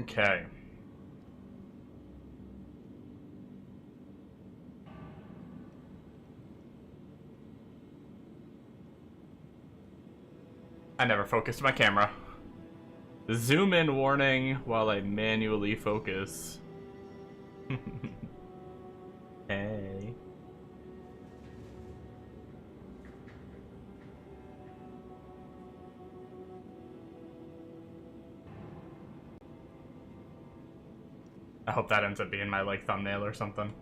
Okay. I never focused my camera. Zoom in warning while I manually focus. Hey. I hope that ends up being my like thumbnail or something.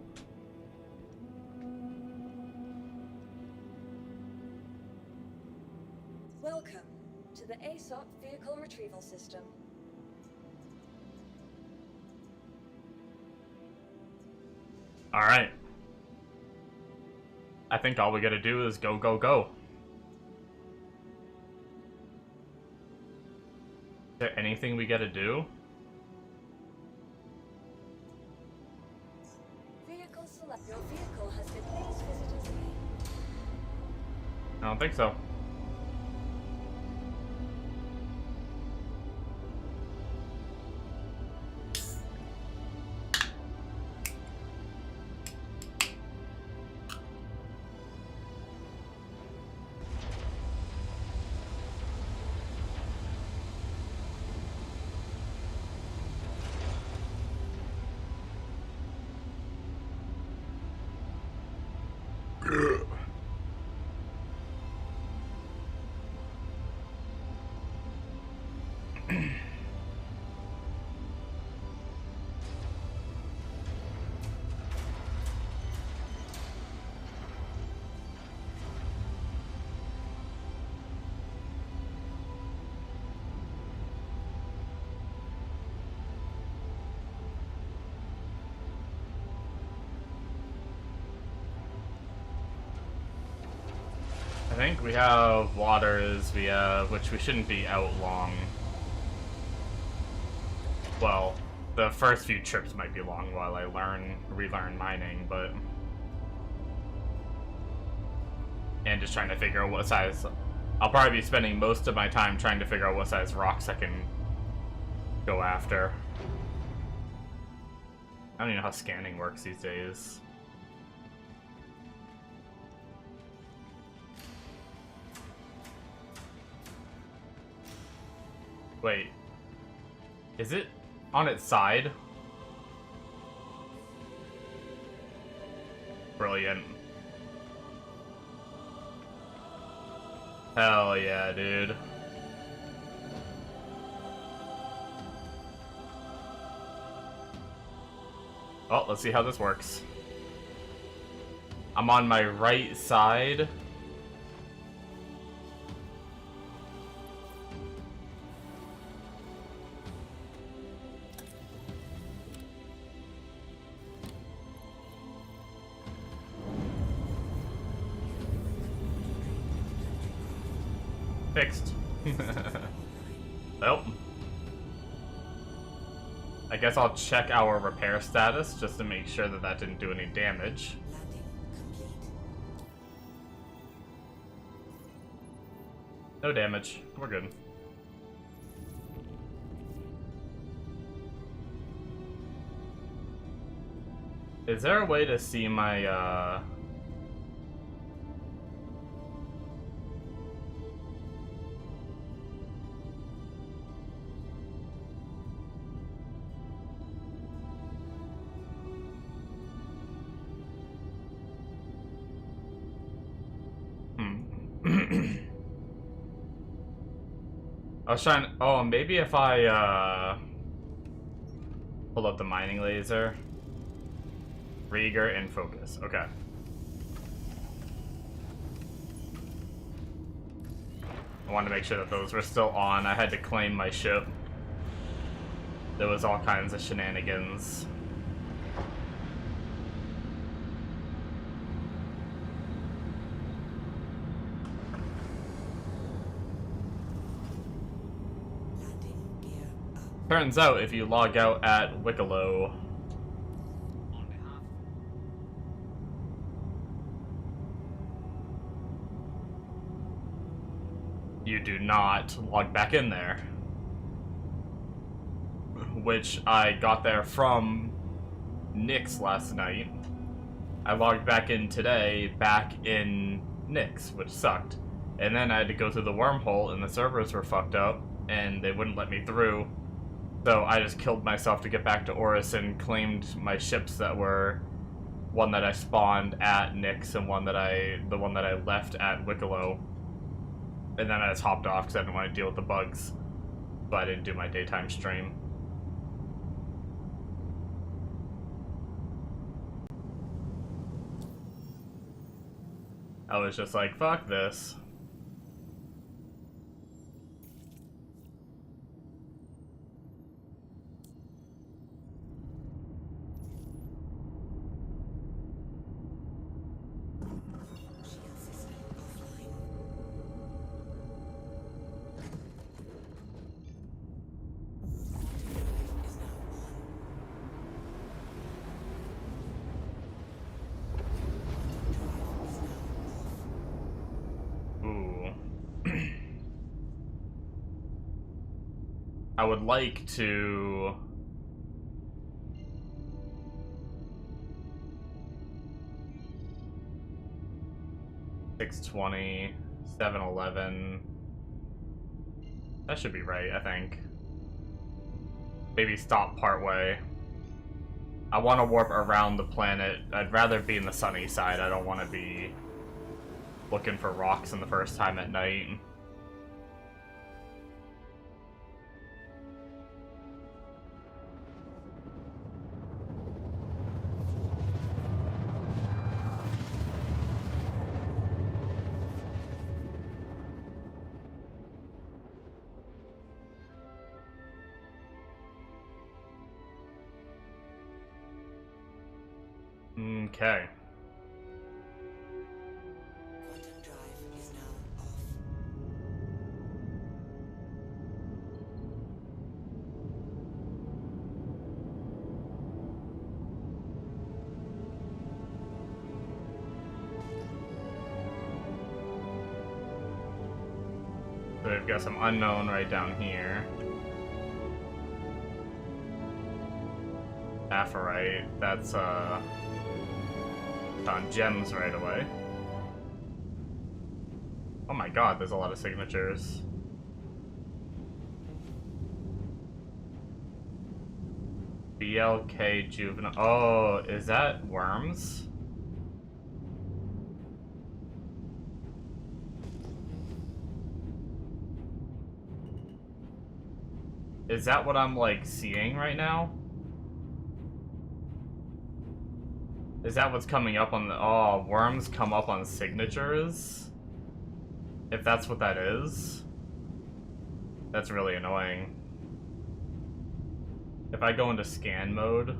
Welcome to the ASOP Vehicle Retrieval System. Alright. I think all we gotta do is go, go, go. Is there anything we gotta do? Vehicle select. Your vehicle has been base visitors today. I don't think so. I think we have waters, which we shouldn't be out long. Well, the first few trips might be long while I relearn mining, but... And just trying to figure out what size... I'll probably be spending most of my time trying to figure out what size rocks I can go after. I don't even know how scanning works these days. Wait. Is it on its side? Brilliant. Hell yeah, dude. Well, let's see how this works. I'm on my right side. Fixed. Nope. I guess I'll check our repair status just to make sure that that didn't do any damage. No damage. We're good. Is there a way to see my, I was trying. Oh, maybe if I pull up the mining laser, Rieger, and focus. Okay. I wanted to make sure that those were still on. I had to claim my ship. There was all kinds of shenanigans. Turns out, if you log out at Wicklow, you do not log back in there. which I got there from Nyx last night. I logged back in today, back in Nyx, which sucked. And then I had to go through the wormhole, and the servers were fucked up, and they wouldn't let me through. So I just killed myself to get back to Oris and claimed my ships that were one that I spawned at Nyx and the one that I left at Wicklow. And then I just hopped off because I didn't want to deal with the bugs. So I didn't do my daytime stream. I was just like, fuck this. I would like to... $620, $711. That should be right, I think. Maybe stop partway. I want to warp around the planet. I'd rather be in the sunny side. I don't want to be looking for rocks in the first time at night. Okay. Quantum drive is now off. So we've got some unknown right down here. Aphrite, that's on gems right away. Oh my god, there's a lot of signatures. BLK Juvenile. Oh, is that worms? Is that what I'm like seeing right now? Is that what's coming up on the... Oh, worms come up on signatures? If that's what that is? That's really annoying. If I go into scan mode...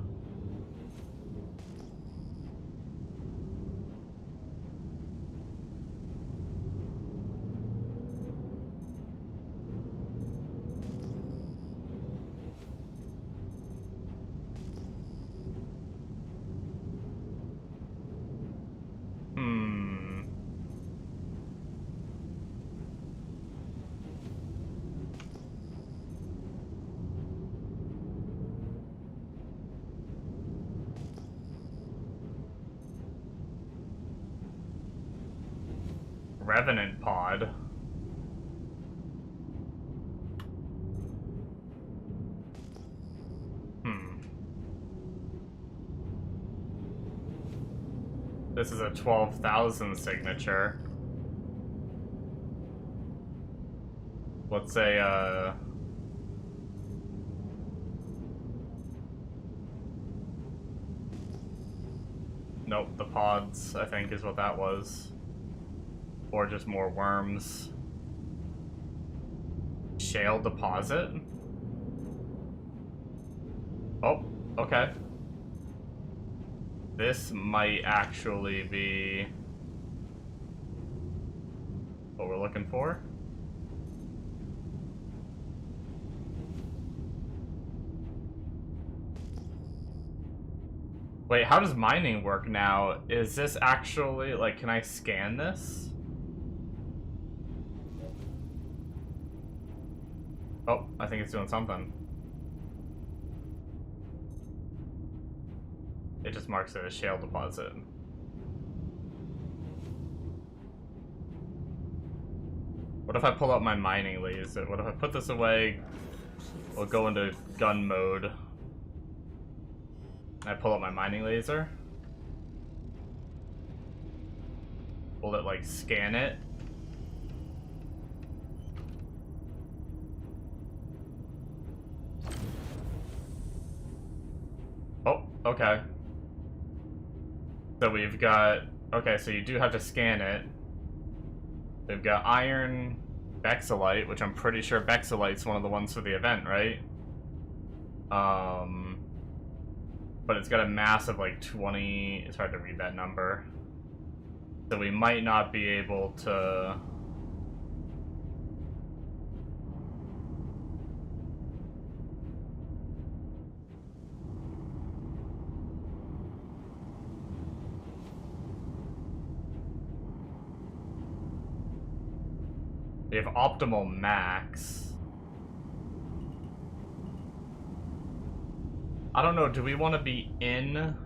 Revenant pod. This is a 12,000 signature. Let's say, nope, the pods, I think, is what that was. Or just more worms. Shale deposit? Oh, okay. This might actually be what we're looking for. Wait, how does mining work now? Is this actually, like, can I scan this? Oh, I think it's doing something. It just marks it as shale deposit. What if I pull out my mining laser? What if I put this away? We'll go into gun mode. And I pull out my mining laser. Will it like scan it? Oh, okay. So we've got, okay, so you do have to scan it. We've got iron, Bexalite, which I'm pretty sure Bexalite's one of the ones for the event, right? But it's got a mass of like 20, it's hard to read that number. So we might not be able to... We have optimal max. I don't know, do we want to be in?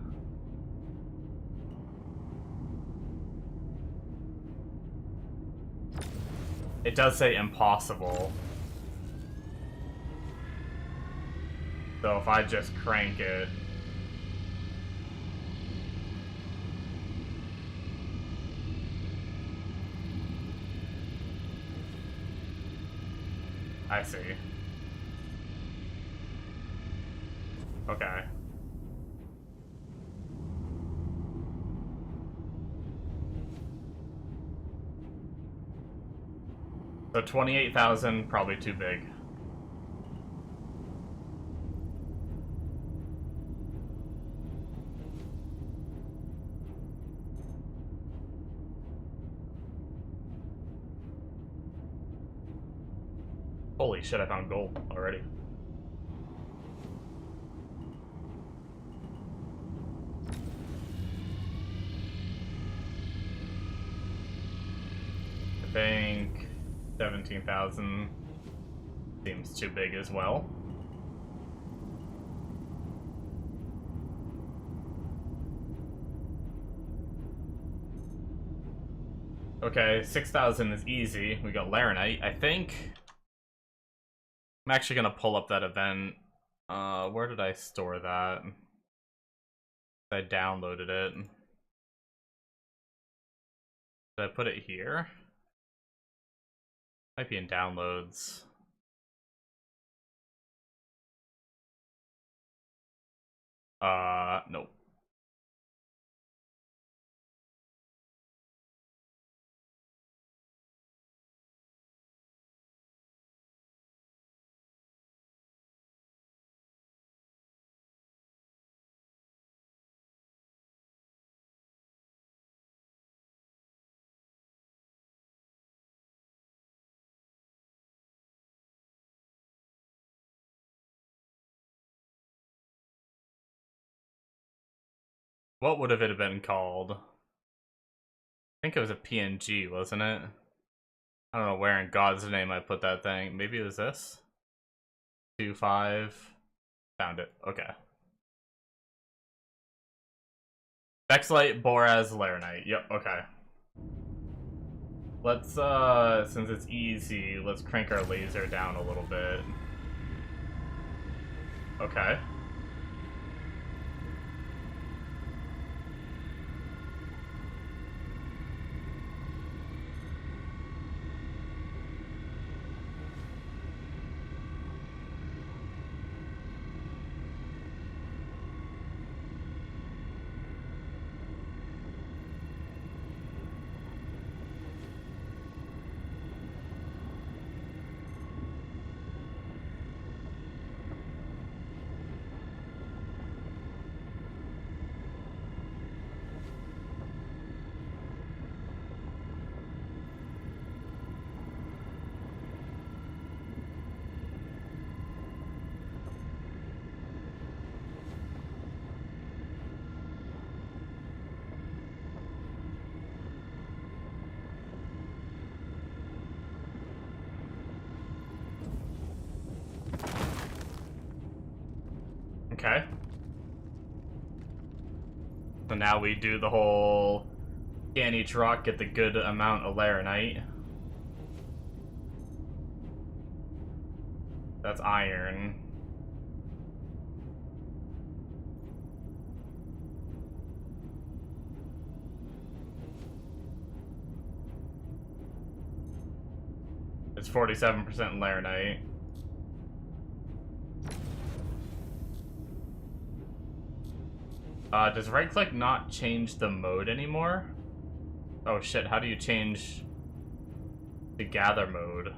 It does say impossible. So if I just crank it... I see. Okay. So 28,000, probably too big. Holy shit, I found gold already. The bank, 17,000 seems too big as well. Okay, 6,000 is easy. We got Laranite, I think. I'm actually gonna pull up that event. Where did I store that? I downloaded it. Did I put it here? Might be in downloads. Nope. What would have it been called? I think it was a PNG, wasn't it? I don't know where in God's name I put that thing. Maybe it was this? 2.5. Found it. Okay. Bexlite, Boraz, Laranite. Yep, okay. Let's, since it's easy, let's crank our laser down a little bit. Okay. Okay. So now we do the whole scan each rock, get the good amount of laranite. That's iron. It's 47% laranite. Does right click not change the mode anymore? Oh shit, how do you change the gather mode?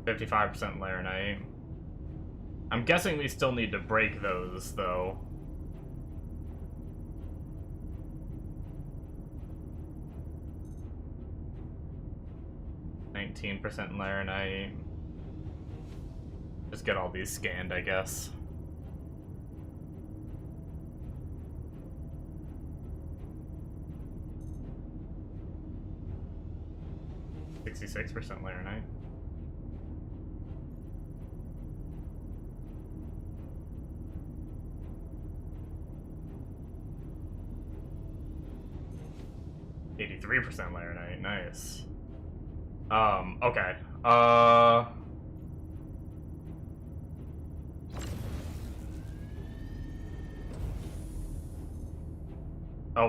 $55% laranite. I'm guessing we still need to break those, though. $19% laranite. Just get all these scanned, I guess. $66% laranite. $83% laranite, nice. Okay. Oh,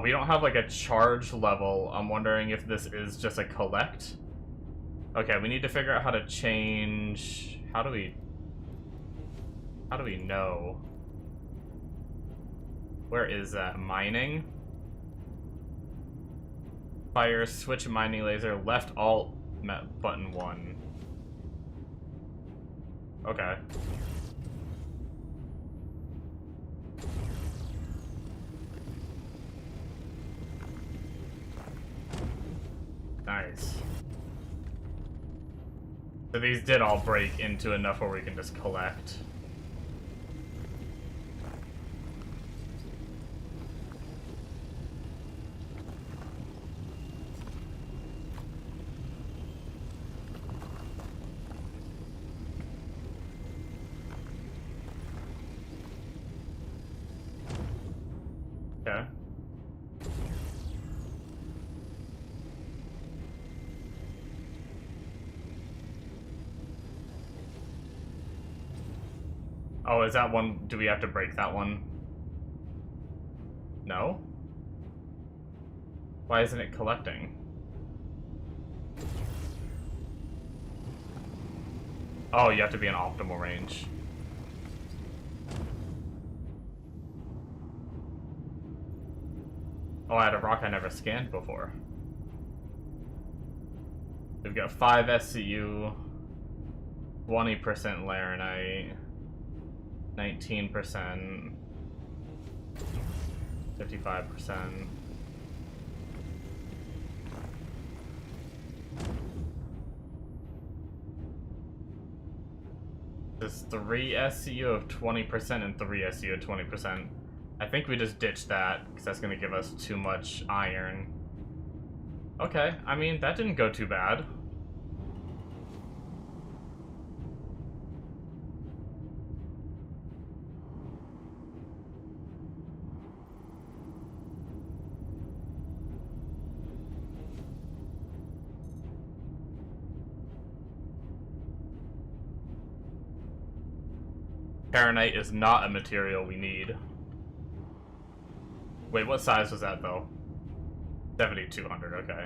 we don't have like a charge level. I'm wondering if this is just a collect. Okay, we need to figure out how to change. How do we know? Where is that? Mining? Fire, switch mining laser, left alt button 1. Okay. Nice. So these did all break into enough where we can just collect. Okay. Oh, is that one? Do we have to break that one? No? Why isn't it collecting? Oh, you have to be in optimal range. Oh, I had a rock I never scanned before. We've got 5 SCU, 20% laranite, 19%, 55%. There's 3 SCU of 20% and 3 SCU of 20%. I think we just ditch that, because that's going to give us too much iron. Okay, I mean, that didn't go too bad. Paranite is not a material we need. Wait, what size was that, though? 7,200, okay.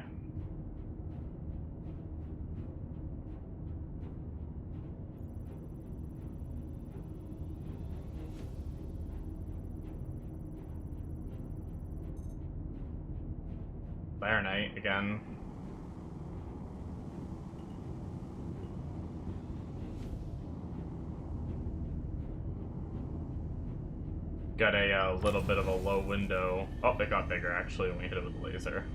Paranite, again. Got a little bit of a low window. Oh, it got bigger actually when we hit it with the laser.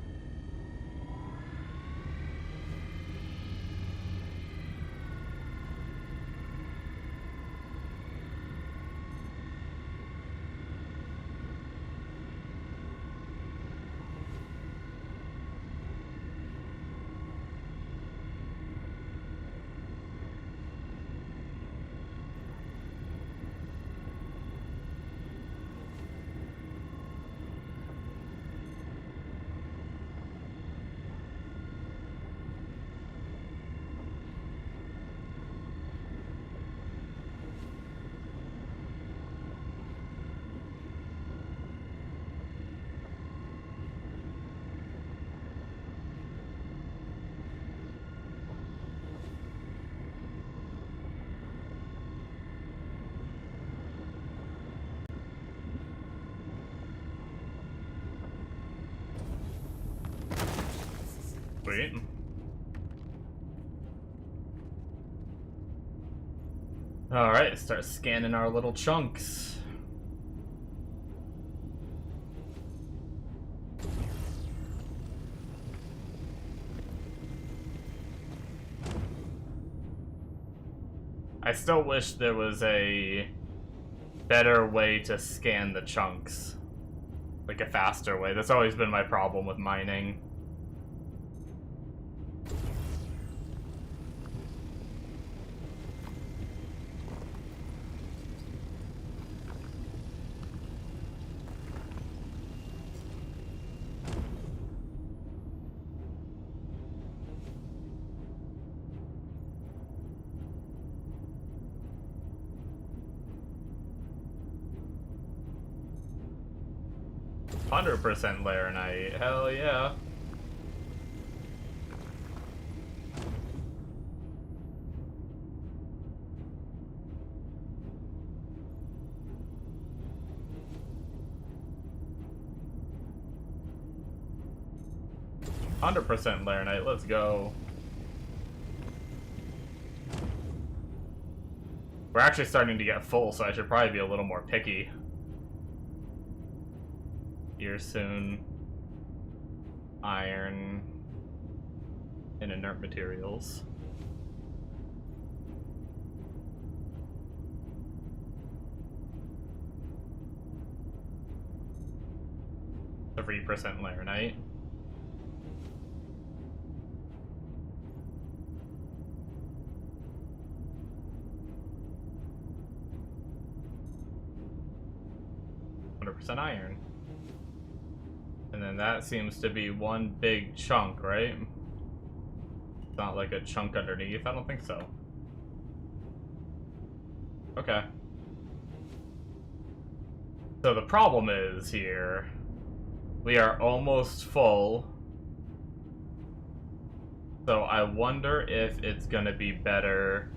Sweet. Alright, start scanning our little chunks. I still wish there was a better way to scan the chunks. Like a faster way. That's always been my problem with mining. %, Laranite. Hell yeah. %, Laranite. Let's go. We're actually starting to get full, so I should probably be a little more picky here soon. Iron and inert materials. The 3% Laranite. Iron. And then that seems to be one big chunk, right? It's not like a chunk underneath, I don't think so. Okay. So the problem is here, we are almost full. So I wonder if it's gonna be better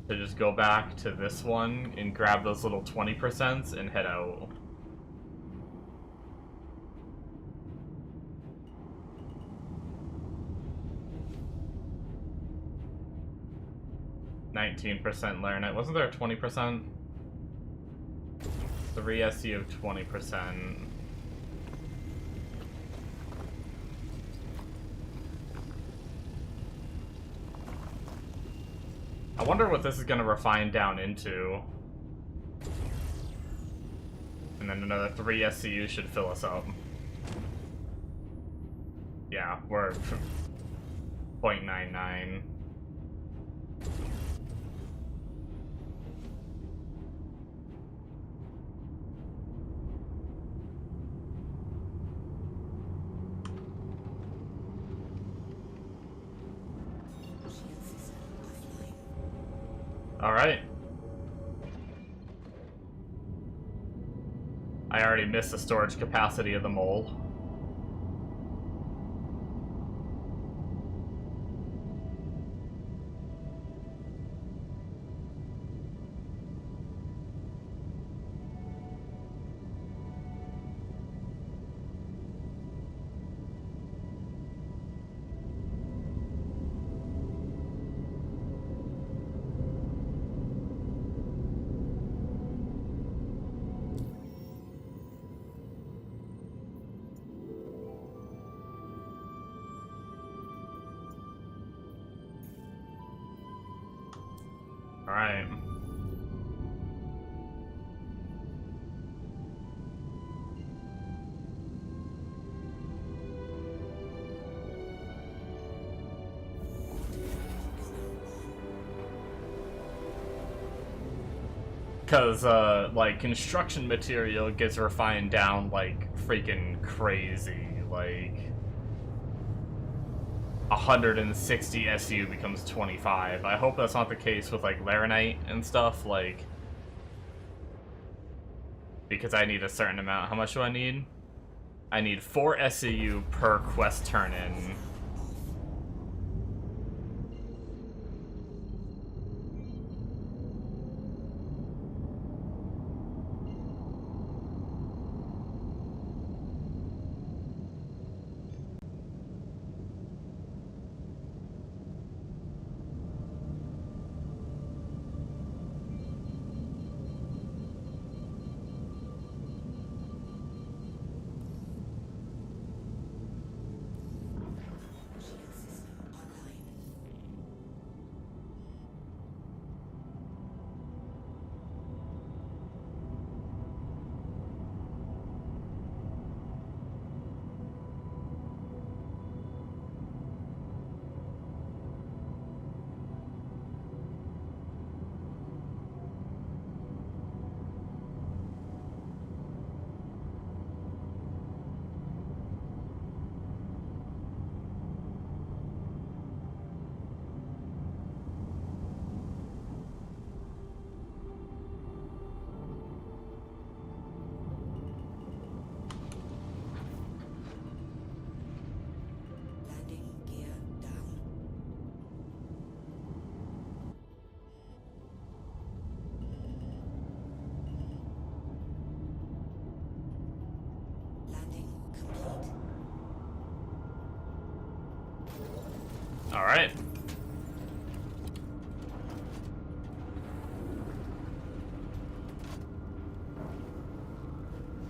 to just go back to this one and grab those little 20% and head out. %, Laranite. Wasn't there a 20%? 3 SU of 20%. I wonder what this is going to refine down into. And then another 3 SCU should fill us up. Yeah, we're 0.99. Alright. I already missed the storage capacity of the mole. Alright. Because, like, construction material gets refined down like freaking crazy. Like, 160 SU becomes 25. I hope that's not the case with, like, Laranite and stuff, like, because I need a certain amount. How much do I need? I need 4 SCU per quest turn-in.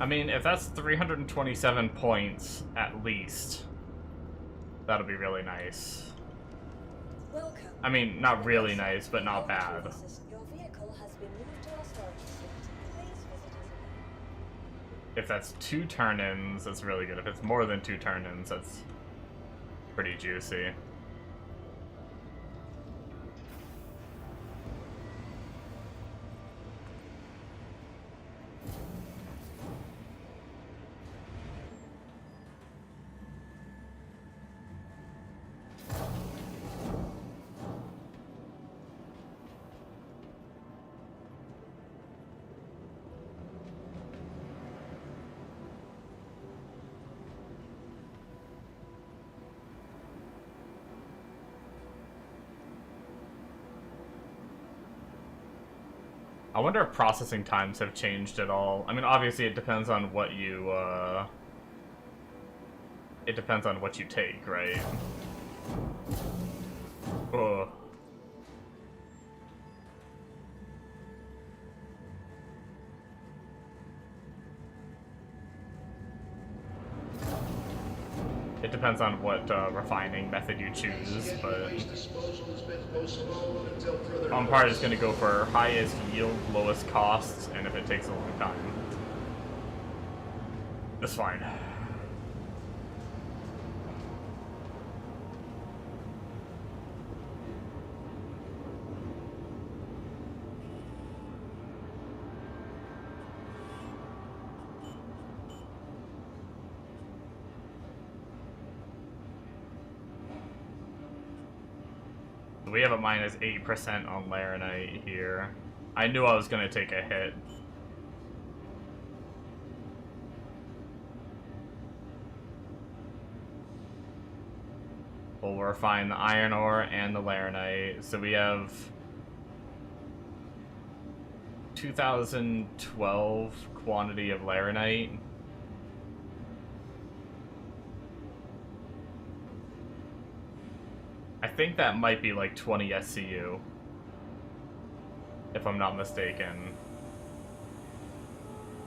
I mean, if that's 327 points at least, that'll be really nice. Welcome. I mean, not really nice, but not bad. Your vehicle has been moved to our storage facility. Please visit us again. If that's 2 turn-ins, that's really good. If it's more than 2 turn-ins, that's pretty juicy. I wonder if processing times have changed at all. I mean, obviously it depends on what you, it depends on what you take, right? Ugh. It depends on what refining method you choose, but I'm probably just gonna go for highest yield, lowest costs, and if it takes a long time, that's fine. We have a minus 8% on Laranite here. I knew I was gonna take a hit. We'll refine the iron ore and the Laranite. So we have 2012 quantity of Laranite. I think that might be like 20 SCU, if I'm not mistaken.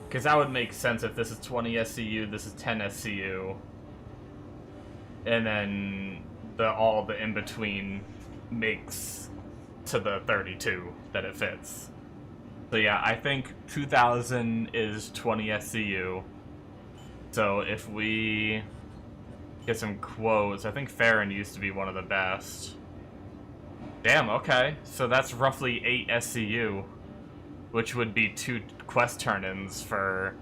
Because that would make sense if this is 20 SCU, this is 10 SCU, and then all the in-between makes to the 32 that it fits. So yeah, I think 2000 is 20 SCU. So if we get some quotes, I think Farron used to be one of the best. Damn, okay. So that's roughly 8 SCU, which would be 2 quest turn-ins for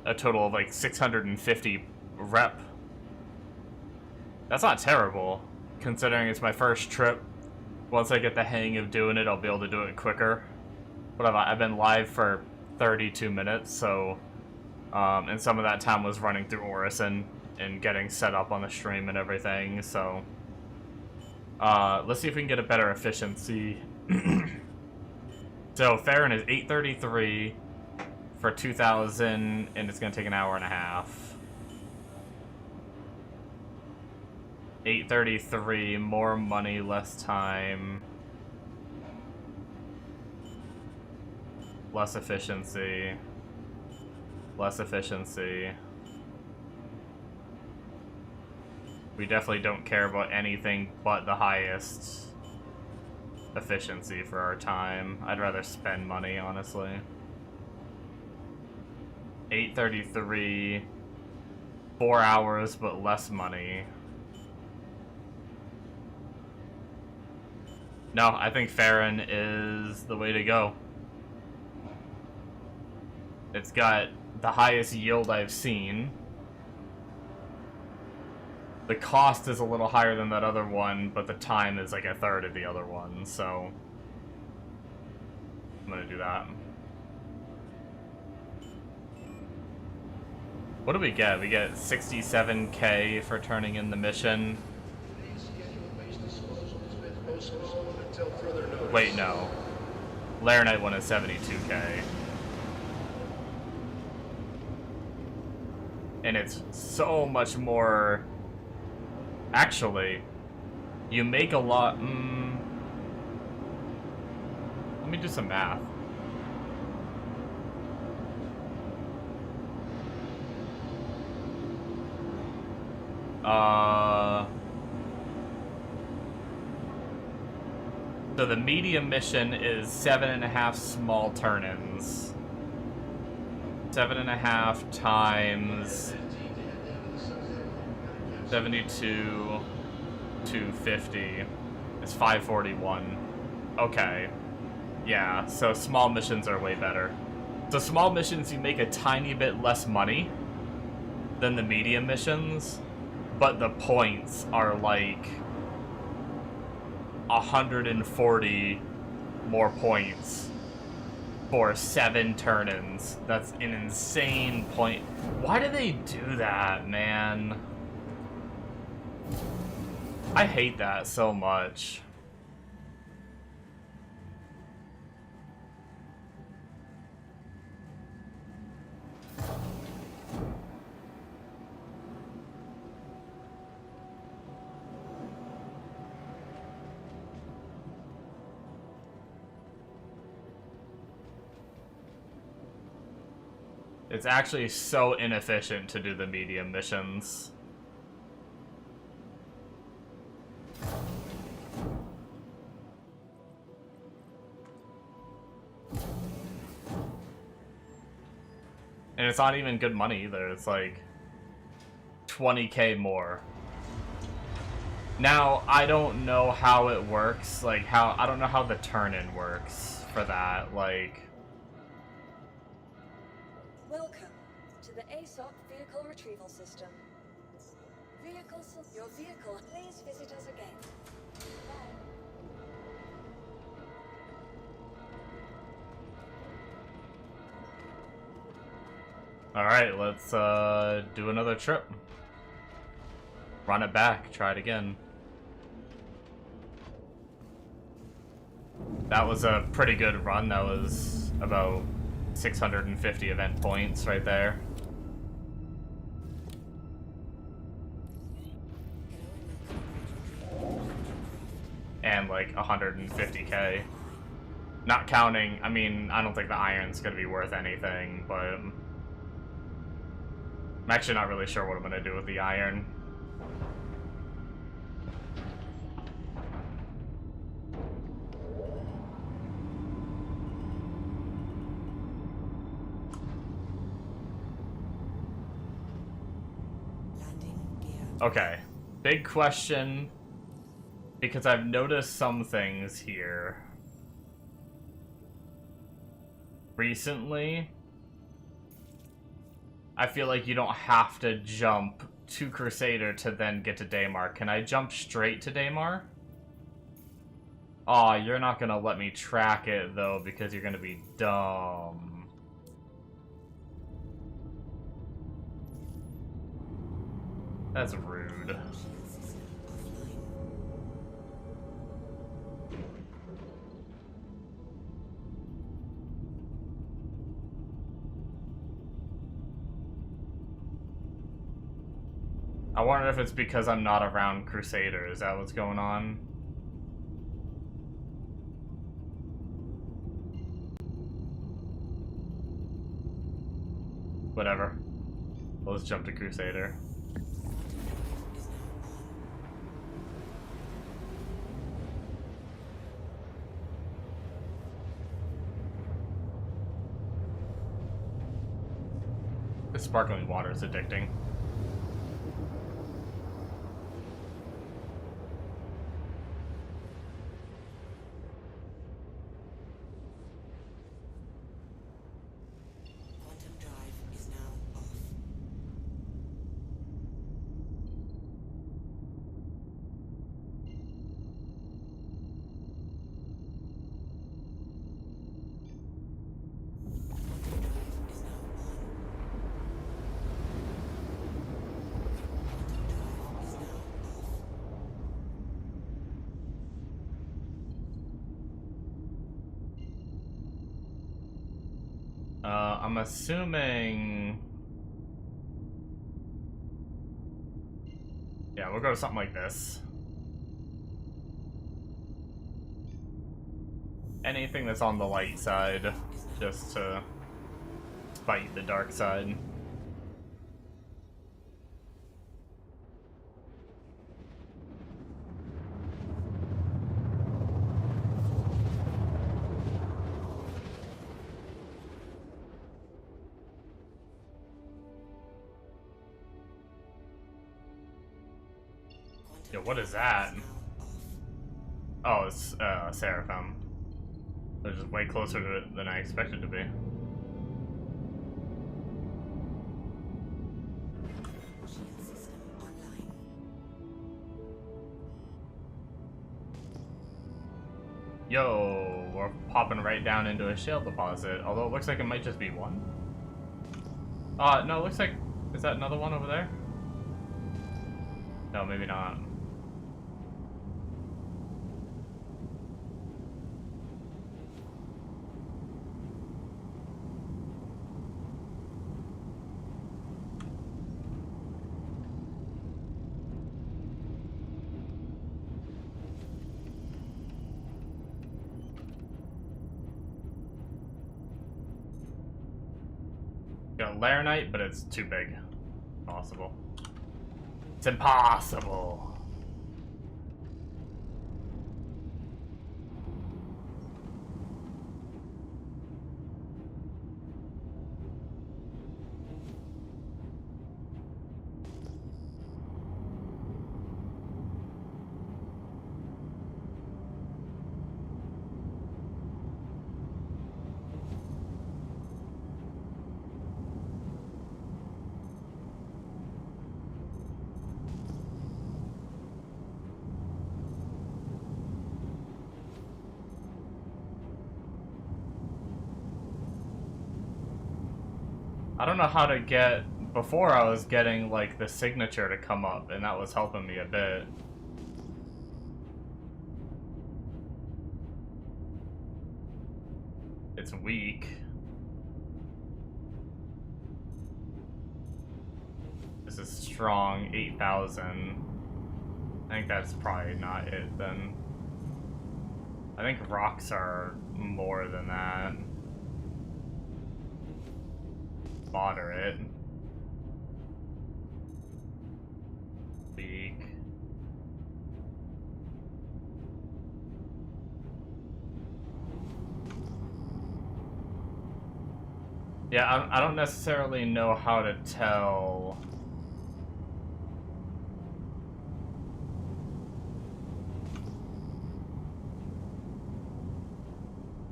a total of like 650 rep. That's not terrible, considering it's my first trip. Once I get the hang of doing it, I'll be able to do it quicker. But I've been live for 32 minutes, so and some of that time was running through Orison and getting set up on the stream and everything, so let's see if we can get a better efficiency. So Farron is 833 for 2000, and it's gonna take an hour and a half. 833, more money, less time, less efficiency, less efficiency. We definitely don't care about anything but the highest efficiency for our time. I'd rather spend money, honestly. 833, 4 hours but less money. No, I think Farron is the way to go. It's got the highest yield I've seen. The cost is a little higher than that other one, but the time is like a third of the other one, so I'm gonna do that. What do we get? We get 67k for turning in the mission. Wait, no. Laranite one is 72k. And it's so much more. Actually, you make a lot. Let me do some math. So the medium mission is 7.5 small turn-ins. 7.5 times 72 to 50 is 541. Okay. Yeah, so small missions are way better. So small missions, you make a tiny bit less money than the medium missions, but the points are like 140 more points for 7 turn-ins. That's an insane point. Why do they do that, man? I hate that so much. It's actually so inefficient to do the medium missions. And it's not even good money either. It's like 20k more. Now, I don't know how it works. Like, I don't know how the turn-in works for that. Like, Welcome to the ASOC Vehicle Retrieval System. Your vehicle, please visit us again. alright, let's do another trip. Run it back, try it again. That was a pretty good run. That was about 650 event points right there. And like 150k. Not counting, I mean, I don't think the iron's gonna be worth anything, but I'm actually not really sure what I'm gonna do with the iron. Okay, big question, because I've noticed some things here recently. I feel like you don't have to jump to Crusader to then get to Daymar. Can I jump straight to Daymar? Aw, you're not gonna let me track it though because you're gonna be dumb. That's rude. I wonder if it's because I'm not around Crusader. Is that what's going on? Whatever. Let's jump to Crusader. The sparkling water is addicting. Quantum drive is now off. I'm assuming... Yeah, we'll go to something like this. Anything that's on the light side, just to fight the dark side. Yo, what is that? Oh, it's Seraphim. They're just way closer to it than I expected to be. Shield system online. Yo, we're popping right down into a shale deposit, although it looks like it might just be one. No, it looks like... Is that another one over there? No, maybe not. Got Laranite, but it's too big. Impossible. It's impossible. I don't know how to get... Before I was getting, like, the signature to come up, and that was helping me a bit. It's weak. This is strong, 8,000. I think that's probably not it, then. I think rocks are more than that. Moderate. Weak. Yeah, I don't necessarily know how to tell.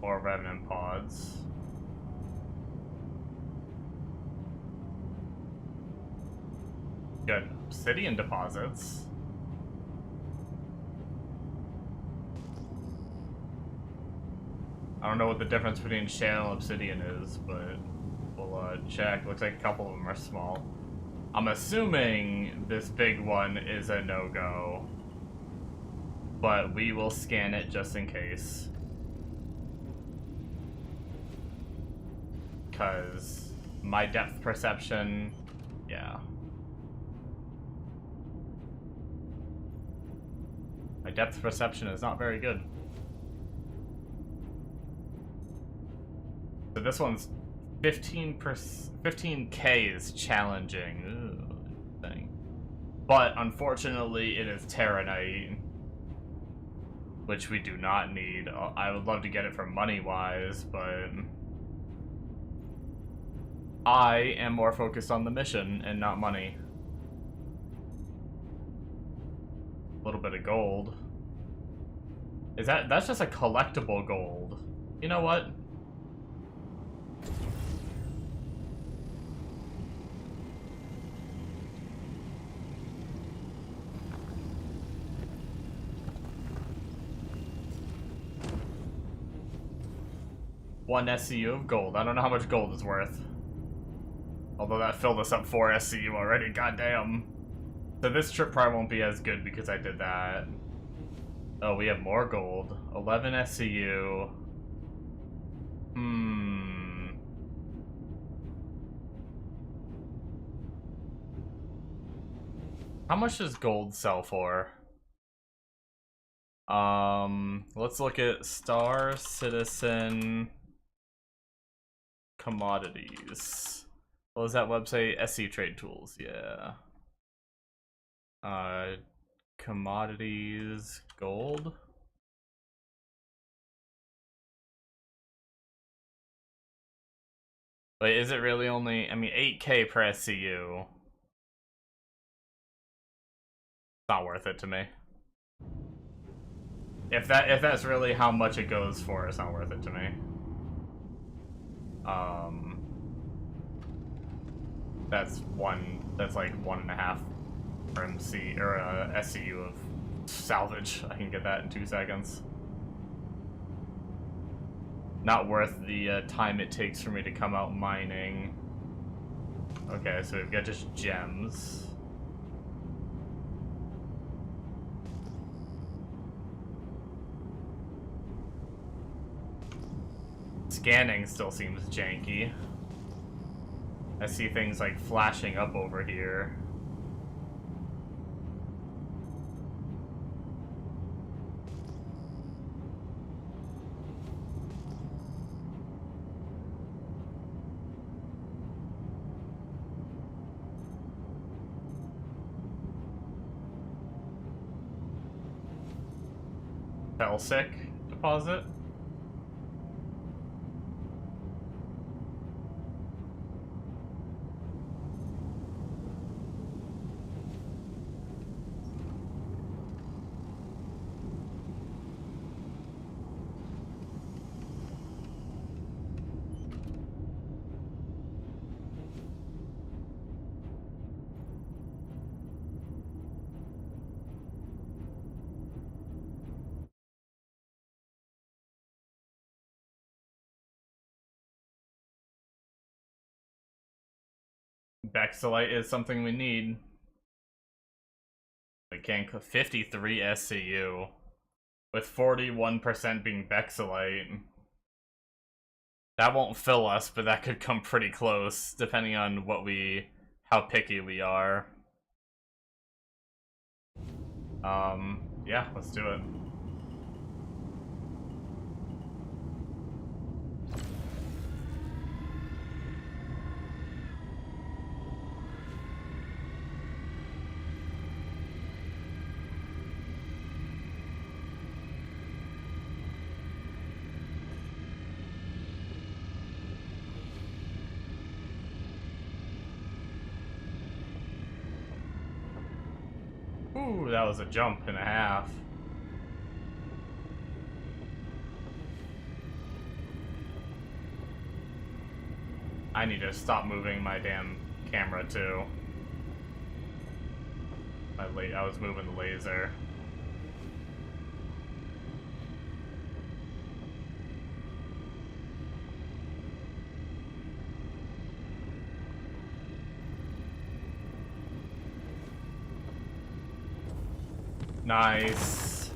Or Revenant pods. Good. Obsidian deposits. I don't know what the difference between shale and obsidian is, but we'll check. Looks like a couple of them are small. I'm assuming this big one is a no-go, but we will scan it just in case. Because my depth perception, yeah. My depth perception is not very good. So this one's 15K is challenging. Ooh, thing. But unfortunately it is Terranite, which we do not need. I would love to get it for money-wise, but I am more focused on the mission and not money. A little bit of gold. That's just a collectible gold. You know what? One SCU of gold. I don't know how much gold is worth. Although that filled us up 4 SCU already, goddamn. So this trip probably won't be as good because I did that. Oh, we have more gold. 11 SCU. How much does gold sell for? Let's look at Star Citizen commodities. What was that website? SC Trade Tools, yeah. Commodities, gold. Wait, is it really only, I mean, 8K per SCU? not worth it to me. If that's really how much it goes for, it's not worth it to me. That's like 1.5 MC or SCU of salvage. I can get that in 2 seconds. Not worth the time it takes for me to come out mining. Okay, so we've got just gems. Scanning still seems janky. I see things like flashing up over here. Felsic deposit. Bexelite is something we need. We can't 53 SCU with 41% being Bexelite. That won't fill us, but that could come pretty close, depending on how picky we are. Yeah, let's do it. Ooh, that was a jump and a half. I need to stop moving my damn camera too. I was moving the laser. Nice.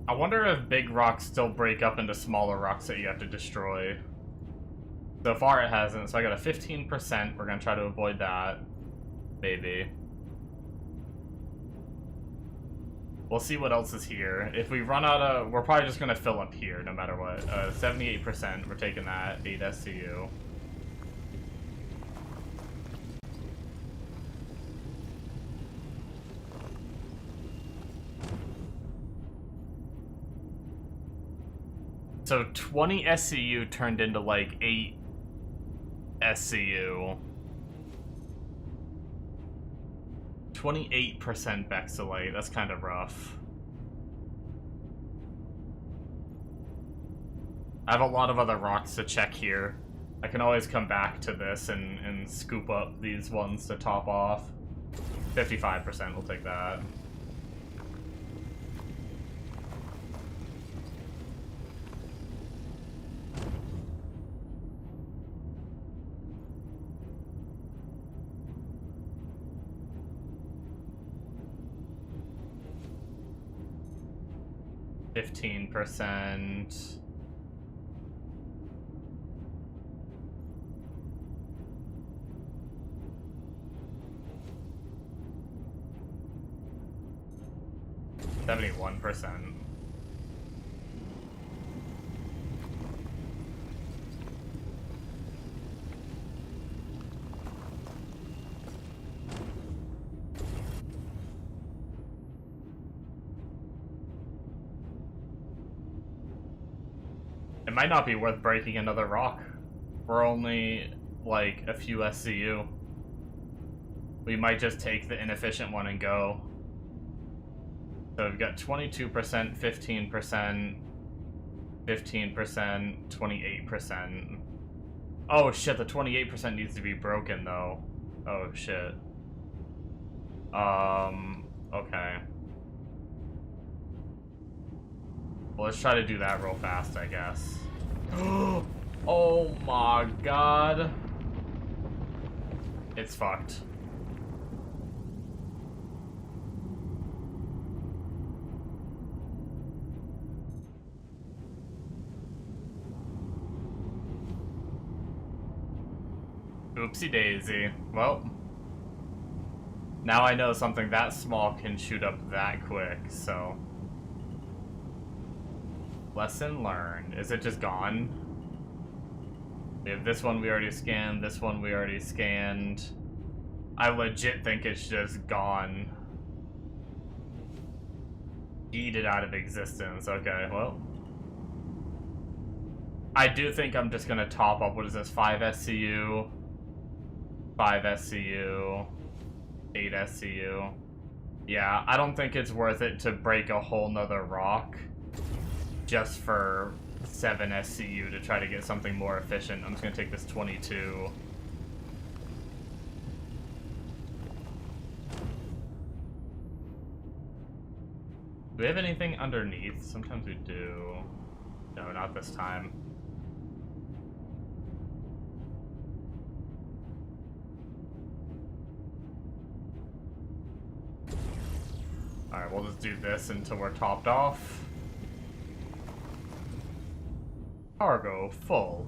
I wonder if big rocks still break up into smaller rocks that you have to destroy. So far it hasn't, so I got a 15%. We're gonna try to avoid that. Maybe. We'll see what else is here. If we run out of... We're probably just gonna fill up here, no matter what. 78%, we're taking that. 8 SCU. So 20 SCU turned into like 8 SCU. 28% Bexelite, that's kind of rough. I have a lot of other rocks to check here. I can always come back to this and scoop up these ones to top off. 55%, we'll take that. %. %. It might not be worth breaking another rock. We're only like a few SCU. we might just take the inefficient one and go. So we've got 22%, 15%, 15%, 28%. Oh shit, the 28% needs to be broken though. Oh shit. Okay. Well, let's try to do that real fast, I guess. Oh my god. It's fucked. Oopsie daisy. Well, now I know something that small can shoot up that quick, so. Lesson learned. Is it just gone? We have this one we already scanned, this one we already scanned. I legit think it's just gone. Yeeted out of existence. Okay, well. I do think I'm just gonna top up, what is this, 5 SCU, 5 SCU, 8 SCU. Yeah, I don't think it's worth it to break a whole nother rock just for 7 SCU to try to get something more efficient. I'm just gonna take this 22. Do we have anything underneath? Sometimes we do. No, not this time. Alright, we'll just do this until we're topped off. Cargo full.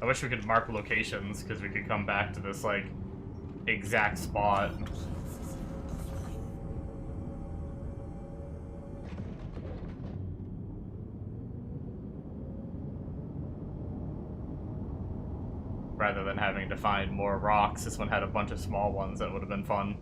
I wish we could mark locations, because we could come back to this, like, exact spot. Rather than having to find more rocks, this one had a bunch of small ones that would have been fun.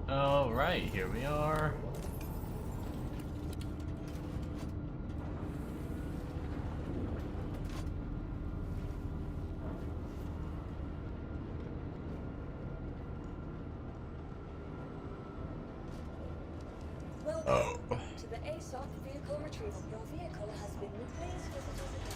Alright, here we are. Stop vehicle retrieval. Your vehicle has been moved. Please visit us again.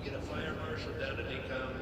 Get a fire marshal down to decom.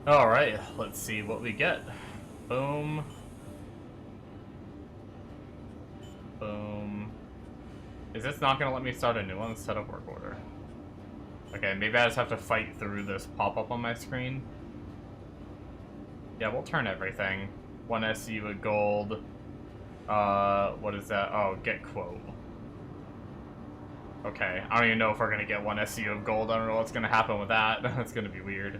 Alright, let's see what we get. Boom. Boom. Is this not gonna let me start a new one? Set up work order. Okay, maybe I just have to fight through this pop-up on my screen. Yeah, we'll turn everything. 1 SU of gold. What is that? Oh, get quote. Okay, I don't even know if we're gonna get 1 SU of gold. I don't know what's gonna happen with that. That's gonna be weird.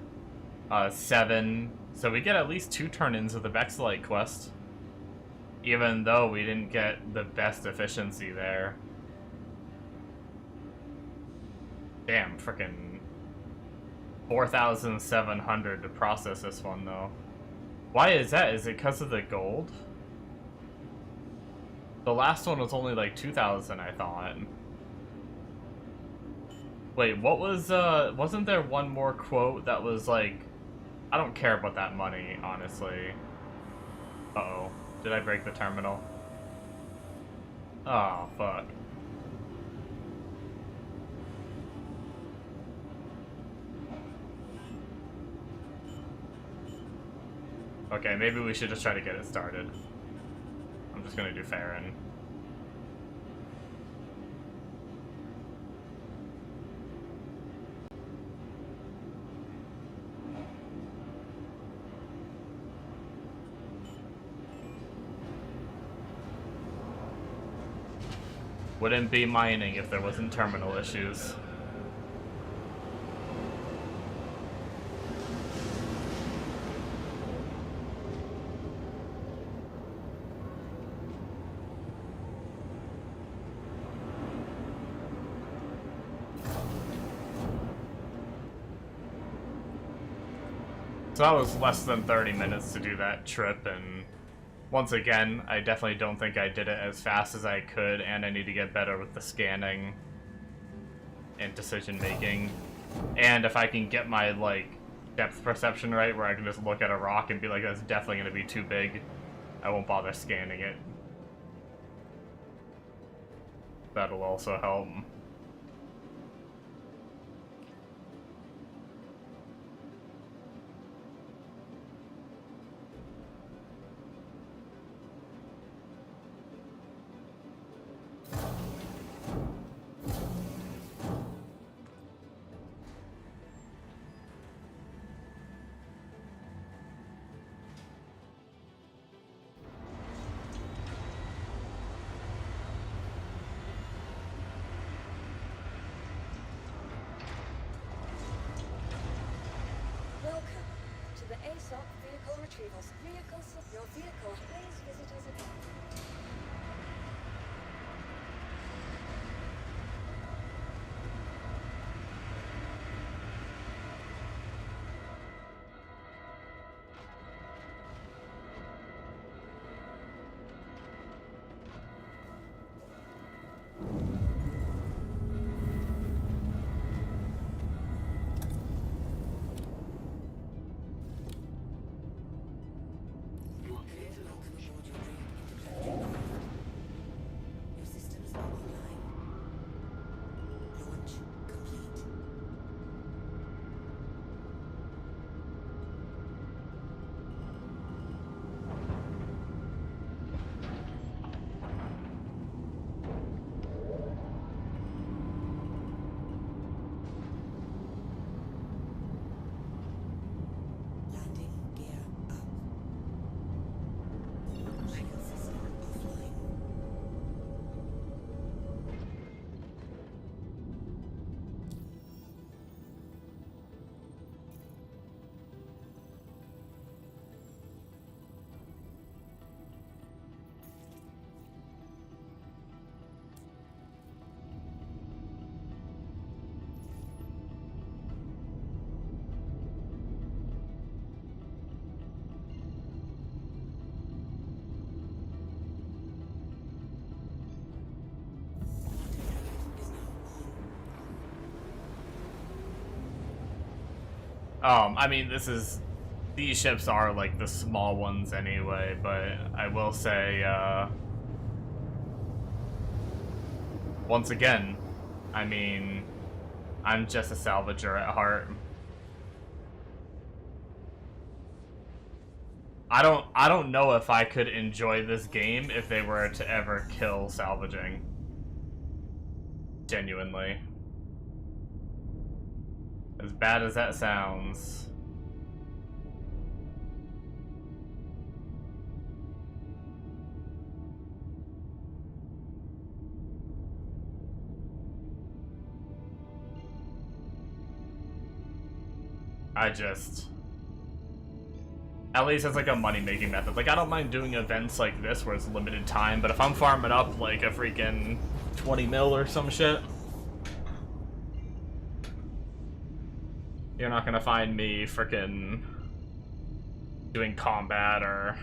7. So we get at least 2 turn-ins of the Vexilite quest. Even though we didn't get the best efficiency there. Damn, frickin' 4,700 to process this one, though. Why is that? Is it because of the gold? The last one was only like 2,000, I thought. Wait, what was, wasn't there one more quote that was like... I don't care about that money, honestly. Uh-oh. Did I break the terminal? Oh, fuck. Okay, maybe we should just try to get it started. I'm just gonna do Farron. Wouldn't be mining if there wasn't terminal issues. So that was less than 30 minutes to do that trip, and once again, I definitely don't think I did it as fast as I could, and I need to get better with the scanning and decision making. And if I can get my, like, depth perception right, where I can just look at a rock and be like, that's definitely going to be too big, I won't bother scanning it. That'll also help. retrievals. Your vehicle. Please visit us again. Your systems are online. Launch complete. Landing gear up. Shield system offline. Is now on. I mean, these ships are like the small ones anyway, but I will say, once again, I mean, I'm just a salvager at heart. I don't know if I could enjoy this game if they were to ever kill salvaging. Genuinely. As bad as that sounds. At least it's like a money-making method. Like, I don't mind doing events like this where it's limited time, but if I'm farming up like a freaking 20 mil or some shit, you're not gonna find me frickin' doing combat or...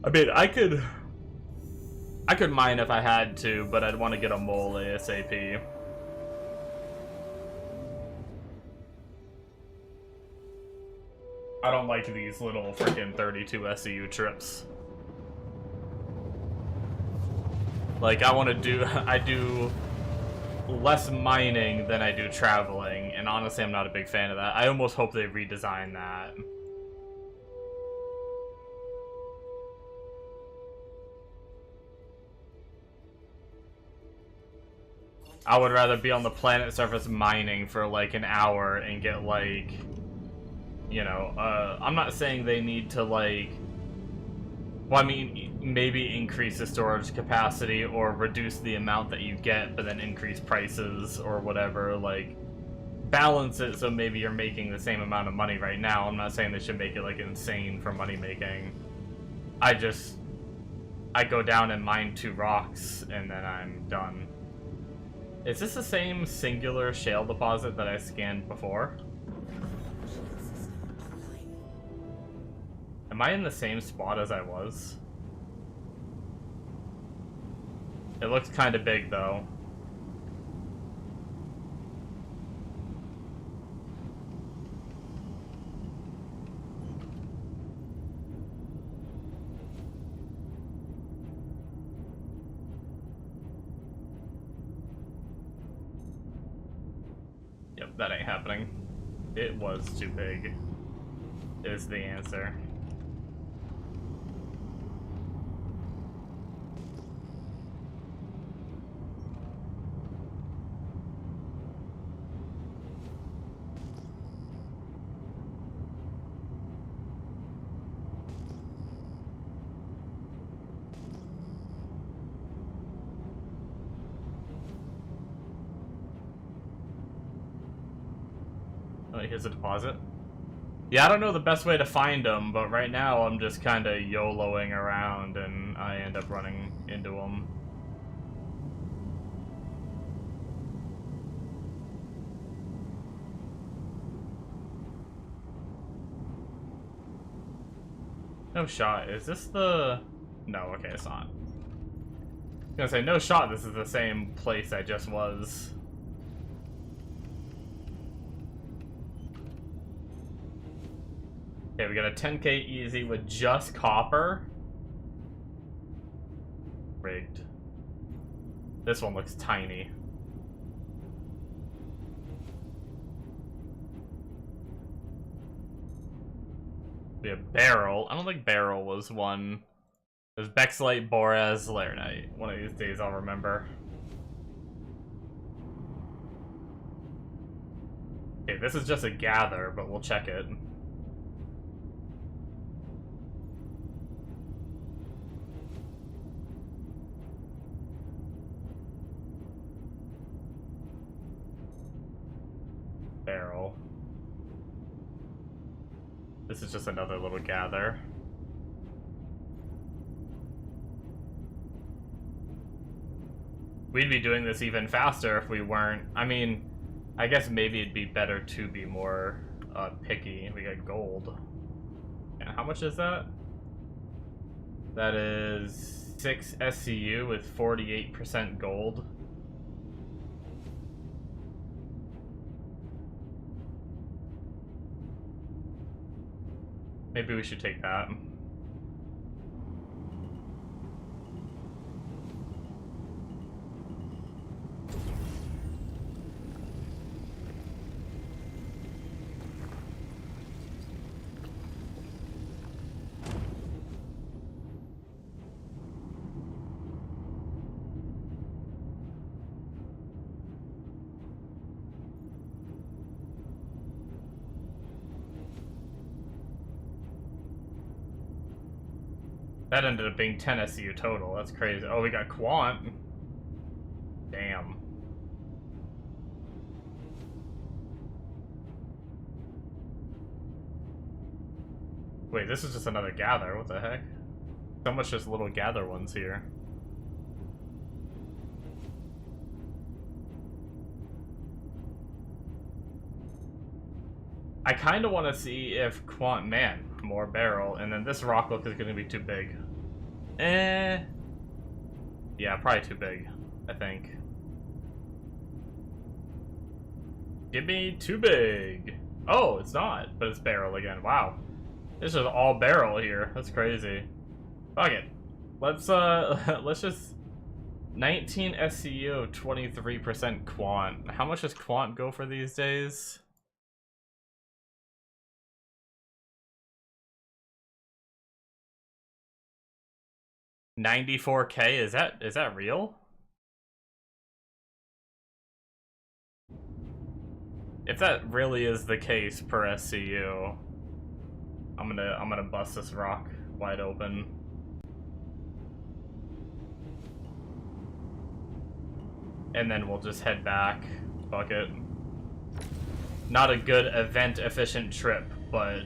I mean, I could mine if I had to, but I'd want to get a mole ASAP. I don't like these little frickin' 32 SCU trips. Like, I do less mining than I do traveling, and honestly I'm not a big fan of that. I almost hope they redesign that. I would rather be on the planet surface mining for like an hour and get like, you know, I'm not saying they need to like, well, I mean, maybe increase the storage capacity or reduce the amount that you get, but then increase prices or whatever, like, balance it so maybe you're making the same amount of money right now. I'm not saying they should make it like insane for money making. I go down and mine 2 rocks and then I'm done. Is this the same singular shale deposit that I scanned before? Shield system online. Am I in the same spot as I was? It looks kind of big though. Yep, that ain't happening. It was too big, is the answer. Oh, here's a deposit. Yeah, I don't know the best way to find them, but right now I'm just kind of YOLOing around and I end up running into them. No shot. Is this the... No, okay, it's not. I was gonna say, no shot this is the same place I just was. Okay, we got a 10k easy with just copper. Rigged. This one looks tiny. We have Barrel. I don't think Barrel was one. There's Bexlite, Boraz, Laernite. One of these days I'll remember. Okay, this is just a gather, but we'll check it. Barrel. This is just another little gather. We'd be doing this even faster if we weren't. I mean, I guess maybe it'd be better to be more picky. We got gold. And how much is that? That is 6 SCU with 48% gold. Maybe we should take that. That ended up being 10 SCU total. That's crazy. Oh, we got Quant. Damn. Wait, this is just another gather. What the heck? So much just little gather ones here. I kind of want to see if Quant... Man, more Barrel. And then this rock look is going to be too big. Yeah, probably too big, I think. Give me too big. Oh, it's not, but it's Barrel again. Wow. This is all Barrel here. That's crazy. Fuck it. Let's just 19 SCU, 23% Quant. How much does Quant go for these days? $94K, is that real? If that really is the case per SCU, I'm gonna bust this rock wide open. And then we'll just head back. Fuck it. Not a good event efficient trip, but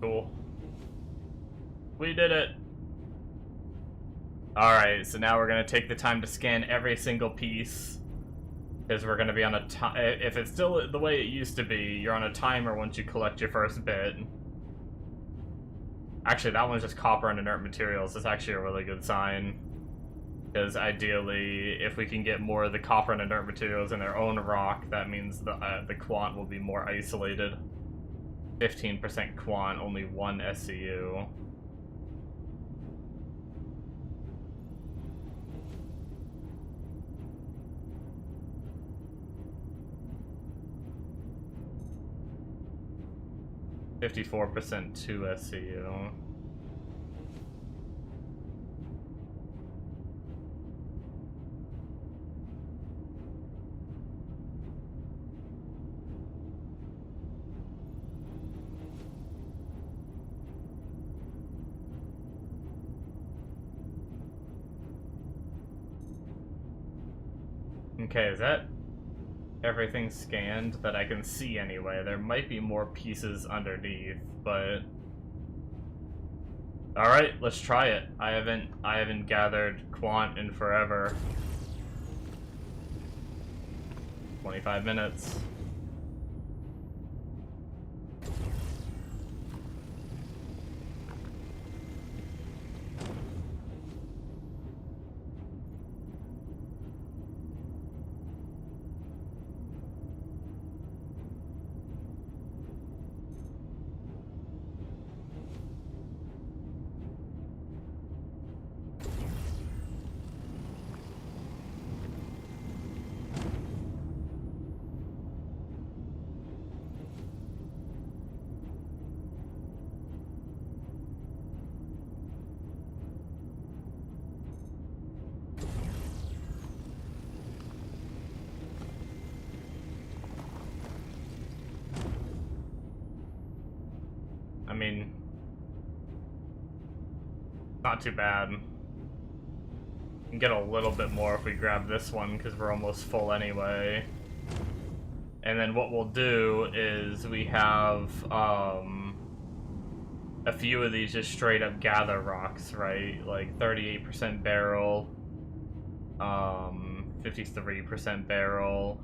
cool. We did it. Alright, so now we're gonna take the time to scan every single piece. Because we're gonna be on a if it's still the way it used to be, you're on a timer once you collect your first bit. Actually, that one's just copper and inert materials. That's actually a really good sign. Because ideally, if we can get more of the copper and inert materials in their own rock, that means the quant will be more isolated. 15% quant, only 1 SCU. %, 2 SCU. Okay, is that everything scanned that I can see anyway? There might be more pieces underneath, but alright, let's try it. I haven't gathered quant in forever. 25 minutes. I mean, not too bad. We can get a little bit more if we grab this one, because we're almost full anyway. And then what we'll do is we have a few of these just straight up gather rocks, right? Like 38% barrel, 53% barrel.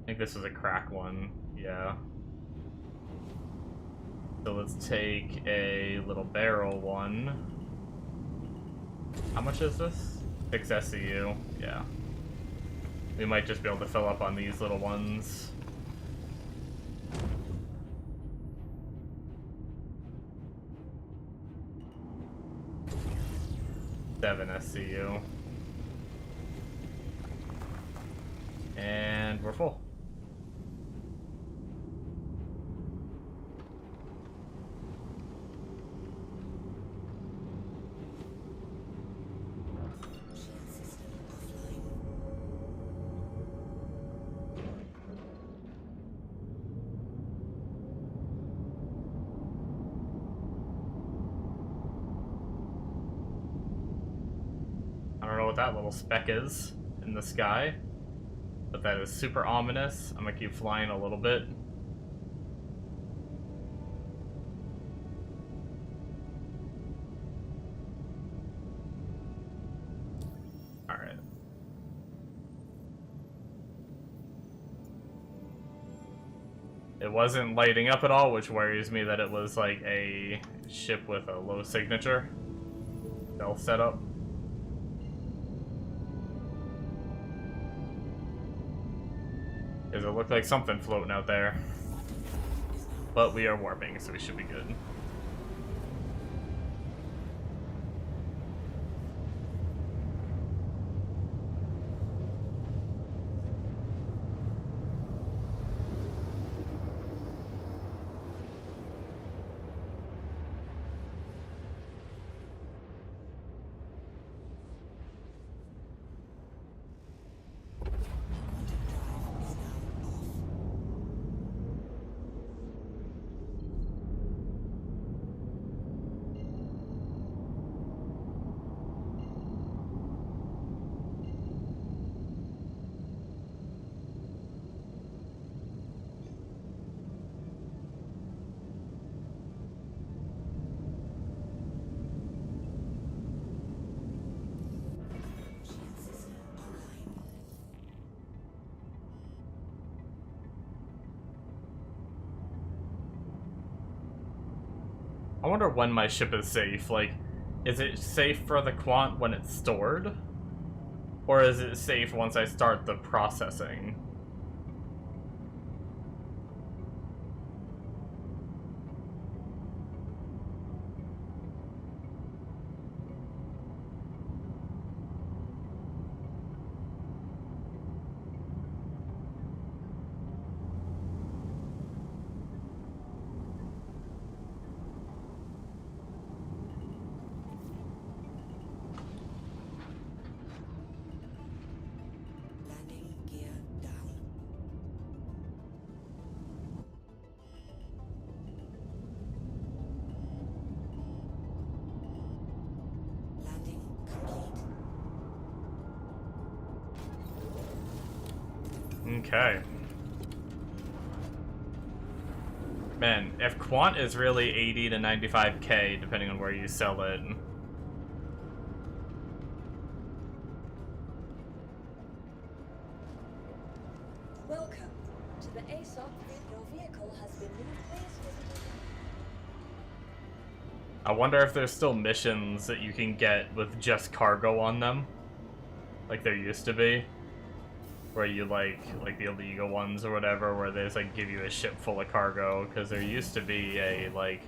I think this is a crack one, yeah. So let's take a little barrel one. How much is this? 6 SCU, yeah. We might just be able to fill up on these little ones. Seven SCU. And we're full. I don't know what that little speck is in the sky, but that is super ominous. I'm gonna keep flying a little bit. Alright. It wasn't lighting up at all, which worries me that it was like a ship with a low signature. Stealth setup. Does it look like something floating out there? But we are warping, so we should be good. wonder when my ship is safe. Like, is it safe for the quant when it's stored? Or is it safe once I start the processing? Landing gear down. Landing complete. Okay. Man, if quant is really 80 to 95k, depending on where you sell it. Welcome to the ASOP. Your vehicle has been moved. Please visit us. I wonder if there's still missions that you can get with just cargo on them, like there used to be, where you like the illegal ones or whatever, where they just like give you a ship full of cargo. Because there used to be a like,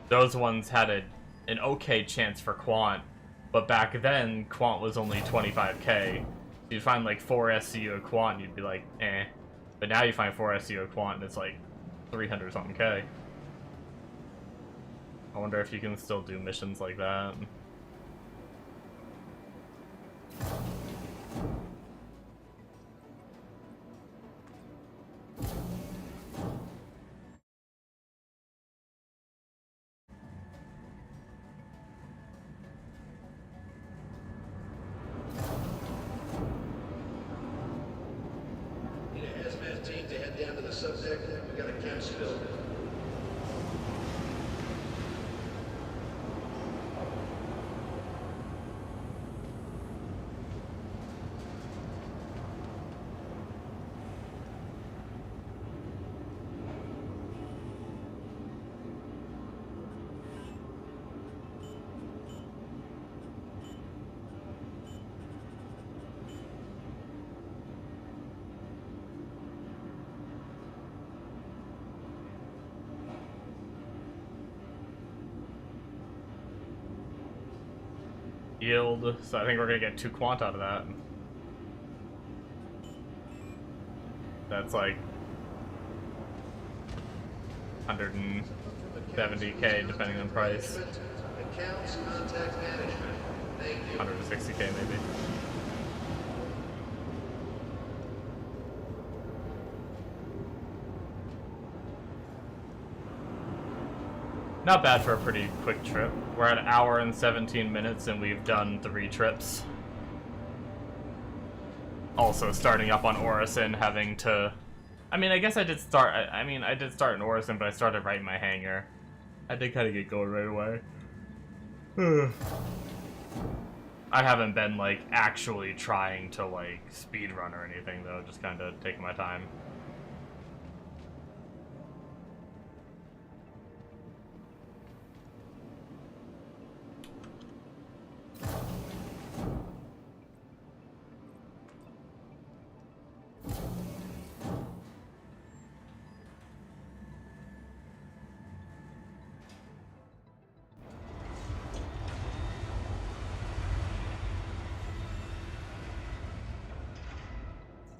those ones had an okay chance for quant, but back then quant was only 25k. You'd find like 4 SCU of quant and you'd be like, eh. But now you find 4 SCU of quant and it's like 300 something k. I wonder if you can still do missions like that. Need a hazmat team to head down to the subdeck. We got a chem spill. Yield, so I think we're gonna get 2 quant out of that. That's like 170k depending on price. Accounts, contact management. Thank you. 160k maybe. Not bad for a pretty quick trip. We're at an hour and 17 minutes and we've done 3 trips. Also starting up on Orison, having to... I mean, I guess I did start... I did start in Orison, but I started right in my hangar. I did kind of get going right away. I haven't been, like, actually trying to, like, speedrun or anything, though. Just kind of taking my time.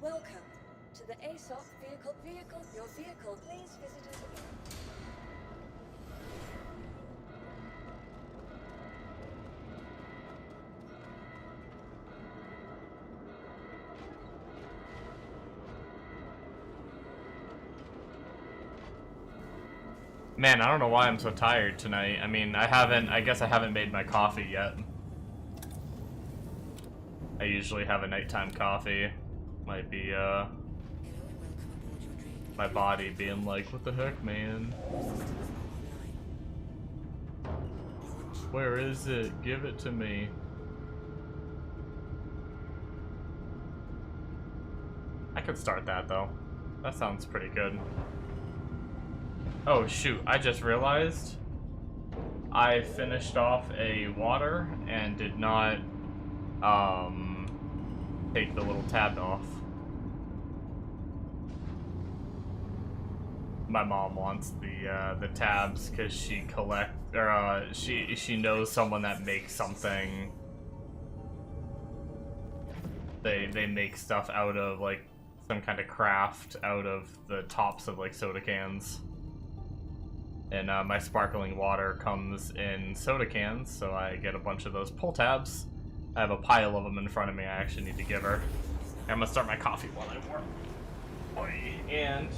Welcome to the ASOP vehicle. Your vehicle, please visit us again. Man, I don't know why I'm so tired tonight. I mean, I guess I haven't made my coffee yet. I usually have a nighttime coffee. Might be, Hello and welcome aboard your dream. my body being like, what the heck, man? Systems are online. Launch. Where is it? Give it to me. I could start that, though. That sounds pretty good. Oh, shoot. I just realized I finished off a water and did not take the little tab off. My mom wants the tabs because she she knows someone that makes something. They make stuff out of like some kind of craft out of the tops of like soda cans. And my sparkling water comes in soda cans, so I get a bunch of those pull tabs. I have a pile of them in front of me. I actually need to give her. I'm gonna start my coffee while I warm. And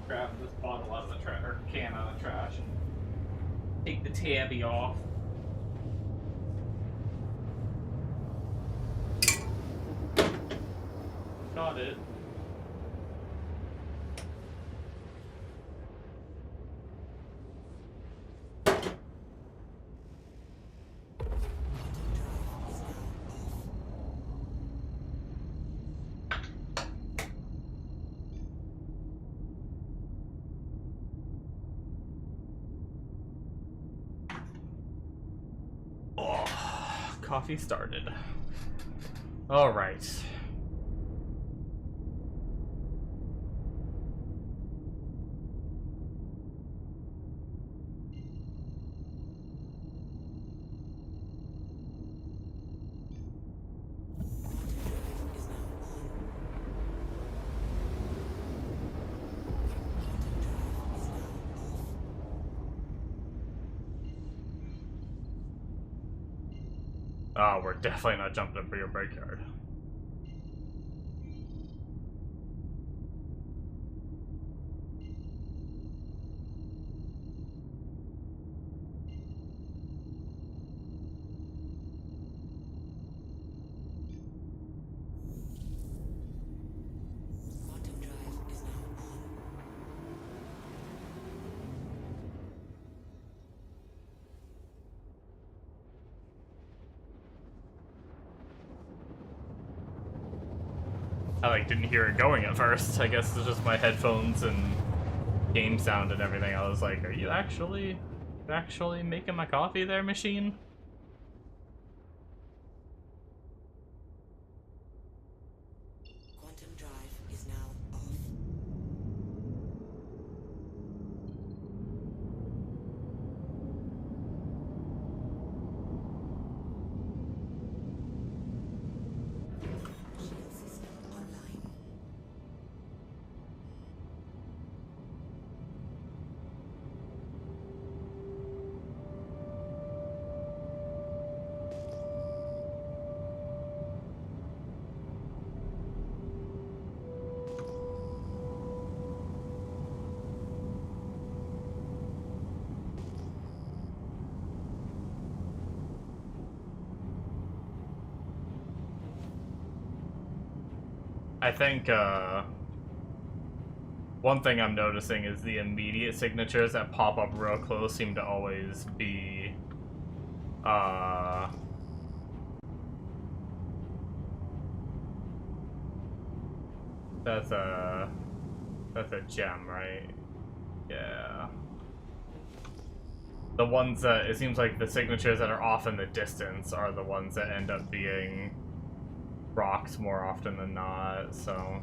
grab this bottle out of the trash, or can out of the trash, and take the tabby off. Got it. Coffee started. All right. Oh, we're definitely not jumping for your brickyard. Quantum drive is now on. I like didn't hear it going at first. I guess it's just my headphones and game sound and everything. I was like, are you actually making my coffee there, machine? Quantum drive is now off. Shield system online. I think one thing I'm noticing is the immediate signatures that pop up real close seem to always be that's a gem, right? Yeah. The ones that it seems like the signatures that are off in the distance are the ones that end up being rocks more often than not, so.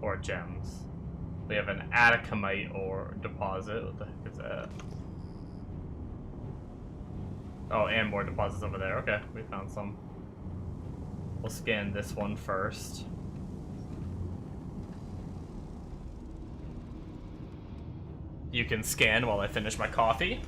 Or gems. We have an atacamite ore deposit. What the heck is that? Oh, and more deposits over there. Okay, we found some. We'll scan this one first. You can scan while I finish my coffee.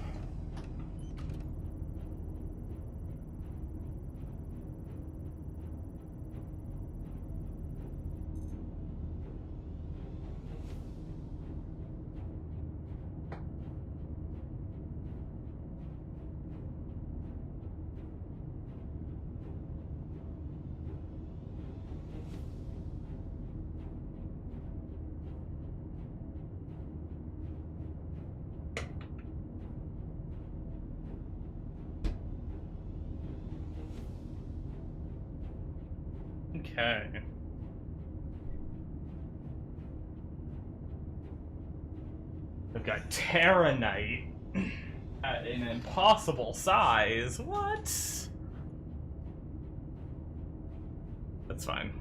Okay. We've got Terranite at an impossible size. What? That's fine.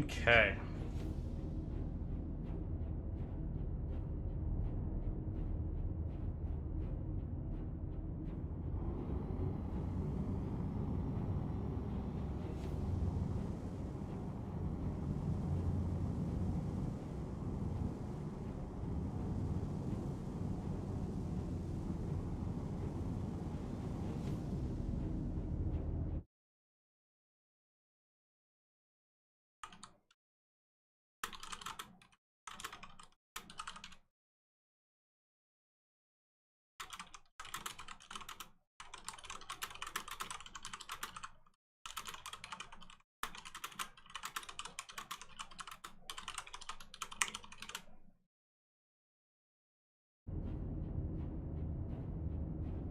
Okay.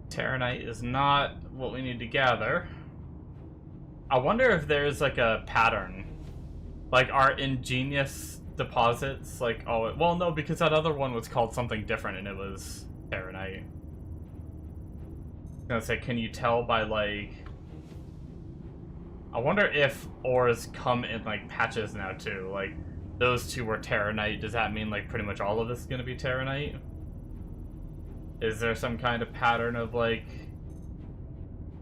Terranite is not what we need to gather. I wonder if there's like a pattern. Like, are ingenious deposits like, oh, well, no, because that other one was called something different and it was Terranite. I was gonna say, can you tell by like, I wonder if ores come in like patches now too. Like, those two were Terranite. Does that mean like pretty much all of this is gonna be Terranite? Is there some kind of pattern of like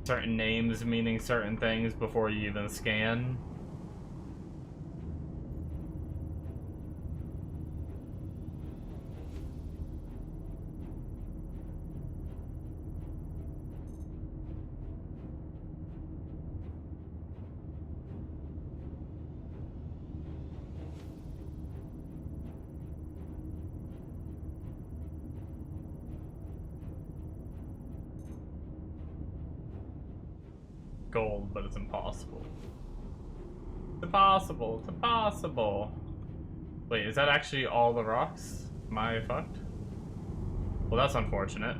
certain names meaning certain things before you even scan? Gold, but it's impossible. It's impossible. It's impossible. Wait, is that actually all the rocks? Am I fucked? Well, that's unfortunate.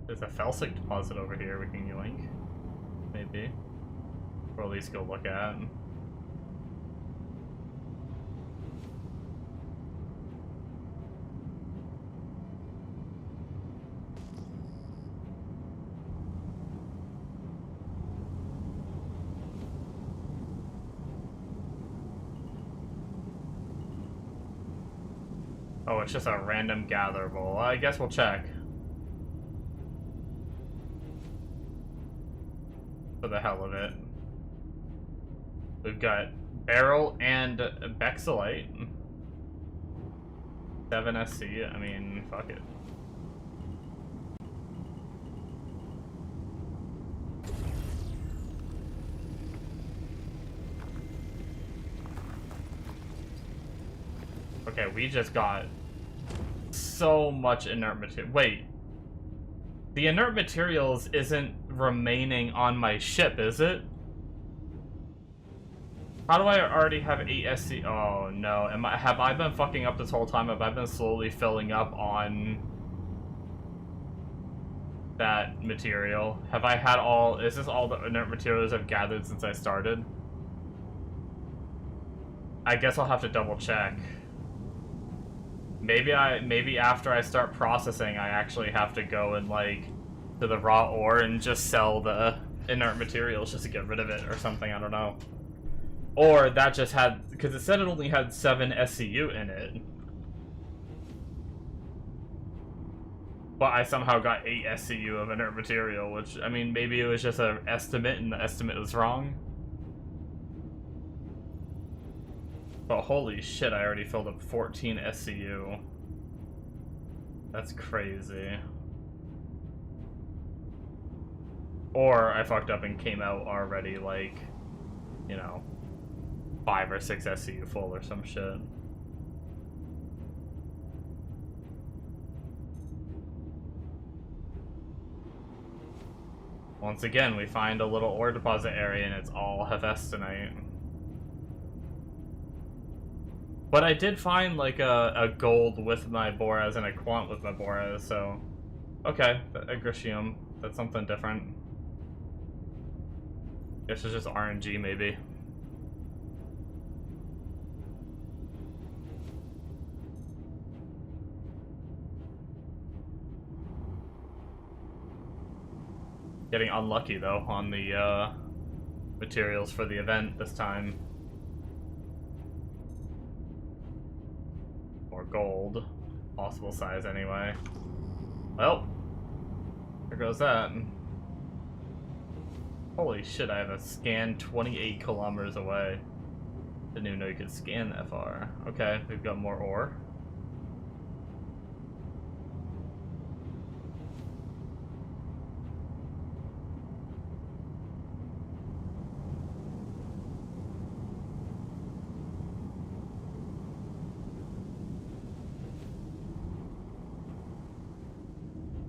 There's a felsic deposit over here we can yoink. Maybe. Or at least go look at. Oh, it's just a random gatherable. I guess we'll check. For the hell of it. We've got Beryl and Bexelite. 7 SC, I mean, fuck it. Okay, we just got so much inert material. Wait. The inert materials isn't remaining on my ship, is it? How do I already have 8 SC? Oh no, have I been fucking up this whole time? Have I been slowly filling up on that material? Have I had all, is this all the inert materials I've gathered since I started? I guess I'll have to double check. Maybe after I start processing, I actually have to go and like to the raw ore and just sell the inert materials just to get rid of it or something. I don't know. Or that just had, because it said it only had 7 SCU in it, but I somehow got 8 SCU of inert material. Which, I mean, maybe it was just an estimate and the estimate was wrong. But holy shit, I already filled up 14 SCU. That's crazy. Or I fucked up and came out already, like, you know, 5 or 6 SCU full or some shit. Once again, we find a little ore deposit area and it's all Hephaestonite. But I did find like a gold with my Boraz and a quant with my Boraz, so okay, a Gritium. That's something different. Guess it's just RNG maybe. Getting unlucky though on the materials for the event this time. More gold. Possible size anyway. Well, there goes that. Holy shit, I have a scan 28 kilometers away. Didn't even know you could scan that far. Okay, we've got more ore.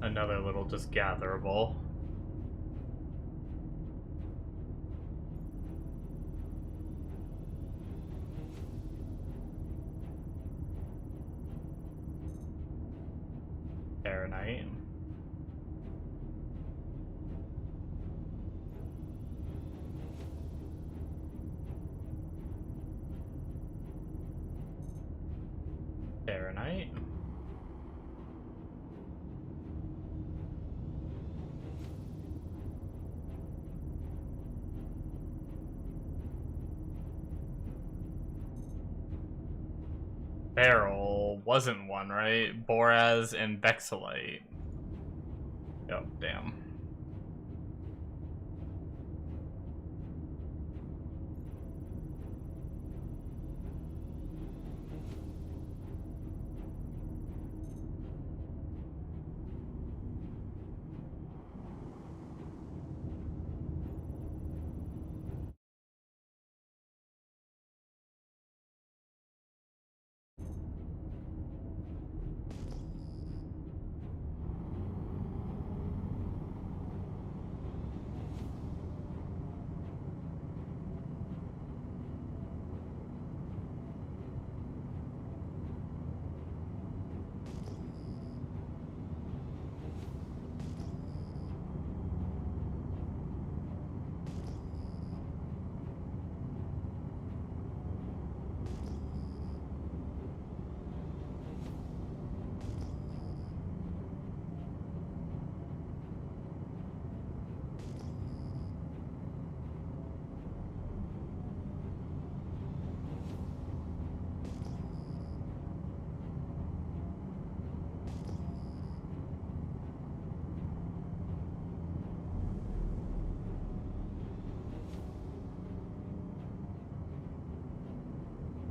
Another little just gatherable. Fahrenheit. Fahrenheit. Barrel wasn't one, right? Boraz and Bexelite. Oh, damn.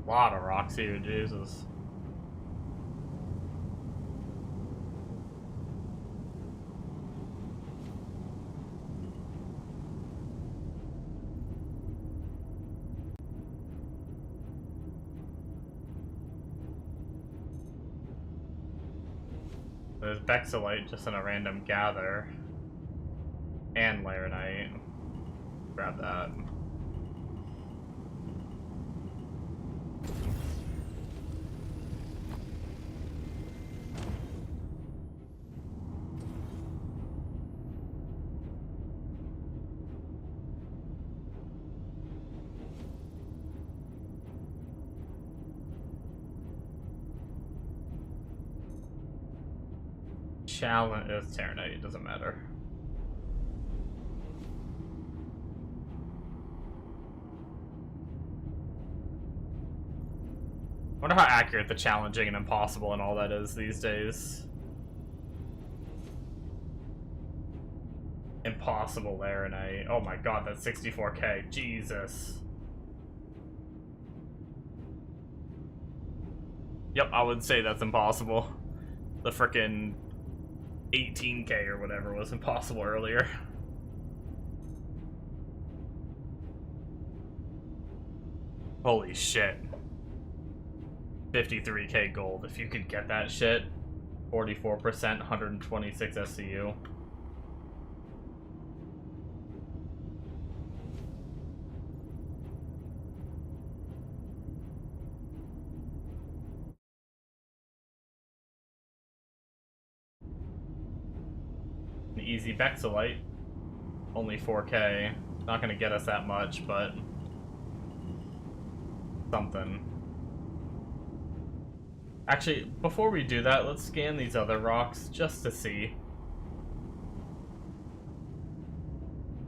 A lot of rocks here, Jesus. There's Bexelite just in a random gather. And Laranite. Grab that. Challenge is Terranite, it doesn't matter. I wonder how accurate the challenging and impossible and all that is these days. Impossible Laranite. Oh my god, that's 64k. Jesus. Yep, I would say that's impossible. The frickin' 18k or whatever was impossible earlier. Holy shit. 53k gold. If you could get that shit, 44%, 126 SCU. easy Bexalite. Only 4K. Not gonna get us that much, but something. Actually, before we do that, let's scan these other rocks just to see.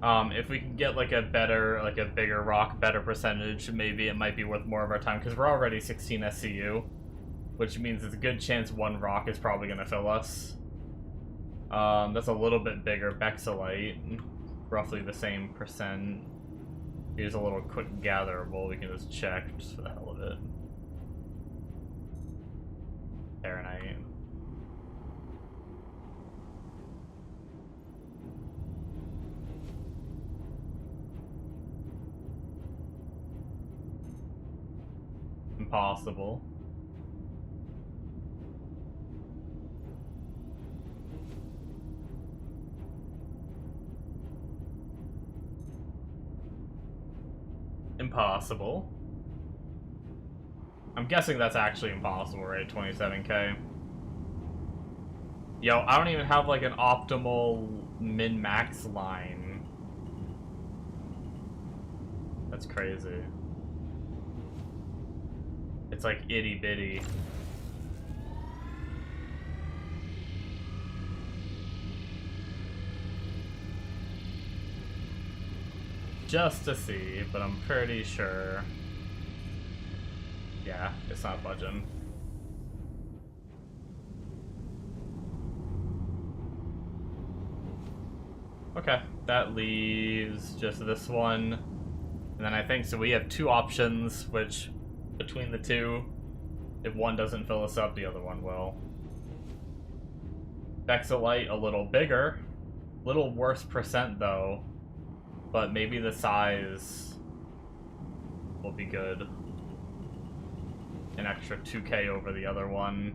If we can get like a bigger rock, better percentage, maybe it might be worth more of our time, because we're already 16 SCU, which means there's a good chance one rock is probably gonna fill us. That's a little bit bigger Bexalite, roughly the same percent. Here's a little quick gatherable, we can just check, just for the hell of it. Fahrenheit. Impossible. Impossible. I'm guessing that's actually impossible, right? 27K. Yo, I don't even have like an optimal min-max line. That's crazy. It's like itty bitty. Just to see, but I'm pretty sure. Yeah, it's not budging. Okay, that leaves just this one. And then I think, so we have two options, which between the two, if one doesn't fill us up, the other one will. Bexalite a little bigger, little worse percent though, but maybe the size will be good. An extra 2K over the other one.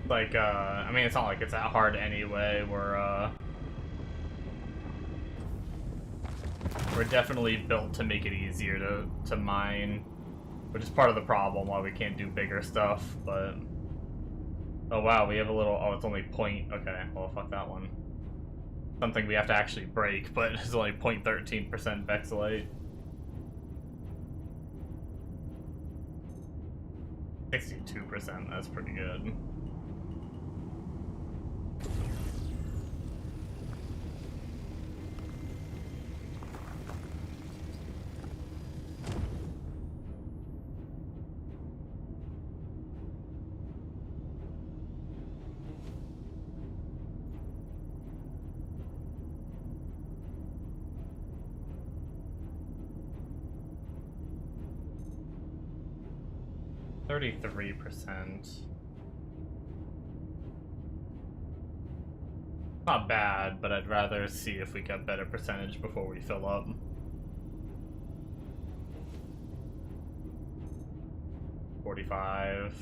Like, I mean, it's not like it's that hard anyway. We're definitely built to make it easier to mine, which is part of the problem why we can't do bigger stuff, but... Oh wow, we have a little... Oh, it's only point... Okay, well, fuck that one. Something we have to actually break, but it's only 0.13% Bexalite. 62%, that's pretty good. %. Not bad, but I'd rather see if we get better percentage before we fill up. $45.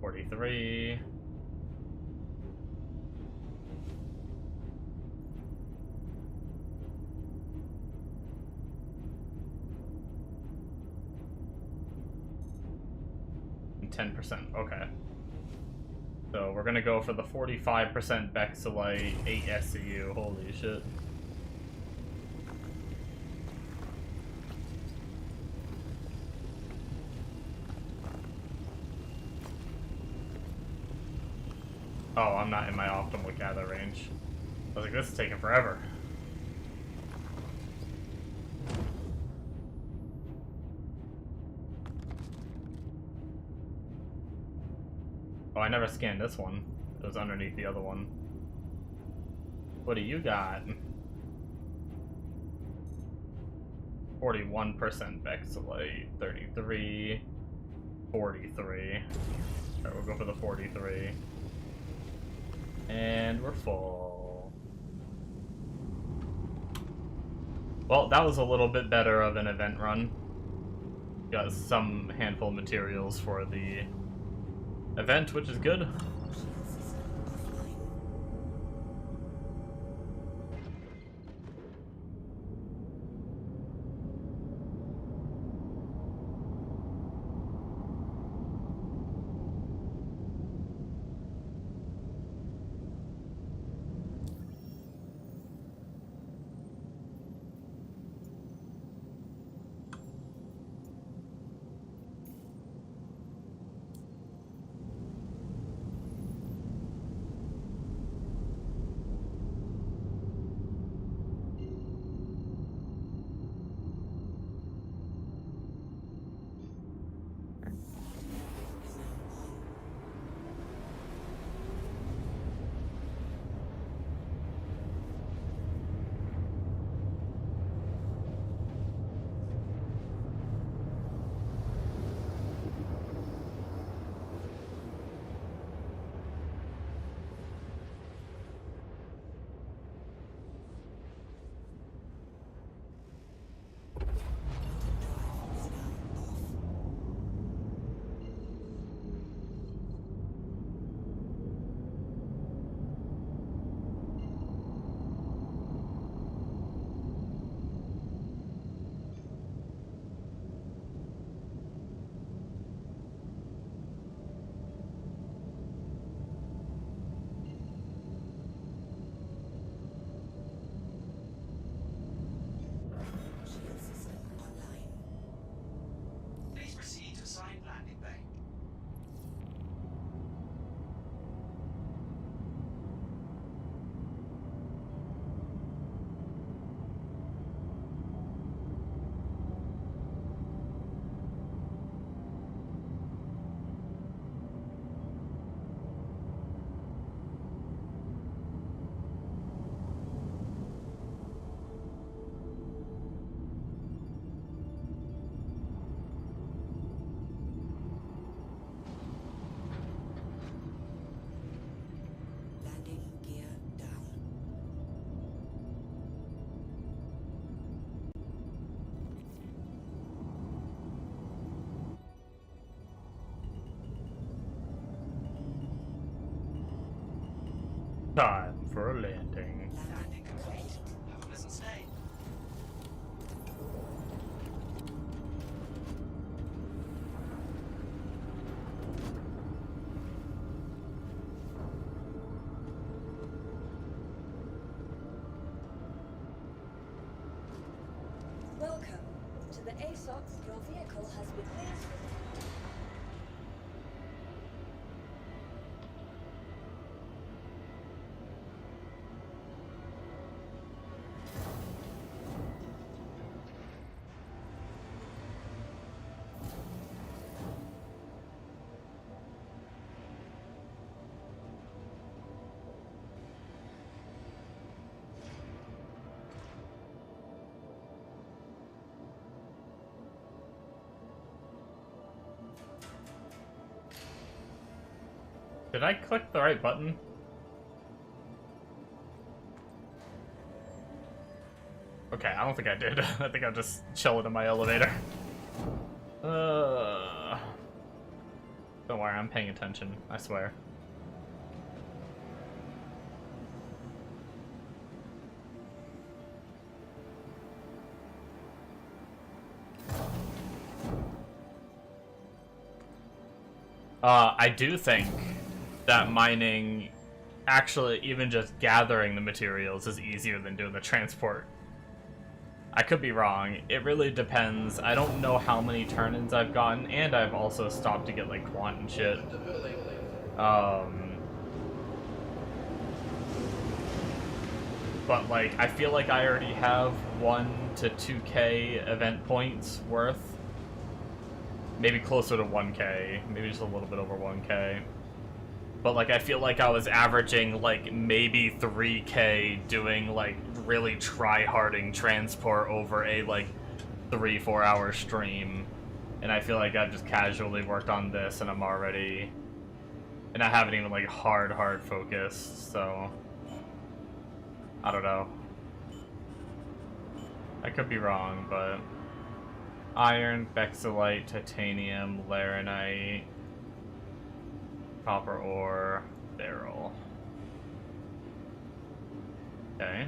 $43. 10%. Okay. So we're gonna go for the 45% Bexalite, 8 SCU. Holy shit. Oh, I'm not in my optimal gather range. I was like, this is taking forever. Oh, I never scanned this one. It was underneath the other one. What do you got? 41% Bexalite, 33, 43. Alright, we'll go for the 43. And we're full. Well, that was a little bit better of an event run. Got some handful of materials for the event, which is good. Shield system offline. Is now on. Quantum drive is now off. Shield system online. Please proceed to assigned landing bay. Landing gear down. Time for a landing. Landing complete. Have a pleasant stay. Welcome to the ASOC. Your vehicle has been cleared for the Did I click the right button? Okay, I don't think I did. I think I'm just chilling in my elevator. Don't worry, I'm paying attention, I swear. I do think that mining, actually, even just gathering the materials is easier than doing the transport. I could be wrong. It really depends. I don't know how many turn-ins I've gotten, and I've also stopped to get, like, quant and shit. But, like, I feel like I already have 1 to 2k event points worth. Maybe closer to 1k. Maybe just a little bit over 1k. But, like, I feel like I was averaging, like, maybe 3k doing, like, really try-harding transport over a, like, 3-4 hour stream. And I feel like I've just casually worked on this and I'm already... And I haven't even, like, hard focused, so... I don't know. I could be wrong, but... Iron, Bexolite, Titanium, Laranite... Copper ore, barrel. Okay.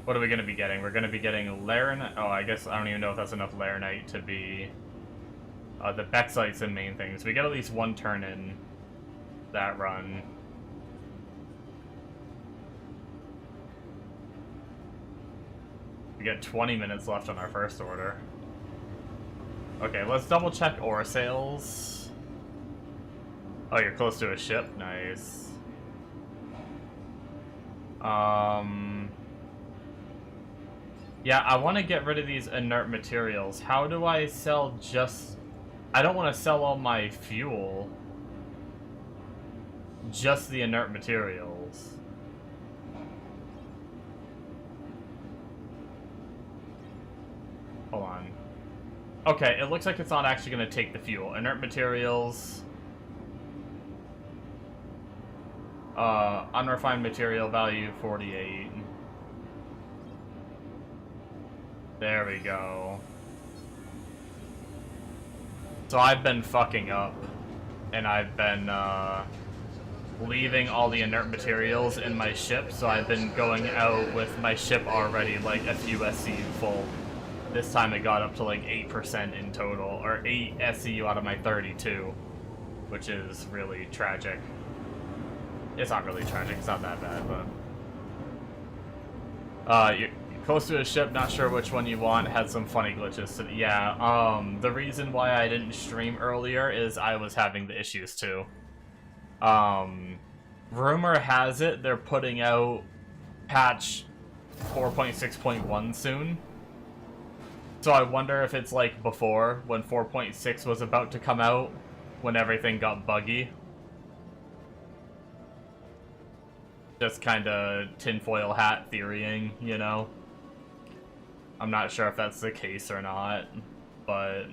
What are we going to be getting? We're going to be getting Laranite. Oh, I guess I don't even know if that's enough Laranite to be... the Bexolite's the main thing. So we get at least 1 turn in that run. We get 20 minutes left on our first order. Okay, let's double check ore sales. Oh, you're close to a ship? Nice. Yeah, I want to get rid of these inert materials. How do I sell just... I don't want to sell all my fuel. Just the inert materials. Hold on. Okay, it looks like it's not actually going to take the fuel. Inert materials... unrefined material value 48. There we go. So I've been fucking up, and I've been leaving all the inert materials in my ship, so I've been going out with my ship already like a few SCU full. This time it got up to like 8% in total, or 8 SCU out of my 32, which is really tragic. It's not really tragic, it's not that bad, but... you're close to a ship, not sure which one you want, had some funny glitches. So, yeah, the reason why I didn't stream earlier is I was having the issues too. Rumor has it they're putting out patch 4.6.1 soon. So I wonder if it's like before, when 4.6 was about to come out, when everything got buggy. Just kinda tinfoil hat theorying, you know? I'm not sure if that's the case or not, but...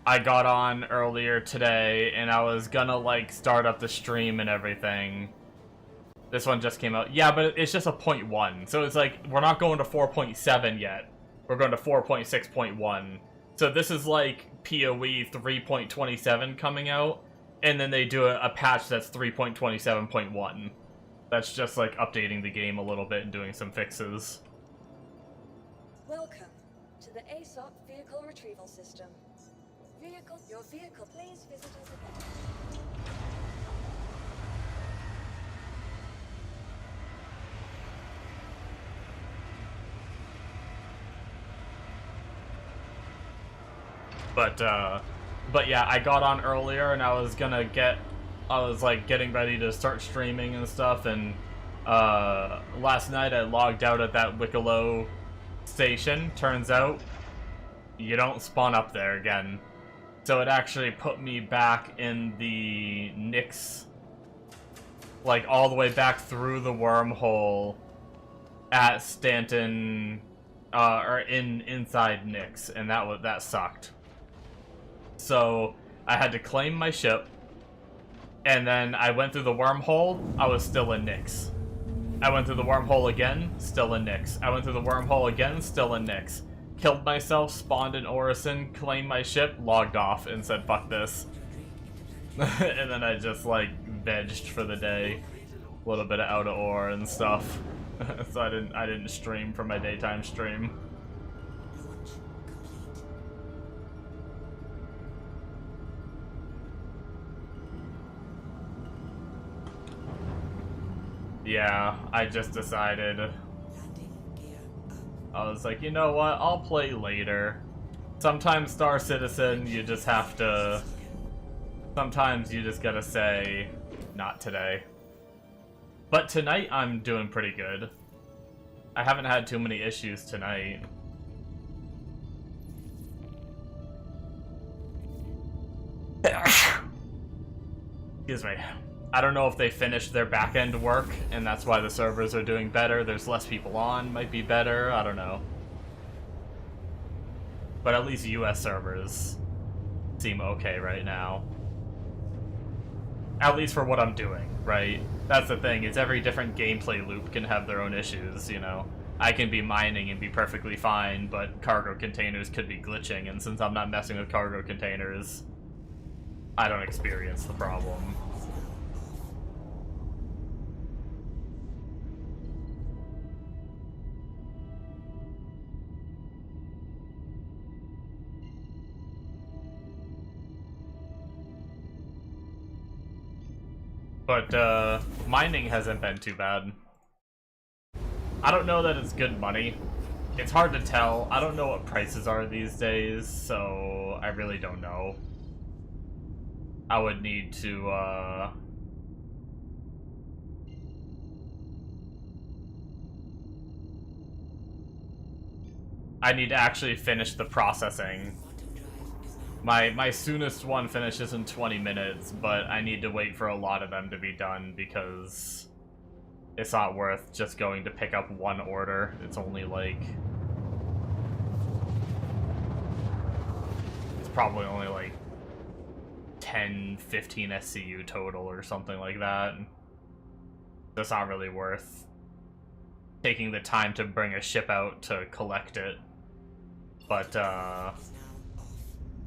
I got on earlier today, and I was gonna, like, start up the stream and everything. This one just came out. Yeah, but it's just a 0.1, so it's like, we're not going to 4.7 yet. We're going to 4.6.1. So this is like PoE 3.27 coming out, and then they do a patch that's 3.27.1. That's just like updating the game a little bit and doing some fixes. Welcome to the ASOP Vehicle Retrieval System. Your vehicle, please visit us again. But yeah, I got on earlier and I was like getting ready to start streaming and stuff, and last night I logged out at that Wicklow station. Turns out you don't spawn up there again. So it actually put me back in the Nyx, like all the way back through the wormhole at Stanton, or inside Nyx, and that sucked. So I had to claim my ship, and then I went through the wormhole, I was still in Nyx. I went through the wormhole again, still in Nyx. I went through the wormhole again, still in Nyx. Killed myself, spawned in Orison, claimed my ship, logged off, and said, fuck this. And then I just, like, vegged for the day. A little bit of out of ore and stuff. So I didn't stream for my daytime stream. Launch complete. Yeah, I just decided. Landing gear up. I was like, you know what? I'll play later. Sometimes Star Citizen, you just have to. Sometimes you just gotta say, not today. But tonight I'm doing pretty good. I haven't had too many issues tonight. Excuse me. I don't know if they finished their back-end work, and that's why the servers are doing better. There's less people on, might be better, I don't know. But at least US servers seem okay right now. At least for what I'm doing, right? That's the thing, is every different gameplay loop can have their own issues, you know? I can be mining and be perfectly fine, but cargo containers could be glitching, and since I'm not messing with cargo containers, I don't experience the problem. But, mining hasn't been too bad. I don't know that it's good money. It's hard to tell. I don't know what prices are these days, so I really don't know. I would need to, I need to actually finish the processing. Quantum drive is now. My soonest one finishes in 20 minutes, but I need to wait for a lot of them to be done because it's not worth just going to pick up one order. It's only like... It's probably only like 10, 15 SCU total or something like that. That's not really worth taking the time to bring a ship out to collect it. But, Is now off.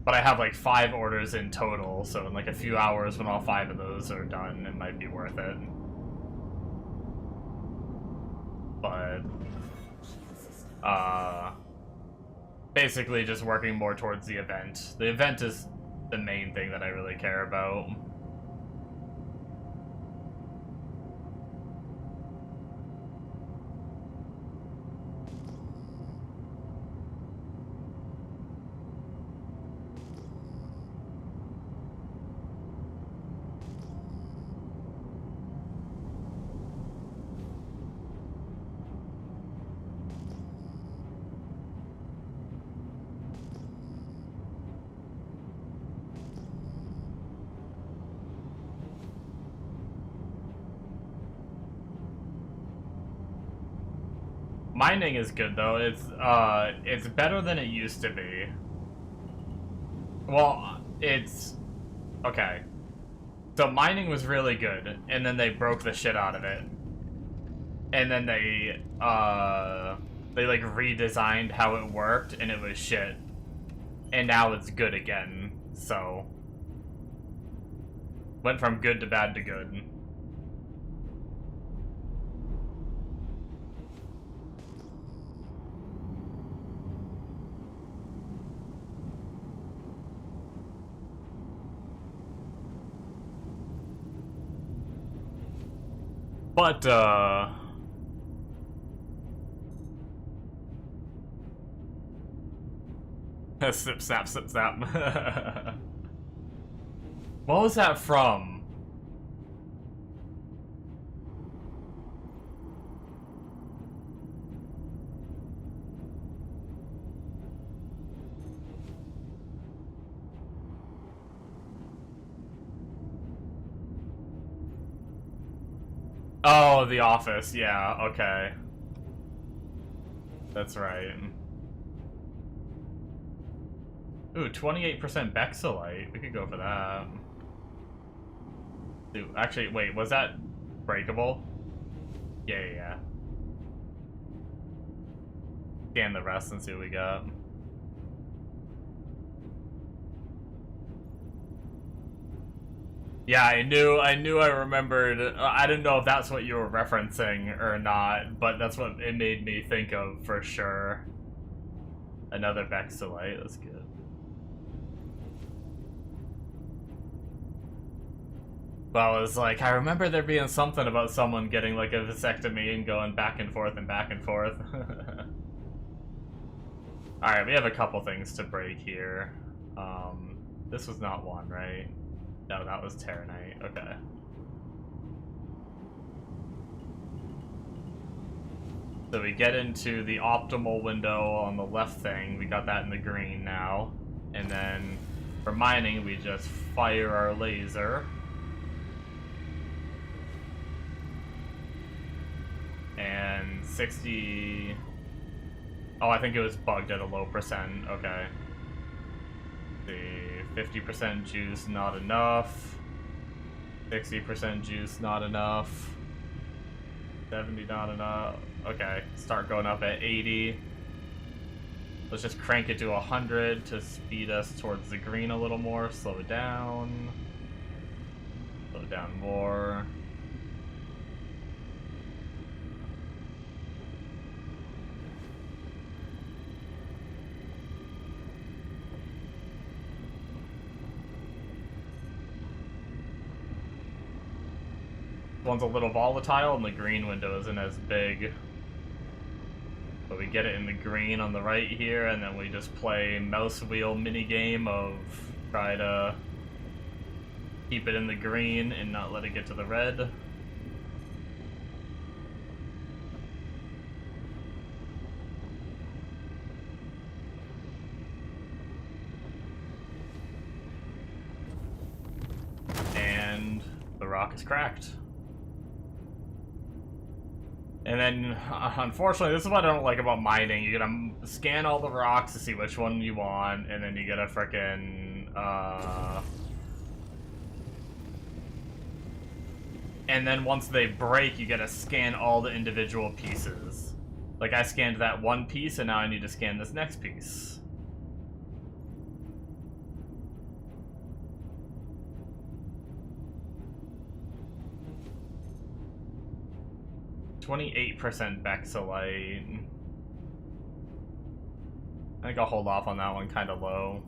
but I have like 5 orders in total, so in like a few hours when all 5 of those are done, it might be worth it. But, Shield system. basically just working more towards the event. The event is the main thing that I really care about. Mining is good though. It's better than it used to be. Well, it's okay. So mining was really good, and then they broke the shit out of it. And then they like redesigned how it worked, and it was shit. And now it's good again. So went from good to bad to good. But, snip, snap, snip, snap. What was that from? Oh, The Office, yeah, okay. That's right. Ooh, 28% Bexelite. We could go for that. Dude, actually, wait, was that breakable? Yeah, yeah, yeah. Scan the rest and see what we got. Yeah, I knew I remembered. I didn't know if that's what you were referencing or not, but that's what it made me think of for sure. Another Vexilite, that's good. But I was like, I remember there being something about someone getting like a vasectomy and going back and forth and back and forth. Alright, we have a couple things to break here. This was not one, right? No, that was Terranite. Okay. So we get into the optimal window on the left thing. We got that in the green now. And then for mining, we just fire our laser. And 60... Oh, I think it was bugged at a low percent. Okay. The 50% juice, not enough. 60% juice, not enough. 70, not enough. Okay, start going up at 80. Let's just crank it to 100 to speed us towards the green a little more. Slow it down. Slow it down more. One's a little volatile and the green window isn't as big. But we get it in the green on the right here, and then we just play mouse wheel minigame of try to keep it in the green and not let it get to the red. And the rock is cracked. And then, unfortunately, this is what I don't like about mining. You gotta scan all the rocks to see which one you want, and then you gotta frickin', and then once they break, you gotta scan all the individual pieces. Like, I scanned that one piece, and now I need to scan this next piece. 28% Vexilite. I think I'll hold off on that one, kind of low.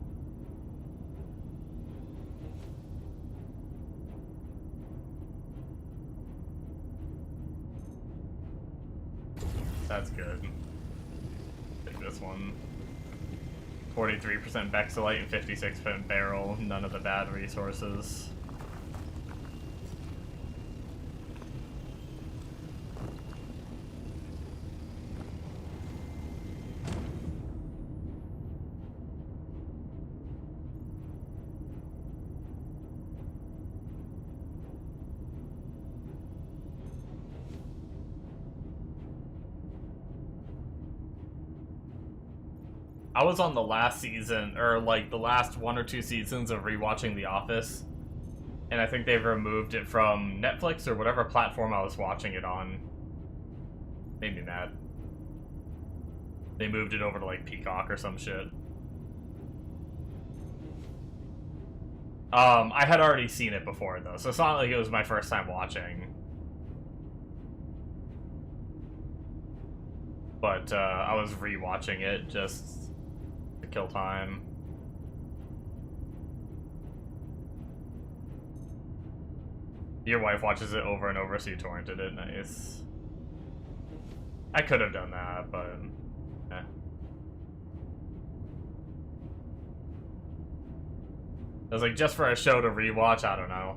That's good. Take this one. 43% Vexilite and 56% Barrel. None of the bad resources. I was on the last season, or like the last 1 or 2 seasons of rewatching The Office, and I think they've removed it from Netflix or whatever platform I was watching it on. Made me mad. They moved it over to like Peacock or some shit. I had already seen it before though, so it's not like it was my first time watching. But I was rewatching it just to kill time. Your wife watches it over and over, so you torrented it. Nice. I could have done that, but eh. I was like, just for a show to rewatch, I don't know.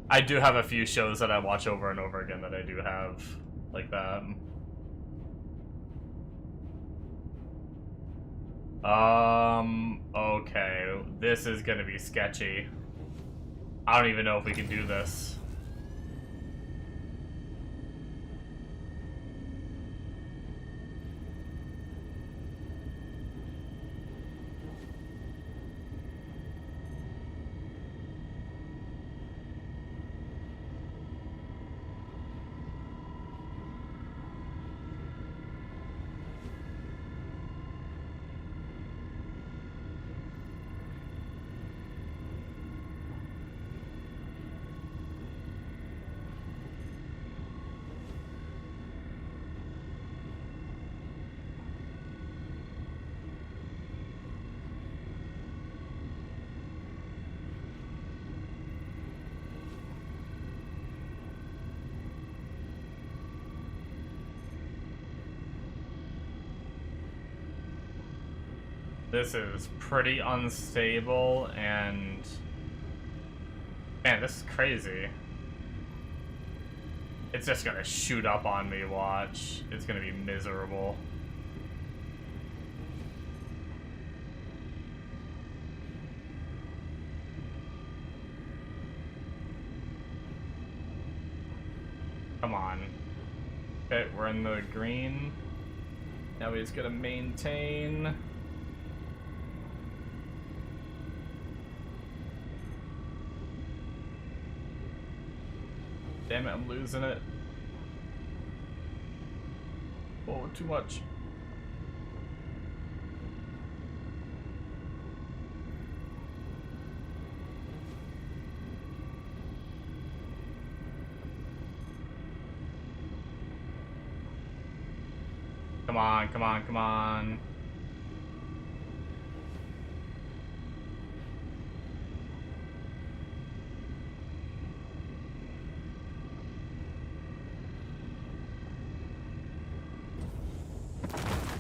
I do have a few shows that I watch over and over again that I do have like that. Okay, this is gonna be sketchy. I don't even know if we can do this. This is pretty unstable, and man, this is crazy. It's just gonna shoot up on me, watch. It's gonna be miserable. Come on. Okay, we're in the green. Now he's gonna maintain. Damn it, I'm losing it. Oh, too much. Come on, come on, come on.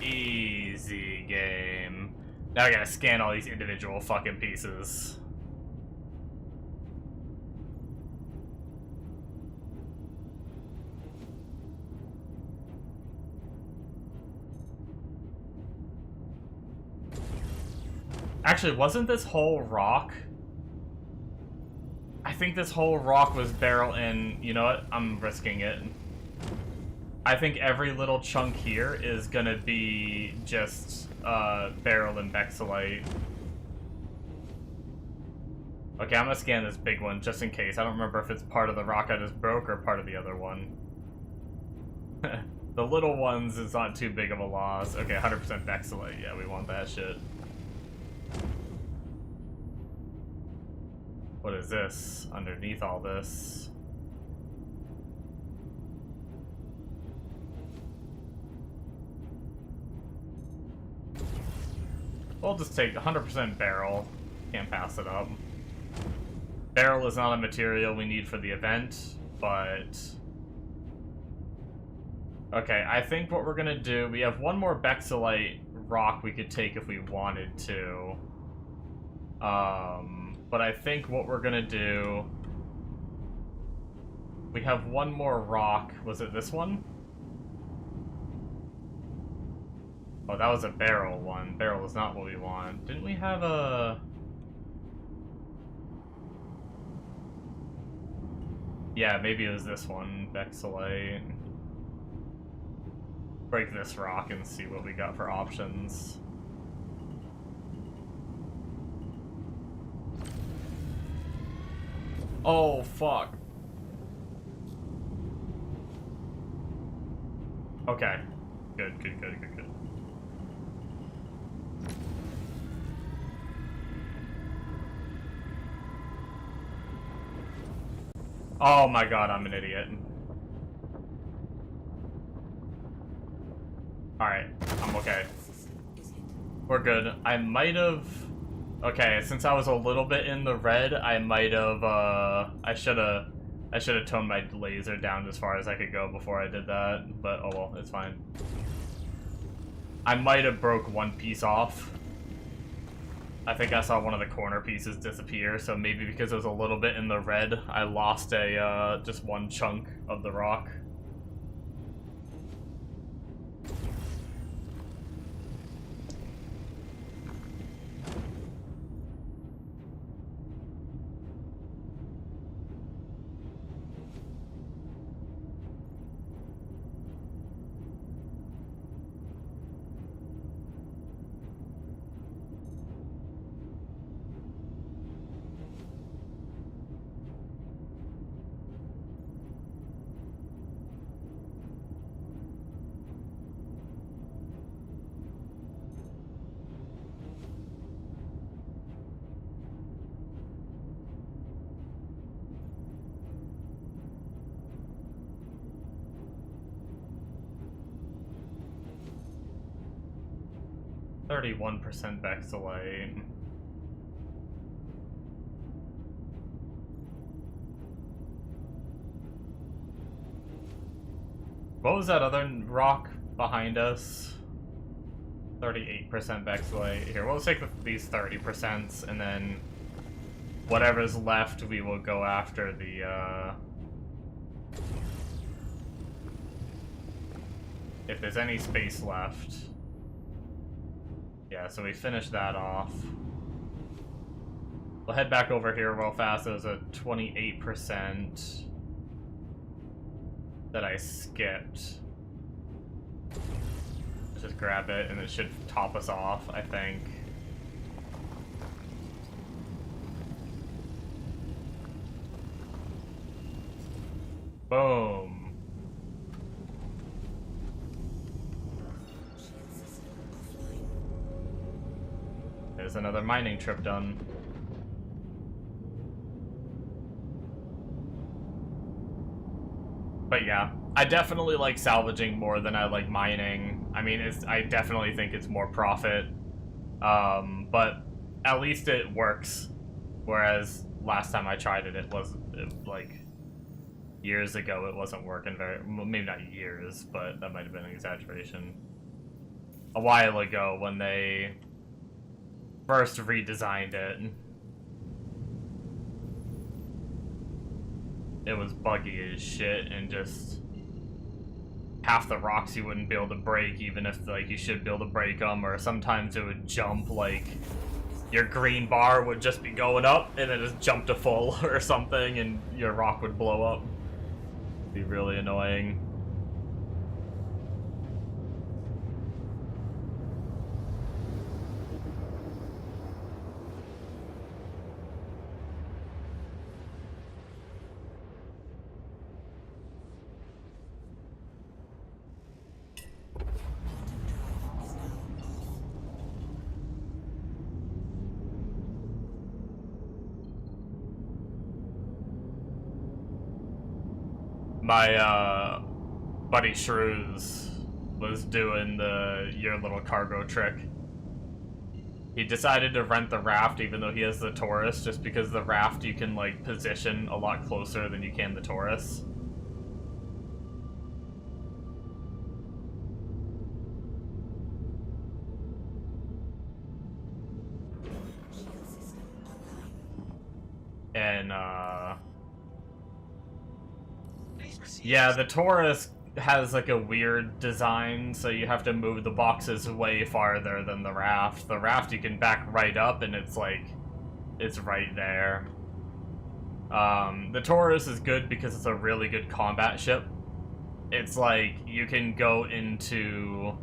Easy game. Now I gotta scan all these individual fucking pieces. Actually, wasn't this whole rock? I think this whole rock was barrel and you know what? I'm risking it. I think every little chunk here is gonna be just barrel and Bexelite. Okay, I'm gonna scan this big one just in case. I don't remember if it's part of the rock I just broke or part of the other one. The little ones is not too big of a loss. Okay, 100% Bexelite. Yeah, we want that shit. What is this underneath all this? We'll just take 100% barrel. Can't pass it up. Barrel is not a material we need for the event, but... Okay, I think what we're gonna do... We have one more Bexelite rock we could take if we wanted to. But I think what we're gonna do... We have one more rock. Was it this one? Oh, that was a barrel one. Barrel is not what we want. Didn't we have a... Yeah, maybe it was this one. Bexelite. Break this rock and see what we got for options. Oh, fuck. Okay. Good, good, good, good, good. Oh my god, I'm an idiot. Alright, I'm okay. We're good. I might have... Okay, since I was a little bit in the red, I might have, I should have toned my laser down as far as I could go before I did that, but oh well, it's fine. I might have broke one piece off. I think I saw one of the corner pieces disappear, so maybe because it was a little bit in the red, I lost a, just one chunk of the rock. %, Bexelite. What was that other rock behind us? 38% Bexlite. Here, we'll take these 30%, and then whatever's left, we will go after the, if there's any space left. Yeah, so we finished that off. We'll head back over here real fast. There's a 28% that I skipped. Just grab it, and it should top us off, I think. Boom. There's another mining trip done. But yeah, I definitely like salvaging more than I like mining. I mean, I definitely think it's more profit. But at least it works. Whereas last time I tried it, like years ago, it wasn't working well, maybe not years, but that might have been an exaggeration. A while ago when they first redesigned it. It was buggy as shit, and just half the rocks you wouldn't be able to break, even if like you should be able to break them, or sometimes it would jump, like your green bar would just be going up and then just jump to full or something, and your rock would blow up. It'd be really annoying. My buddy Shrews was doing your little cargo trick. He decided to rent the raft even though he has the Taurus, just because the raft you can like position a lot closer than you can the Taurus. And yeah, the Taurus has like a weird design, so you have to move the boxes way farther than the raft. The raft you can back right up and it's like, it's right there. The Taurus is good because it's a really good combat ship. It's like, you can go into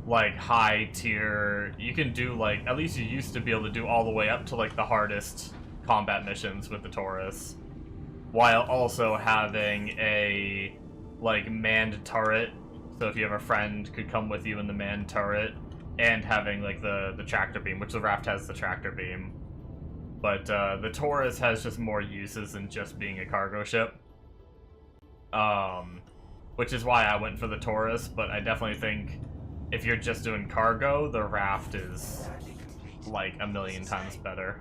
like high tier, you can do like, at least you used to be able to do all the way up to like the hardest combat missions with the Taurus, while also having a like manned turret, so if you have a friend could come with you in the manned turret, and having like the tractor beam, which the raft has the tractor beam. But the Taurus has just more uses than just being a cargo ship, which is why I went for the Taurus. But I definitely think if you're just doing cargo, the raft is like a million times better.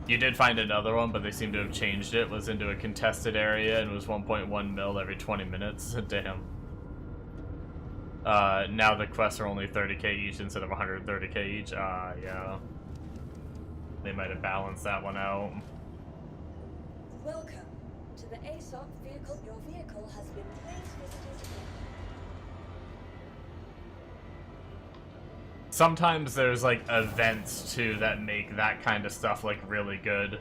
You did find another one, but they seem to have changed it. It was into a contested area and was 1.1 mil every 20 minutes. Damn. Now the quests are only 30k each instead of 130k each. Yeah. They might have balanced that one out. Welcome to the ASOC vehicle. Your vehicle has been placed visitors again. Sometimes there's like events too that make that kind of stuff like really good.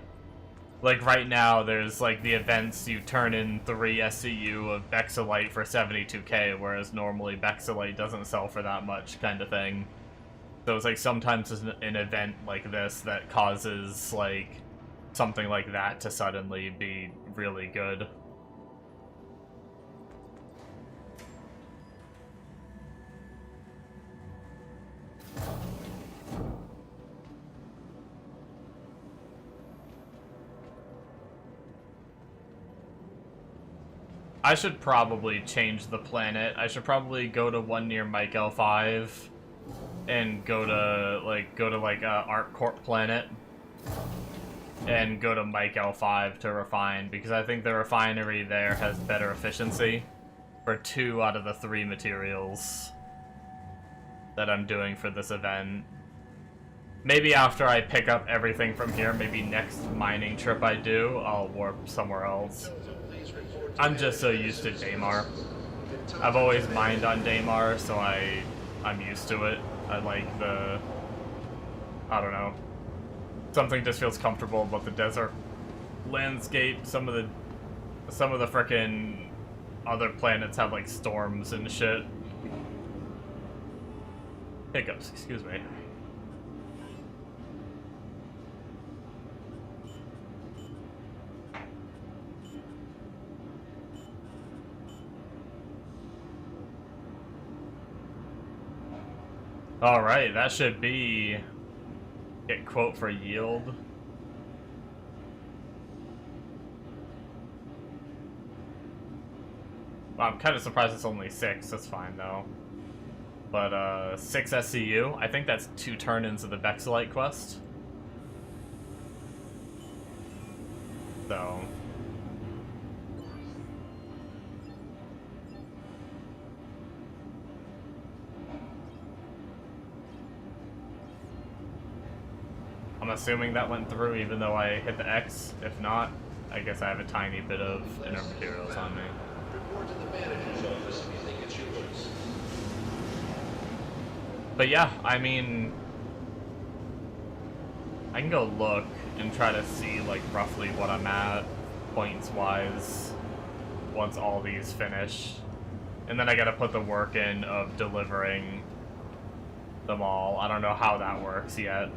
Like right now there's like the events, you turn in 3 SCU of Bexlite for 72k, whereas normally Bexlite doesn't sell for that much, kind of thing. So it's like sometimes there's an event like this that causes like something like that to suddenly be really good. I should probably change the planet. I should probably go to one near Mike L5 and go to like Art Corp planet and go to Mike L5 to refine, because I think the refinery there has better efficiency. for 2 out of the 3 materials that I'm doing for this event. Maybe after I pick up everything from here, maybe next mining trip I do, I'll warp somewhere else. I'm just so used to Daymar. I've always mined on Daymar, so I'm used to it. I like the... I don't know. Something just feels comfortable about the desert landscape. Some of the frickin' other planets have like storms and shit. Hiccups, excuse me. Alright, that should be... Get quote for yield. Well, I'm kind of surprised it's only 6, that's fine though. But, 6 SCU, I think that's 2 turn-ins of the Bexelite quest. So... I'm assuming that went through even though I hit the X. If not, I guess I have a tiny bit of inner materials on me. Report to the manager's office if you think it's yours. But yeah, I mean... I can go look and try to see like roughly what I'm at, points-wise, once all these finish. And then I gotta put the work in of delivering them all. I don't know how that works yet.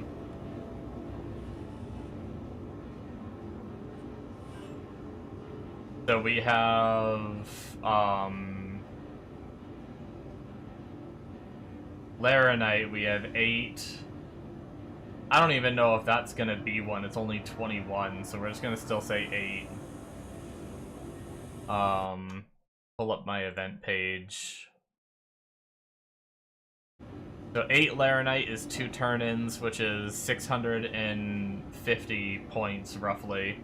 So we have, Laranite, we have 8. I don't even know if that's gonna be one, it's only 21, so we're just gonna still say 8. Pull up my event page. So 8 Laranite is 2 turn-ins, which is 650 points, roughly.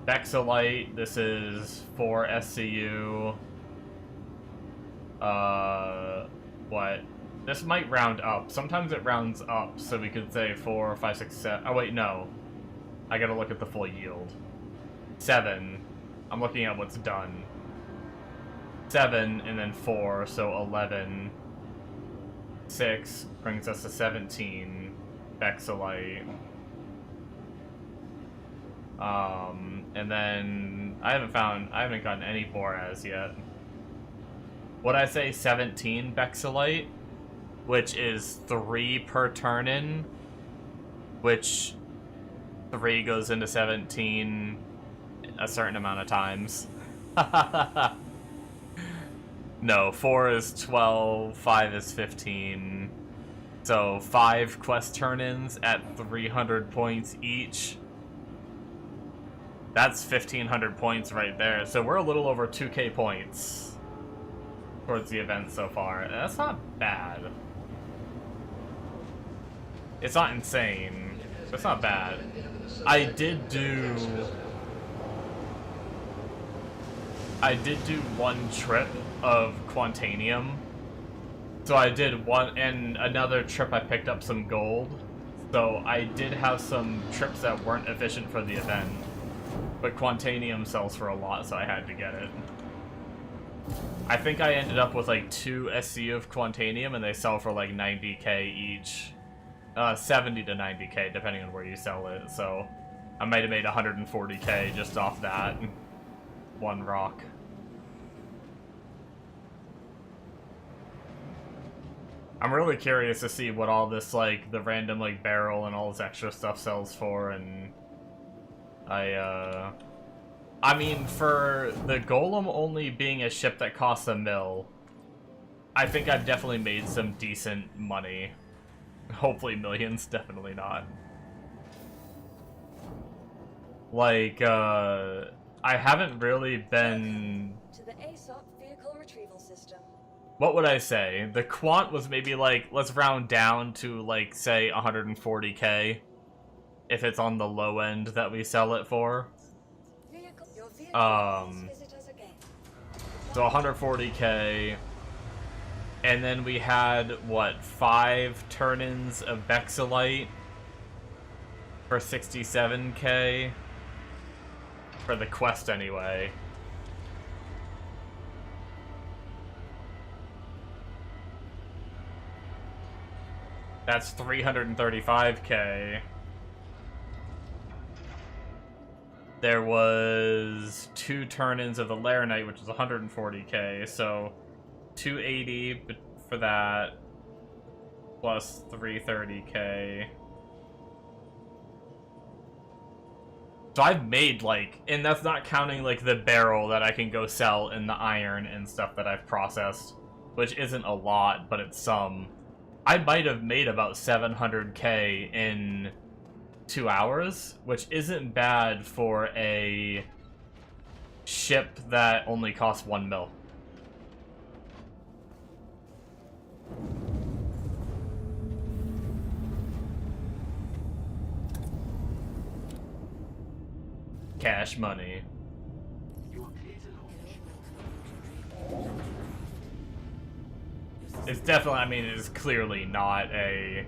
Bexelite, this is 4 SCU. What? This might round up. Sometimes it rounds up, so we could say 4, 5, 6, 7. Oh, wait, no. I gotta look at the full yield. 7. I'm looking at what's done. 7, and then 4, so 11. 6 brings us to 17. Bexelite. And then I haven't gotten any Boraz yet. Would I say 17 Bexelite, which is 3 per turn-in, which 3 goes into 17 a certain amount of times. No, 4 is 12, 5 is 15. So 5 quest turn-ins at 300 points each. That's 1,500 points right there. So we're a little over 2k points towards the event so far. That's not bad. It's not insane. It's not bad. I did do 1 trip of Quantanium. So I did 1, and another trip I picked up some gold. So I did have some trips that weren't efficient for the event. But Quantanium sells for a lot, so I had to get it. I think I ended up with like 2 SCU of Quantanium, and they sell for like 90k each. 70 to 90k, depending on where you sell it, so I might have made 140k just off that 1 rock. I'm really curious to see what all this, like, the random, like, barrel and all this extra stuff sells for, and I mean, for the Golem only being a ship that costs $1 mil, I think I've definitely made some decent money. Hopefully millions, definitely not. Like, I haven't really been... To the ASOP vehicle retrieval system. What would I say? The quant was maybe like, let's round down to like, say, 140k. If it's on the low end that we sell it for. Your vehicle, please visit us again. So 140k. And then we had, what, 5 turn-ins of Bexelite for 67k? For the quest, anyway. That's 335k. There was 2 turn-ins of the Laranite, which is 140k, so 280 for that, plus 330k. So I've made, like, and that's not counting, like, the barrel that I can go sell in the iron and stuff that I've processed, which isn't a lot, but it's some. I might have made about 700k in 2 hours, which isn't bad for a ship that only costs 1 mil. Cash money. You are clear to launch. It's definitely, I mean, it's clearly not a,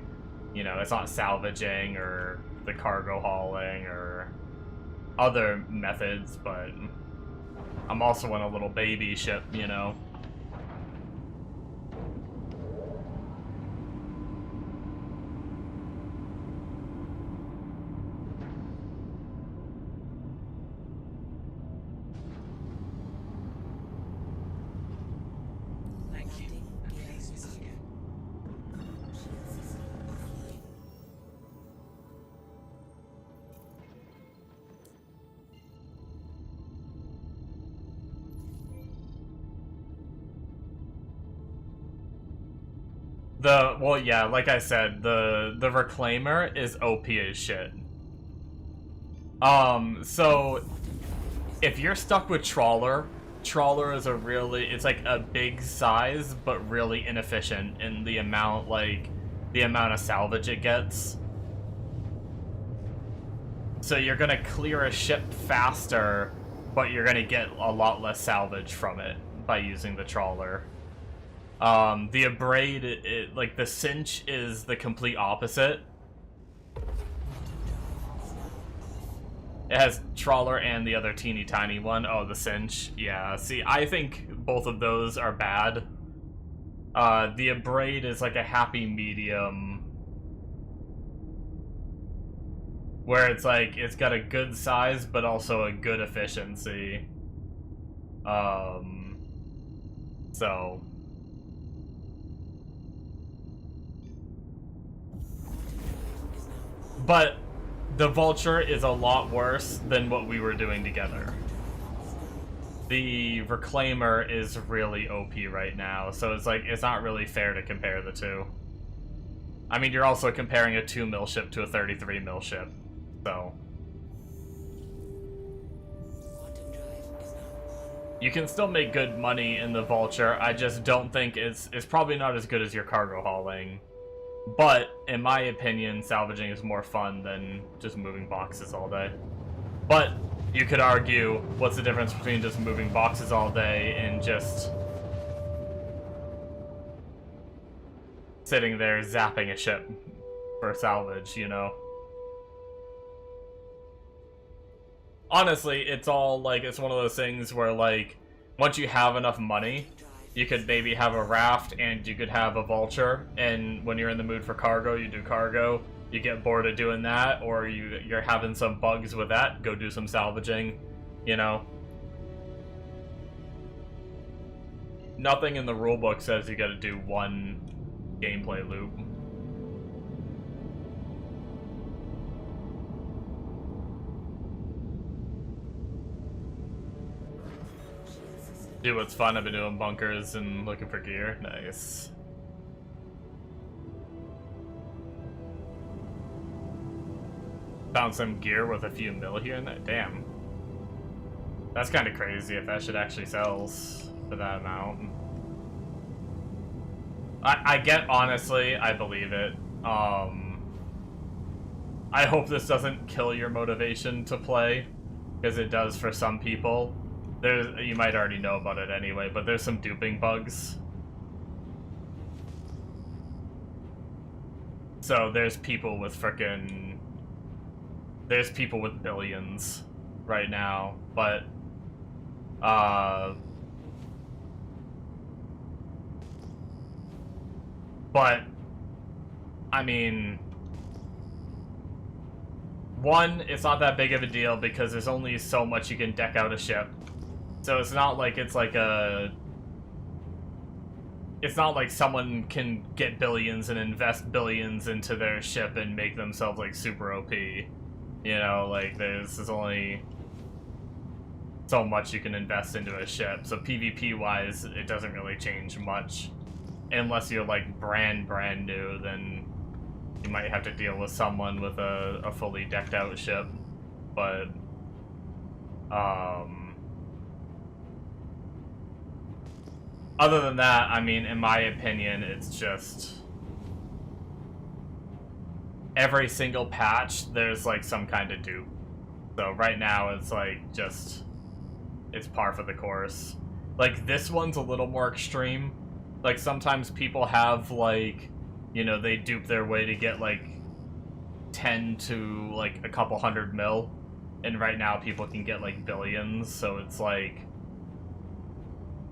you know, it's not salvaging or the cargo hauling or other methods, but I'm also on a little baby ship, you know. Thank you. And please visit again. Well, yeah, like I said, the Reclaimer is OP as shit. So if you're stuck with Trawler is a really, it's like a big size, but really inefficient in the amount, like, the amount of salvage it gets. So you're gonna clear a ship faster, but you're gonna get a lot less salvage from it by using the Trawler. The Abrade, like, the Cinch is the complete opposite. It has Trawler and the other teeny tiny one. Oh, the Cinch. Yeah, see, I think both of those are bad. The Abrade is like a happy medium, where it's like, it's got a good size, but also a good efficiency. So... But the Vulture is a lot worse than what we were doing together. The Reclaimer is really OP right now, so it's like, it's not really fair to compare the two. I mean, you're also comparing a 2 mil ship to a 33 mil ship, so... You can still make good money in the Vulture, I just don't think it's probably not as good as your cargo hauling. But, in my opinion, salvaging is more fun than just moving boxes all day. But, you could argue, what's the difference between just moving boxes all day and just sitting there zapping a ship for salvage, you know? Honestly, it's all, like, it's one of those things where, like, once you have enough money, you could maybe have a raft and you could have a Vulture, and when you're in the mood for cargo, you do cargo. You get bored of doing that, or you're having some bugs with that, go do some salvaging, you know? Nothing in the rulebook says you gotta do one gameplay loop. Do what's fun, I've been doing bunkers and looking for gear. Nice. Found some gear with a few mil here and there. Damn. That's kind of crazy if that shit actually sells for that amount. I get, honestly, I believe it. I hope this doesn't kill your motivation to play, because it does for some people. you might already know about it anyway, but there's some duping bugs. So there's people with billions right now, but I mean, one, it's not that big of a deal because there's only so much you can deck out a ship. So it's not like it's not like someone can get billions and invest billions into their ship and make themselves like super OP. You know, like there's only so much you can invest into a ship. So PvP wise, it doesn't really change much. Unless you're like brand new, then you might have to deal with someone with a fully decked out ship. But other than that, I mean, in my opinion, it's just every single patch, there's like some kind of dupe. So right now, it's like just, it's par for the course. Like, this one's a little more extreme. Like, sometimes people have, like, you know, they dupe their way to get, like, 10 to, like, a couple hundred mil. And right now, people can get, like, billions. So it's, like,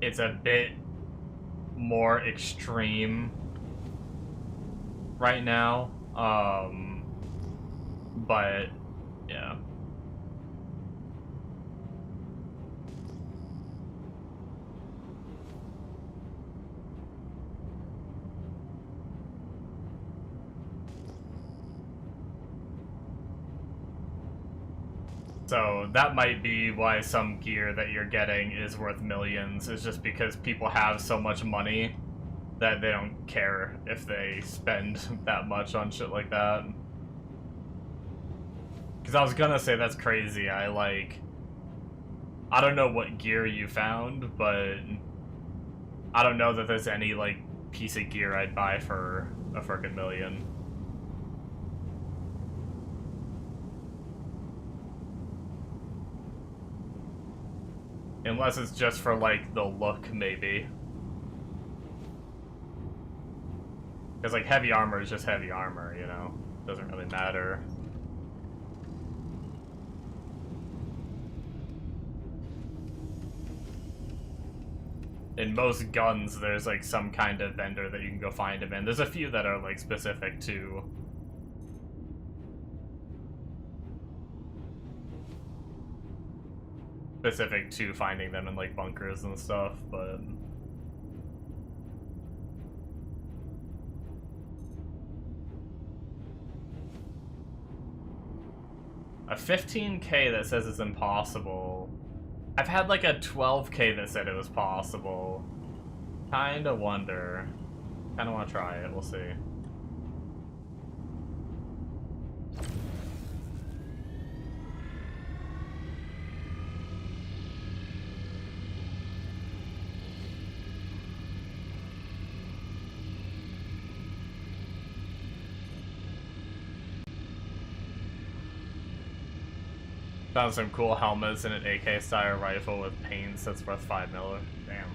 it's a bit more extreme right now. But, yeah. So that might be why some gear that you're getting is worth millions, is just because people have so much money that they don't care if they spend that much on shit like that. Because I was gonna say that's crazy. I don't know what gear you found, but I don't know that there's any like piece of gear I'd buy for a frickin' million. Unless it's just for, like, the look, maybe. Because, like, heavy armor is just heavy armor, you know? Doesn't really matter. In most guns, there's, like, some kind of vendor that you can go find them in. There's a few that are, like, specific to finding them in like bunkers and stuff, but a 15k that says it's impossible. I've had like a 12k that said it was possible. Kinda wonder. Kinda wanna try it, we'll see. Found some cool helmets and an AK style rifle with paints that's worth 5 mil. Damn.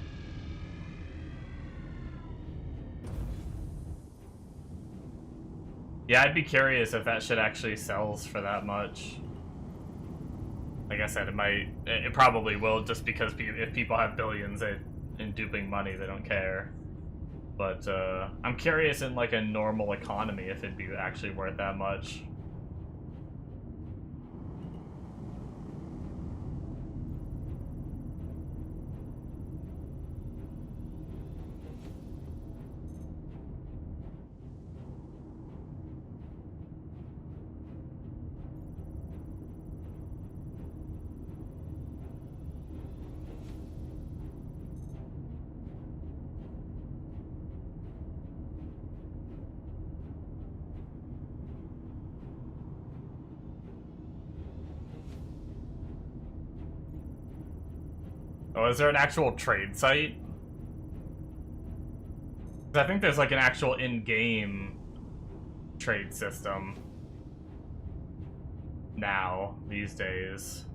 Yeah, I'd be curious if that shit actually sells for that much. Like I said, it probably will, just because if people have billions in duping money, they don't care. But I'm curious in like a normal economy if it'd be actually worth that much. Oh, is there an actual trade site? 'Cause I think there's like an actual in-game trade system now, these days.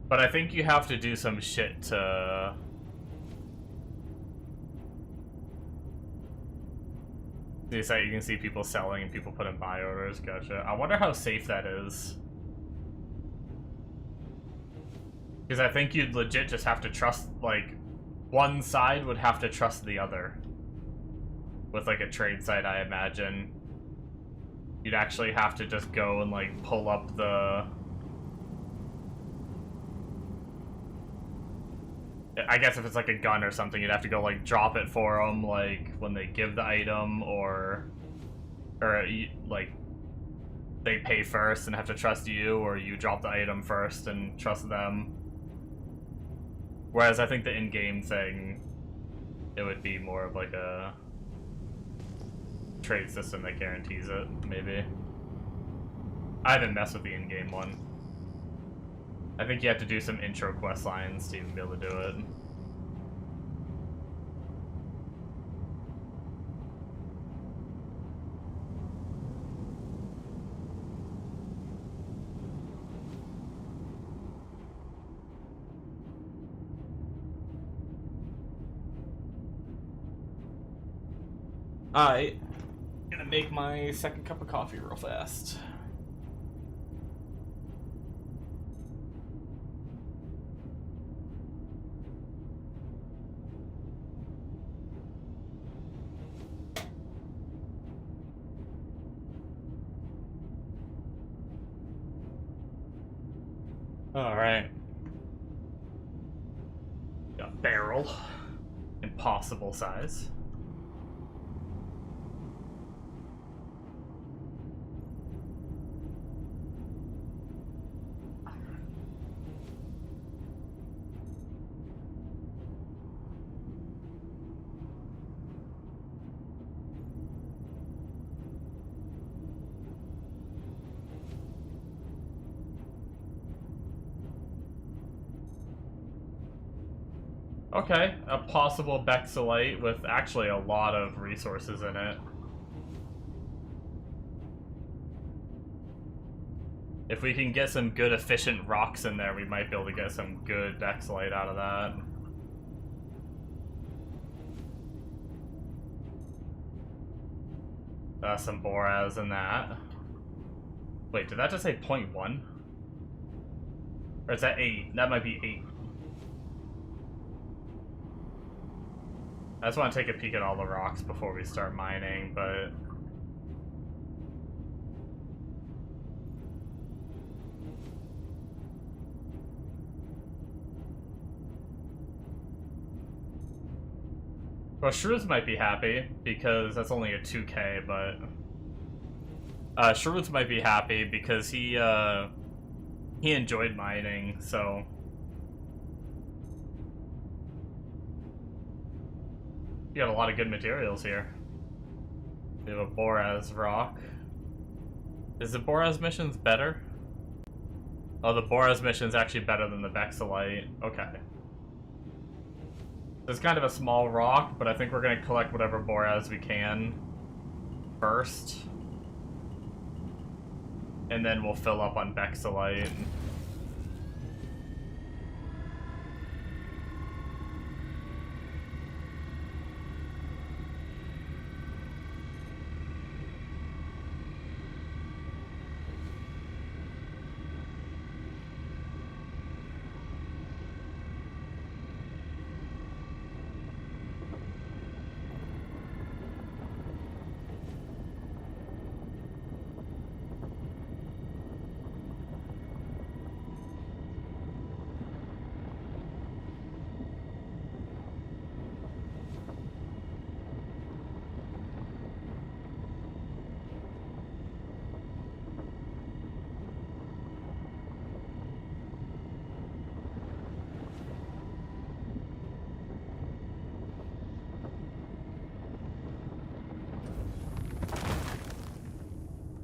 But I think you have to do some shit to... This site you can see people selling and people putting buy orders. Gotcha. I wonder how safe that is. Because I think you'd legit just have to trust, like, one side would have to trust the other. With, like, a trade site, I imagine. You'd actually have to just go and, like, pull up the... I guess if it's like a gun or something, you'd have to go, like, drop it for them, like, when they give the item, or like, they pay first and have to trust you, or you drop the item first and trust them. Whereas I think the in-game thing, it would be more of, like, a trade system that guarantees it, maybe. I haven't messed with the in-game one. I think you have to do some intro quest lines to even be able to do it. Alright. Gonna make my second cup of coffee real fast. Alright. Got a barrel. Impossible size. Okay, a possible Bexelite with actually a lot of resources in it. If we can get some good efficient rocks in there, we might be able to get some good Bexelite out of that. Some Boraz in that. Wait, did that just say 0.1? Or is that 8? That might be 8. I just want to take a peek at all the rocks before we start mining, but... Well, Shrews might be happy, because that's only a 2k, but... Shrews might be happy because he enjoyed mining, so... You got a lot of good materials here. We have a Boraz rock. Is the Boraz missions better? Oh, the Boraz mission's actually better than the Bexelite. Okay. It's kind of a small rock, but I think we're gonna collect whatever Boraz we can first. And then we'll fill up on Bexelite.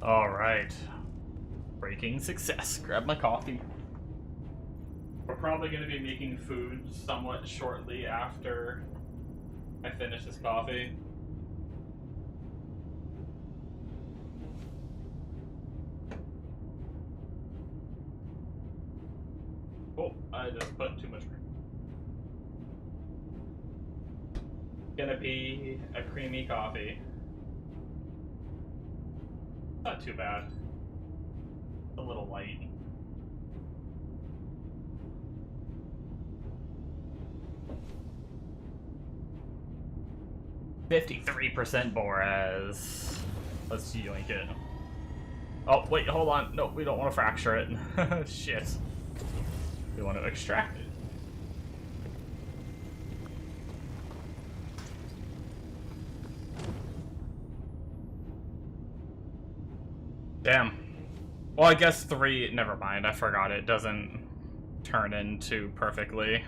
Alright. Breaking success. Grab my coffee. We're probably going to be making food somewhat shortly after I finish this coffee. Oh, Gonna be a creamy coffee. Not too bad. A little light. %53% Boraz. Let's yoink it. Oh, wait, hold on. No, we don't want to fracture it. Shit. We want to extract it. Damn. Well, I guess 3... Never mind, I forgot it doesn't turn into perfectly.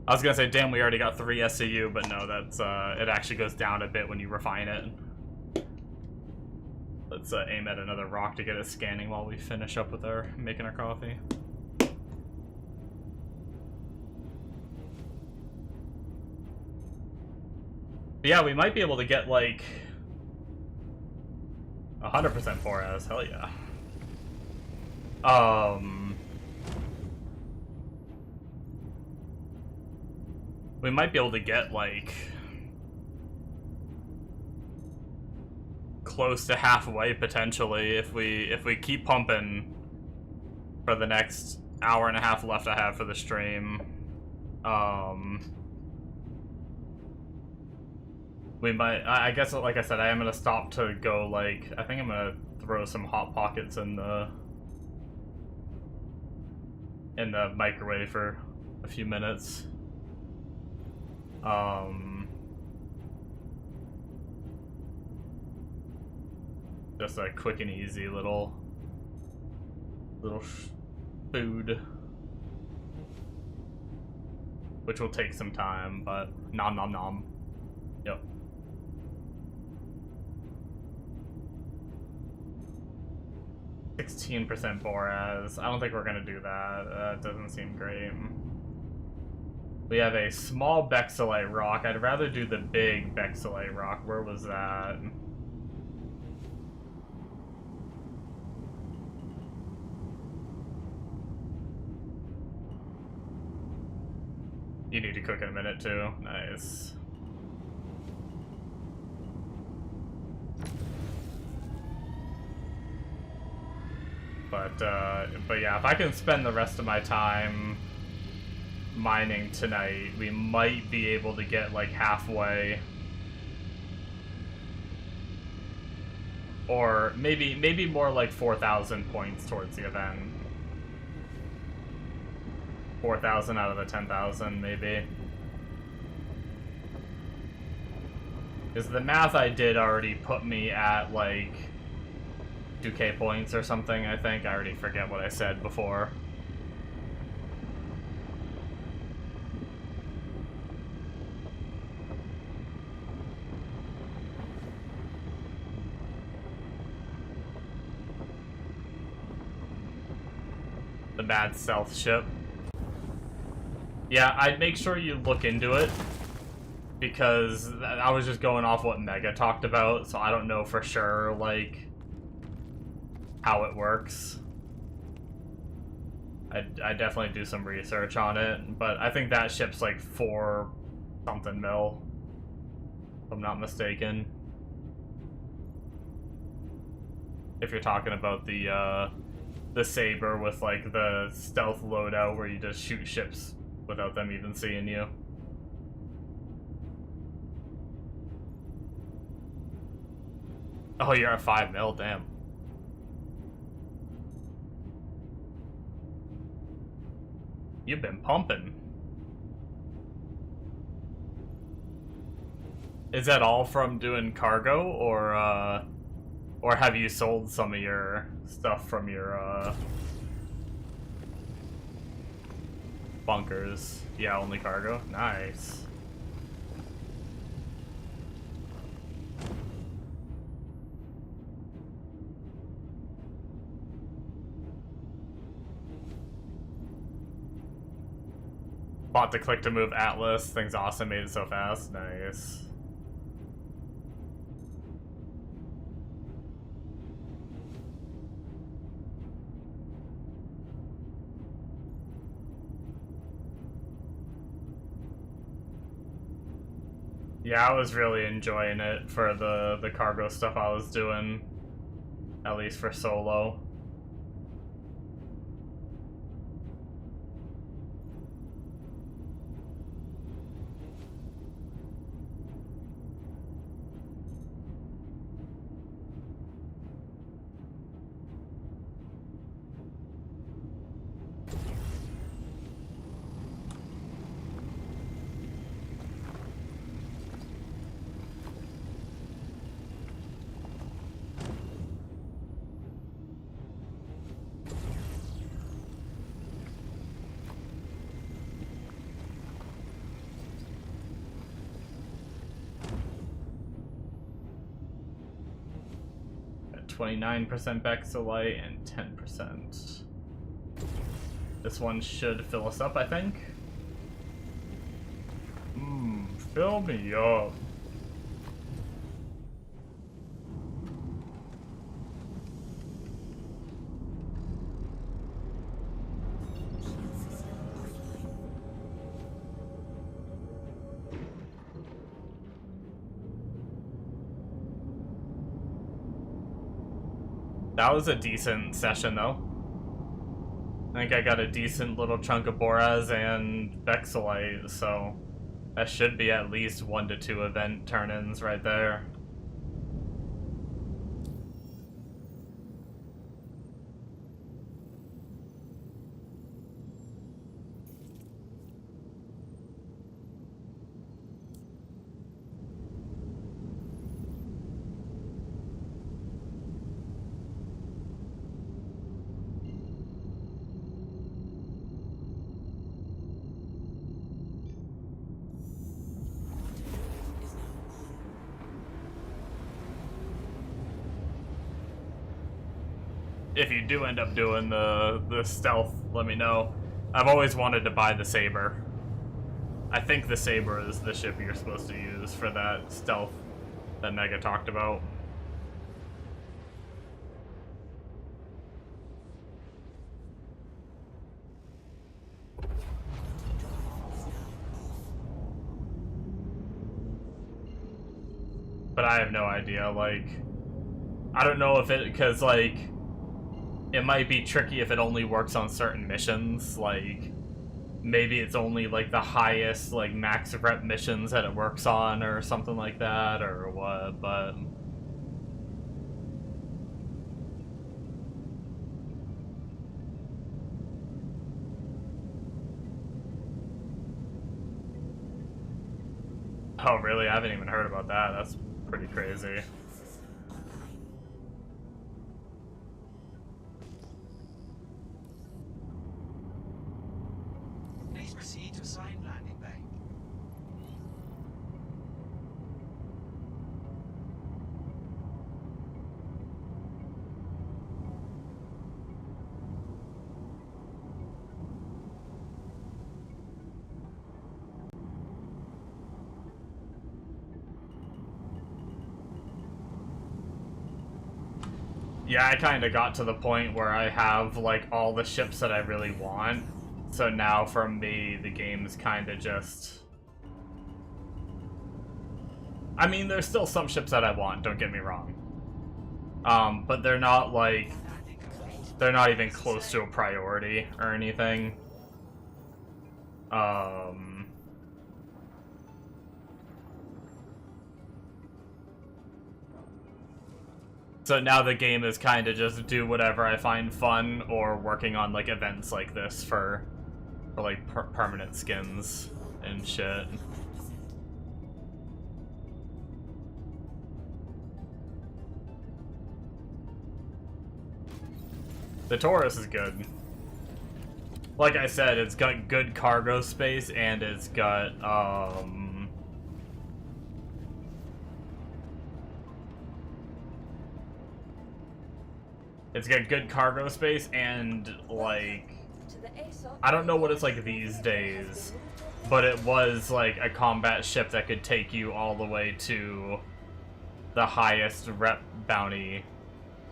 I was gonna say, damn, we already got 3 SCU, but no, that's, it actually goes down a bit when you refine it. Let's aim at another rock to get it scanning while we finish up with our making our coffee. But yeah, we might be able to get like 100% 4S. Hell yeah. We might be able to get like close to halfway potentially if we keep pumping for the next hour and a half left I have for the stream. We might, I guess, like I said, I am gonna stop to go, like, I think I'm gonna throw some Hot Pockets in the microwave for a few minutes. Just a quick and easy little food, which will take some time, but nom nom nom. Yep. %16% Boraz. I don't think we're gonna do that. That doesn't seem great. We have a small Bexelite rock. I'd rather do the big Bexelite rock. Where was that? You need to cook in a minute too. Nice. But yeah, if I can spend the rest of my time mining tonight, we might be able to get like halfway. Or maybe more like 4,000 points towards the event. 4,000 out of the 10,000, maybe. Because the math I did already put me at like 2k points or something, I think. I already forget what I said before. The bad stealth ship. Yeah, I'd make sure you look into it, because I was just going off what Mega talked about, so I don't know for sure, like, how it works. I definitely do some research on it, but I think that ship's like 4 something mil, if I'm not mistaken. If you're talking about the Saber with like the stealth loadout where you just shoot ships without them even seeing you. Oh, you're at 5 mil, damn. You've been pumping. Is that all from doing cargo, or have you sold some of your stuff from your bunkers? Yeah, only cargo. Nice. Bought the click to move Atlas. Thing's awesome. Made it so fast. Nice. Yeah, I was really enjoying it for the cargo stuff I was doing, at least for solo. At 29% Bexolite and 10%. This one should fill us up, I think. Fill me up. Shield system offline. That was a decent session, though. I think I got a decent little chunk of Boraz and Bexolite, so that should be at least 1 to 2 event turn-ins right there. Is now on. If you do end up doing the stealth, let me know. I've always wanted to buy the Saber. I think the Saber is the ship you're supposed to use for that stealth that Mega talked about. But I have no idea, like, I don't know if it, because, like, it might be tricky if it only works on certain missions, like, maybe it's only, like, the highest, like, max rep missions that it works on, or something like that, or what, but... Oh, really? I haven't even heard about that. That's pretty crazy. System online. Please proceed to assigned landing bay. Yeah, I kind of got to the point where I have, like, all the ships that I really want. So now, for me, the game's kind of just... I mean, there's still some ships that I want, don't get me wrong. But they're not, like... Landing complete. They're not even close to a priority or anything. So now the game is kind of just do whatever I find fun, or working on, like, events like this for like, permanent skins and shit. 100%. The Taurus is good. Like I said, it's got good cargo space, and it's got, it's got good cargo space, and, like, I don't know what it's like these days, but it was, like, a combat ship that could take you all the way to the highest rep bounty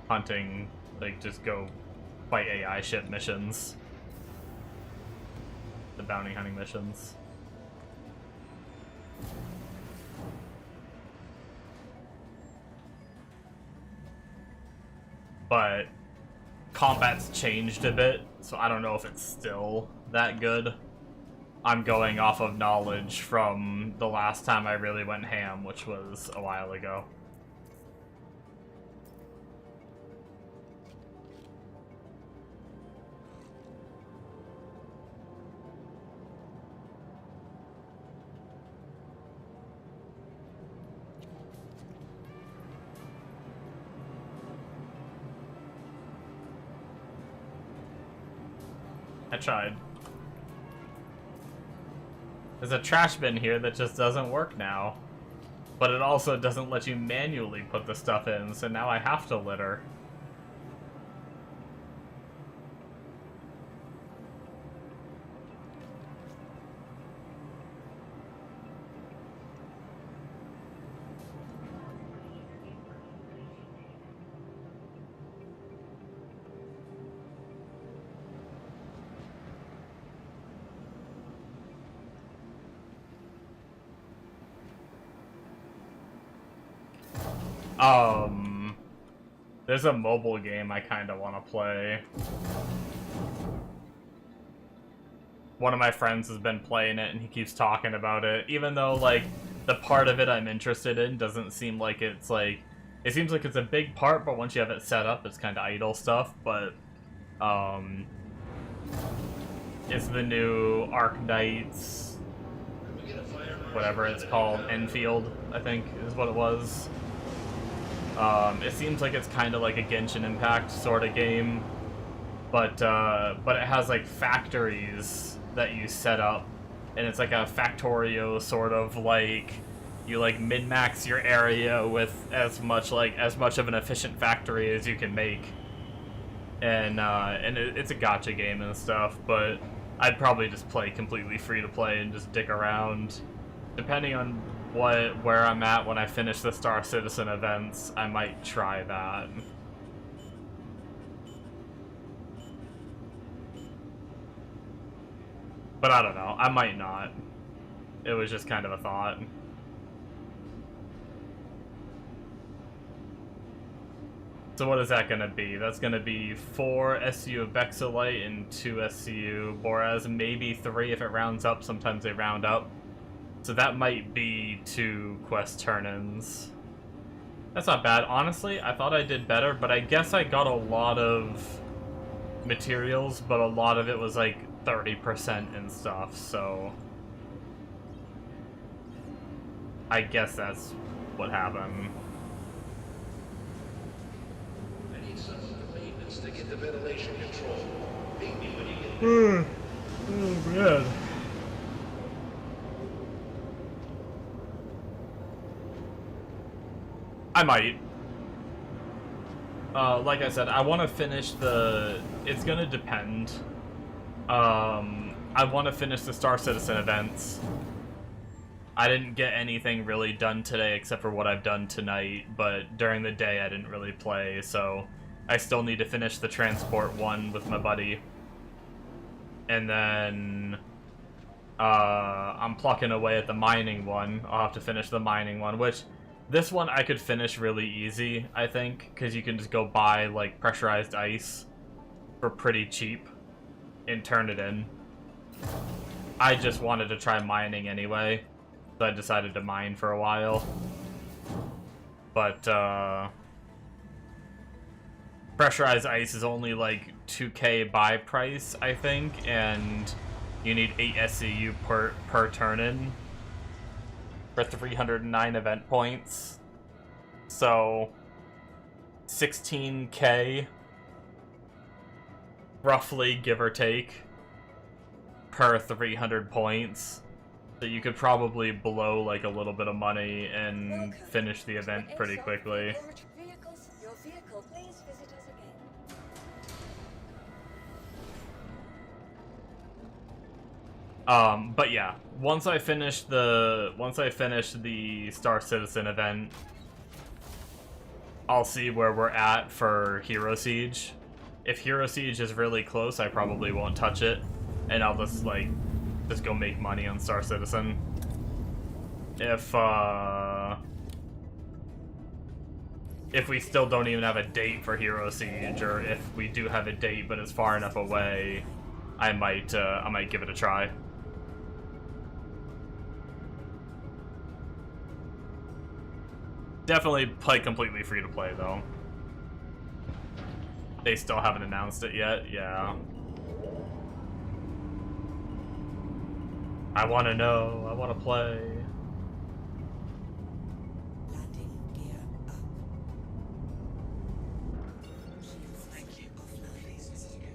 hunting, like, just go fight AI ship missions. The bounty hunting missions. but combat's changed a bit, so I don't know if it's still that good. I'm going off of knowledge from the last time I really went ham, which was a while ago. I tried. There's a trash bin here that just doesn't work now. But it also doesn't let you manually put the stuff in, so now I have to litter. There's a mobile game I kind of want to play. One of my friends has been playing it and he keeps talking about it, even though, like, the part of it I'm interested in doesn't seem like it's, like... It seems like it's a big part, but once you have it set up, it's kind of idle stuff, but, it's the new Arc Knights... whatever it's called, Enfield, I think, is what it was. It seems like it's kind of like a Genshin Impact sort of game, but it has like factories that you set up, and it's like a Factorio sort of, like you like min-max your area with as much of an efficient factory as you can make, and it's a gacha game and stuff. But I'd probably just play completely free to play and just dick around, depending on where I'm at when I finish the Star Citizen events. I might try that. But I don't know, I might not. It was just kind of a thought. So what is that gonna be? That's gonna be 4 SCU of Vexilite and 2 SCU Boraz, maybe 3 if it rounds up. Sometimes they round up. So that might be 2 quest turn-ins. That's not bad. Honestly, I thought I did better, but I guess I got a lot of materials, but a lot of it was like 30% and stuff, so... I guess that's what happened. I need someone from maintenance to get the ventilation control. Beat me when you get there. Oh, man. I might. Like I said, I want to finish the... It's gonna depend. I want to finish the Star Citizen events. I didn't get anything really done today except for what I've done tonight, but during the day I didn't really play, so I still need to finish the transport one with my buddy. And then... I'm plucking away at the mining one. I'll have to finish the mining one, which... This one I could finish really easy, I think, because you can just go buy, like, pressurized ice for pretty cheap and turn it in. I just wanted to try mining anyway, so I decided to mine for a while. But, pressurized ice is only, like, 2k buy price, I think, and you need 8 SCU per turn-in. For 309 event points, so 16k, roughly, give or take, per 300 points. So you could probably blow like a little bit of money and finish the event pretty quickly. Your vehicle, please visit us again. But yeah, once I finish the Star Citizen event, I'll see where we're at for Hero Siege. If Hero Siege is really close, I probably won't touch it, and I'll just go make money on Star Citizen. If if we still don't even have a date for Hero Siege, or if we do have a date but it's far enough away, I might give it a try. Definitely play completely free to play though. They still haven't announced it yet, yeah. I wanna know, I wanna play. Landing gear up. Shields Thank you. offline. Please visit again.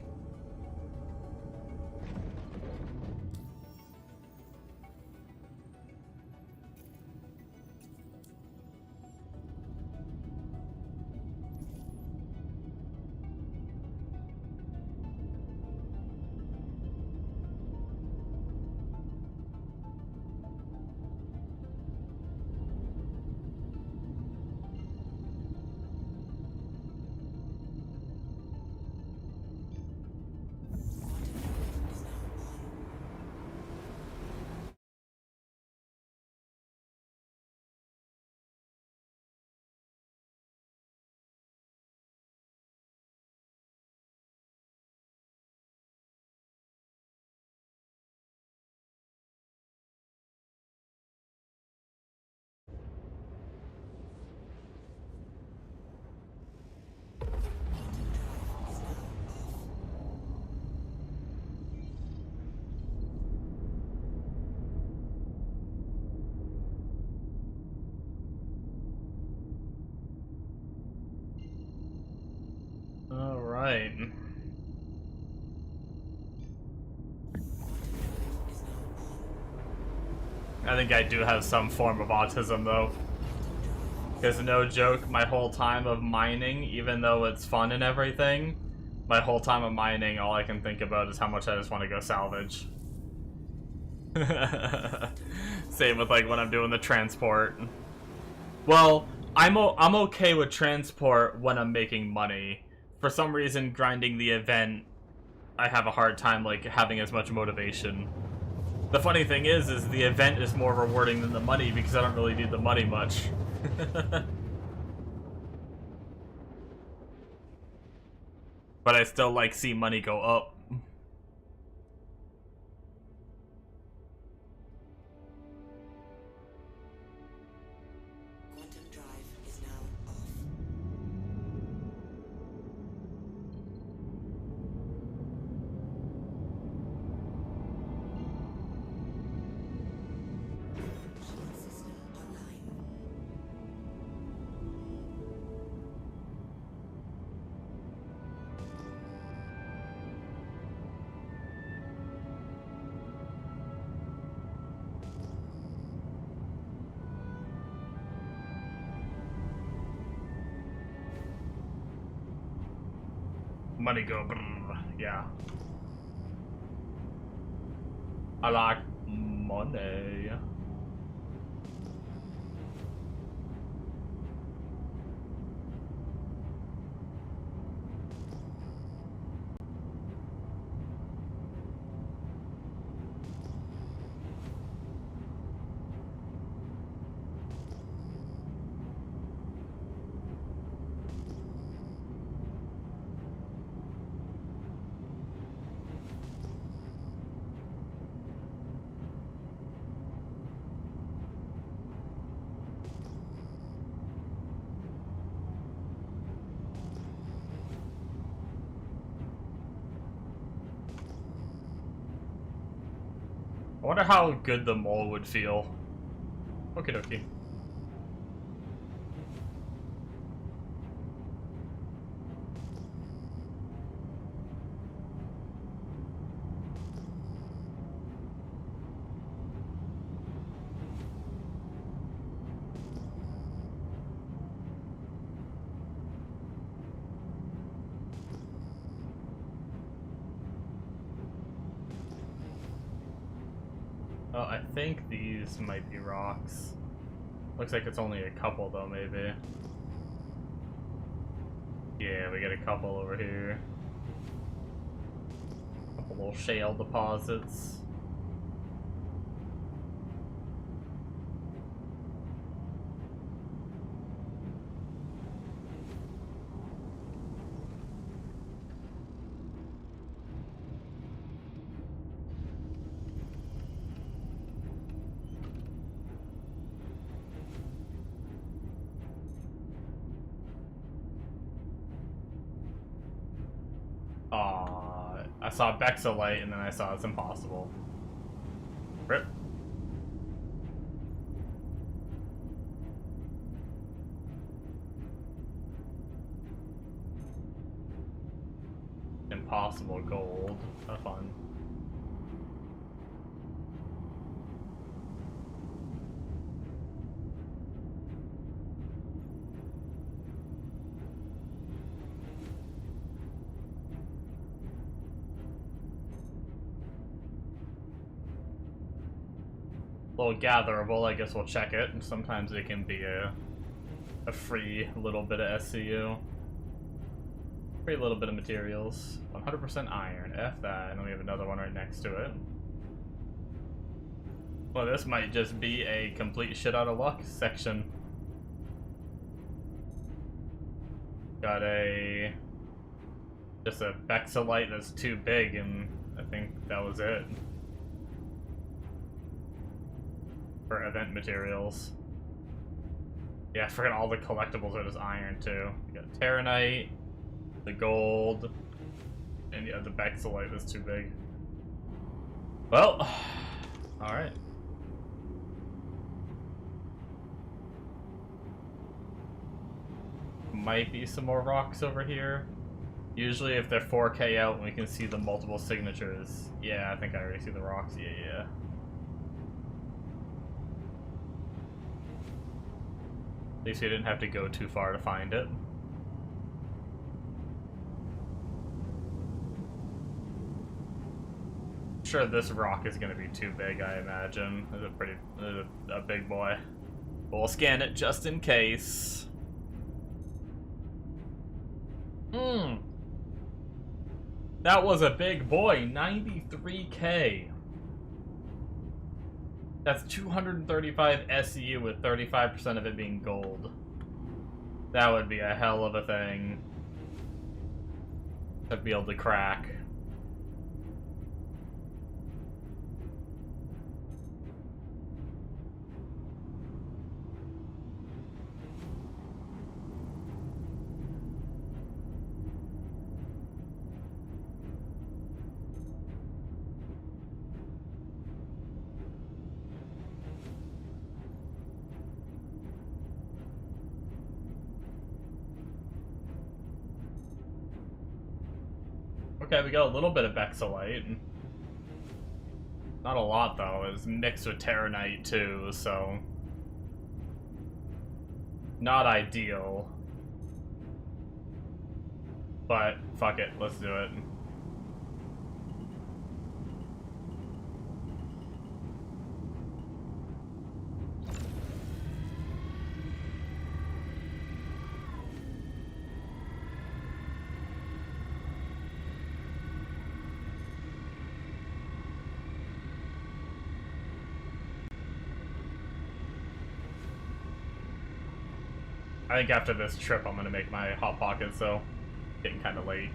Alright. I think I do have some form of autism though. Because no joke, my whole time of mining, even though it's fun and everything, my whole time of mining, all I can think about is how much I just want to go salvage. Same with like when I'm doing the transport. Well, I'm okay with transport when I'm making money. For some reason, grinding the event, I have a hard time like having as much motivation. The funny thing is the event is more rewarding than the money because I don't really need the money much. But I still like see money go up. Quantum drive is now off. Shield system online. Money go brrr, yeah. I like money. I wonder how good the mole would feel. Okie dokie. Oh, I think these might be rocks. Looks like it's only a couple though, maybe. Yeah, we get a couple over here. Couple little shale deposits. saw Bexolite, and then I saw it's impossible. Rip. Impossible gold. Have fun. Little gatherable, I guess we'll check it. And sometimes it can be a free little bit of SCU. Free little bit of materials. 100% iron. F that. And then we have another one right next to it. Well, this might just be a complete shit out of luck section. Got just a Bexolite that's too big, and I think that was it. For event materials. Yeah, I forgot all the collectibles are just iron too. You got Terranite, the gold, and yeah, the Bexolite was too big. Well, alright. Might be some more rocks over here. Usually if they're 4K out and we can see the multiple signatures. Yeah, I think I already see the rocks. Yeah. At least we didn't have to go too far to find it. I'm sure this rock is going to be too big, I imagine. It's a big boy. But we'll scan it just in case. That was a big boy. 93K. That's 235 SCU with 35% of it being gold. That would be a hell of a thing to be able to crack. Okay, we got a little bit of Bexolite. Not a lot, though. It's mixed with Terranite, too, so... not ideal. But, fuck it. Let's do it. I think after this trip, I'm gonna make my Hot Pocket, so getting kind of late.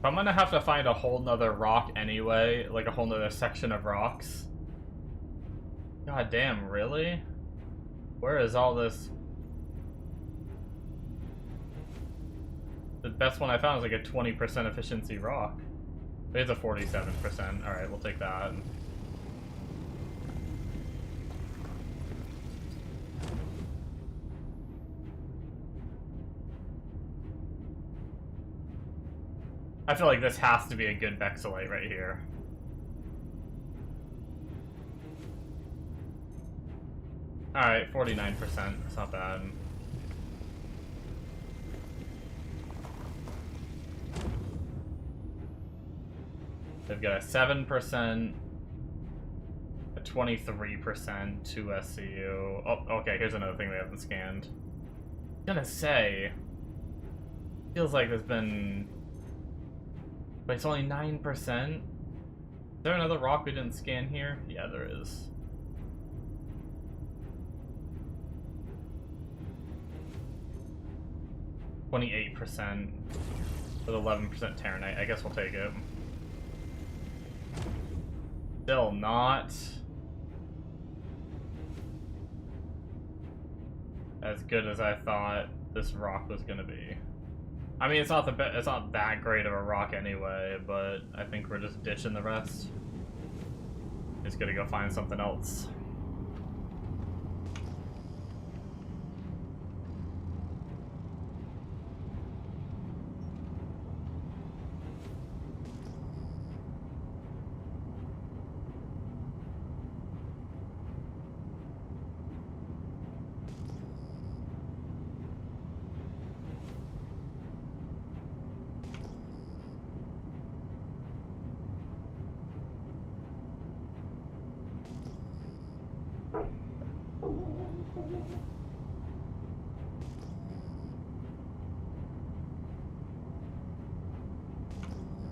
I'm gonna have to find a whole nother rock anyway, like a whole nother section of rocks. God damn, really? Where is all this? The best one I found is like a 20% efficiency rock. It's a 47%. Alright, we'll take that. I feel like this has to be a good Vexillite right here. Alright, 49%. That's not bad. They've got a 7%, a 23%, 2 SCU. Oh, okay, here's another thing we haven't scanned. I'm gonna say, feels like there's been, but it's only 9%. Is there another rock we didn't scan here? Yeah, there is. %, with 11% Terranite. I guess we'll take it. Still not as good as I thought this rock was gonna be. I mean, it's not that great of a rock anyway, but I think we're just ditching the rest. Just gonna go find something else.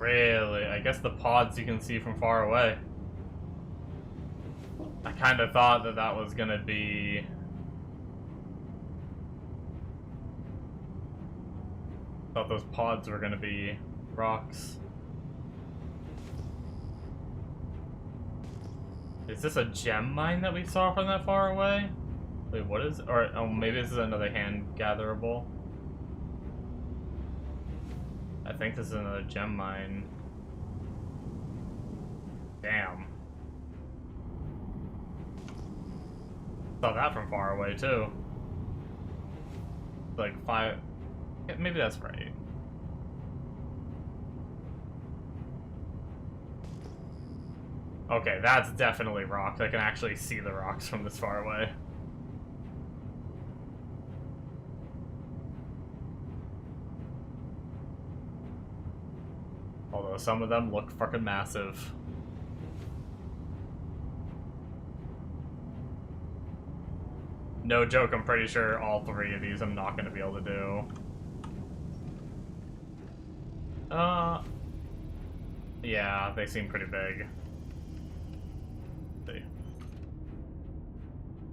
Really? I guess the pods you can see from far away. I kind of thought that that was gonna be... thought those pods were gonna be rocks. Is this a gem mine that we saw from that far away? Wait, what is... or, oh, maybe this is another hand-gatherable. I think this is another gem mine. Damn. Saw that from far away, too. Like 5... yeah, maybe that's right. Okay, that's definitely rocks. I can actually see the rocks from this far away. Although some of them look fucking massive. No joke, I'm pretty sure all 3 of these I'm not going to be able to do. Yeah, they seem pretty big. Let's see.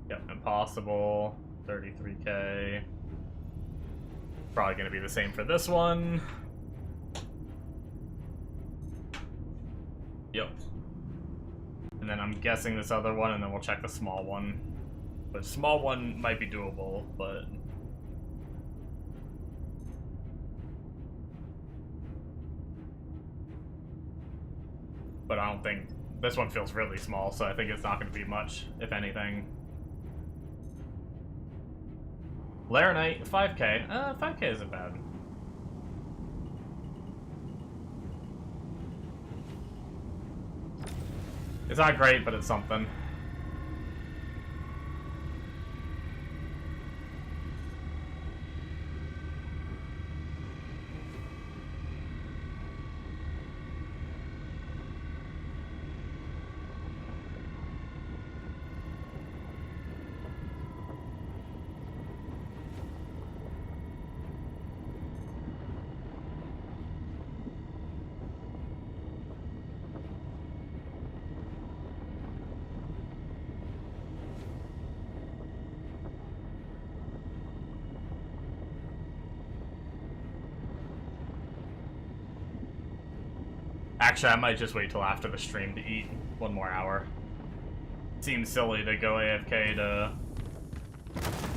Yep, impossible. 33k. Probably going to be the same for this one. Yep. And then I'm guessing this other one, and then we'll check the small one. The small one might be doable, but... but I don't think... this one feels really small, so I think it's not going to be much, if anything. Laranite, 5k. 5k isn't bad. It's not great, but it's something. Actually, I might just wait till after the stream to eat 1 more hour. Seems silly to go AFK to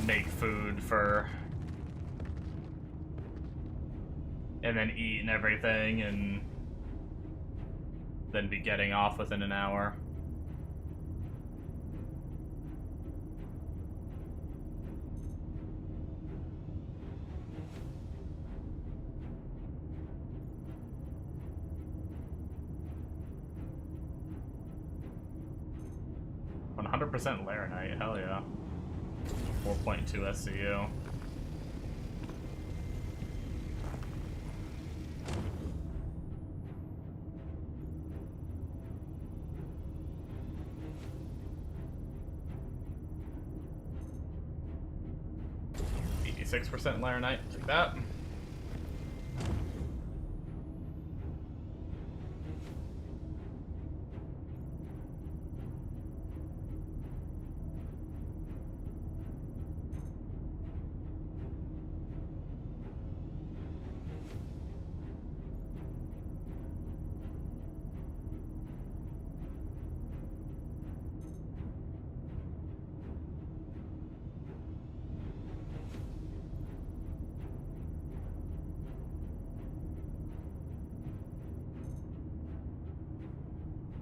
make food for... and then eat and everything, and then be getting off within an hour. 100% Laranite, hell yeah. 4.2 SCU. %, Laranite, like that.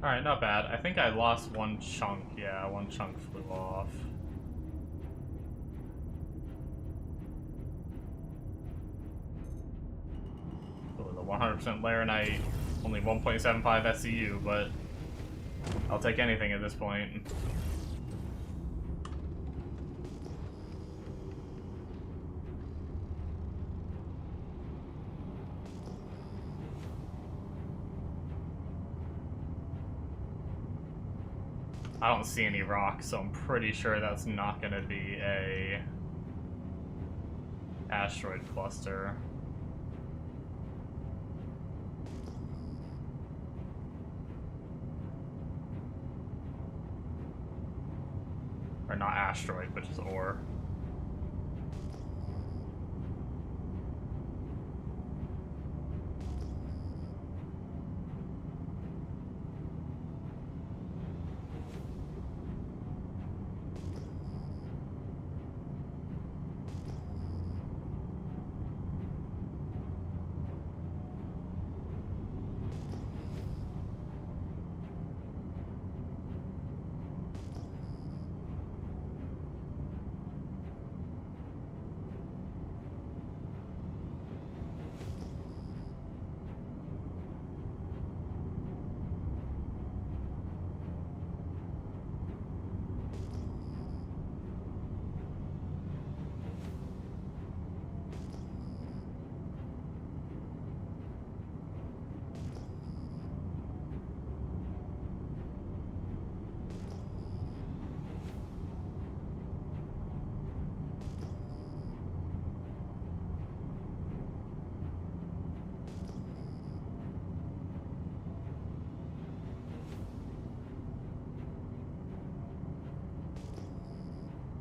Alright, not bad. I think I lost one chunk. Yeah, one chunk flew off. Oh, the 100% Laranite, only 1.75 SCU, but I'll take anything at this point. I don't see any rocks, so I'm pretty sure that's not going to be a asteroid cluster. Or not asteroid, but just ore.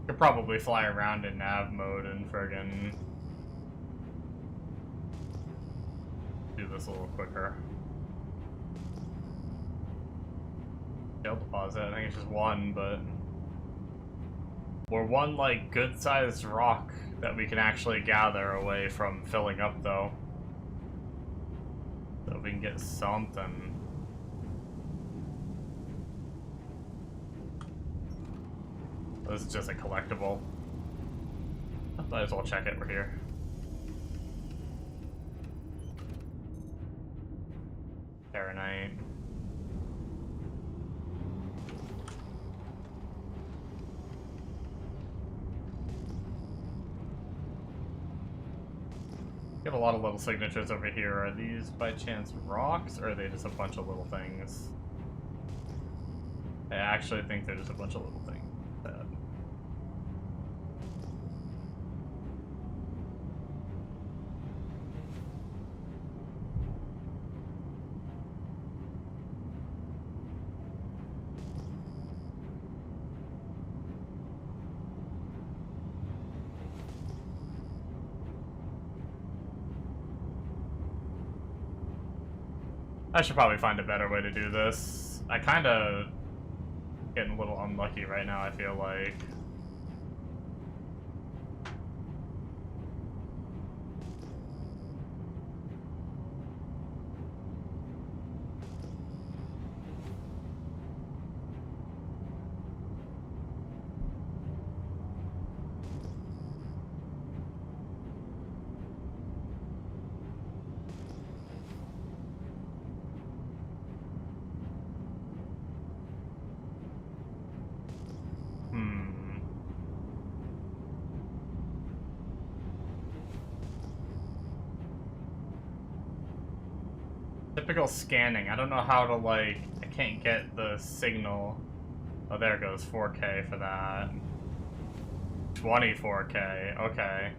Could probably fly around in nav mode and friggin' do this a little quicker. Shell deposit, I think it's just one, but we're one like good-sized rock that we can actually gather away from filling up though. So we can get something. This is just a collectible. Might as well check it, we're here. Paranite. You have a lot of little signatures over here. Are these by chance rocks, or are they just a bunch of little things? I actually think they're just a bunch of little things. I should probably find a better way to do this. I kinda getting a little unlucky right now, I feel like. Typical scanning. I don't know how to, like... I can't get the signal. Oh, there it goes. 4K for that. 24K. Okay.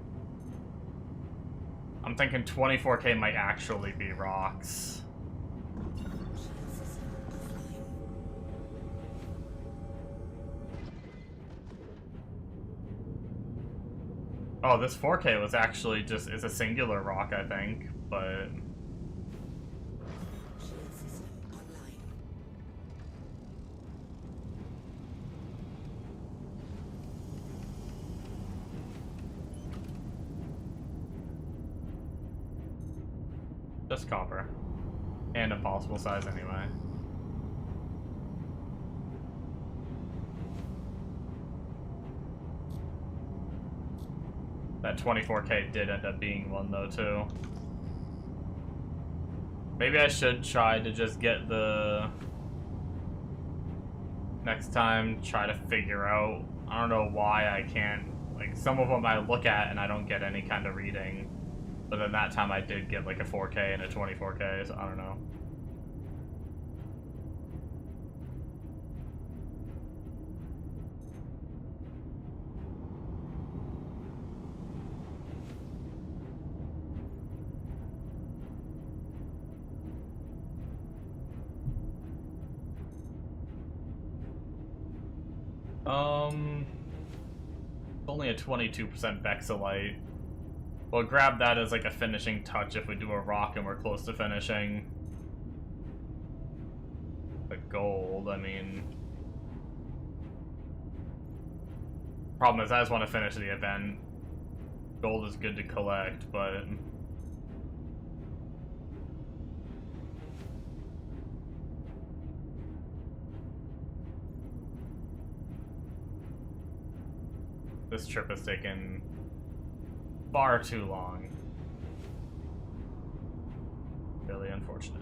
I'm thinking 24K might actually be rocks. Shield system offline. Oh, this 4K was actually just... is a singular rock, I think. But... Shield system online. just copper. And impossible size anyway. That 24K did end up being one though too. Maybe I should try to just get the... next time, try to figure out... I don't know why I can't... like, some of them I look at and I don't get any kind of reading. But then that time I did get like a 4K and a 24K, so I don't know. Only a 22% Vexilite. We'll grab that as like a finishing touch if we do a rock and we're close to finishing. The gold, I mean... Problem is I just want to finish the event. Gold is good to collect, but... this trip has taken far too long. Really unfortunate.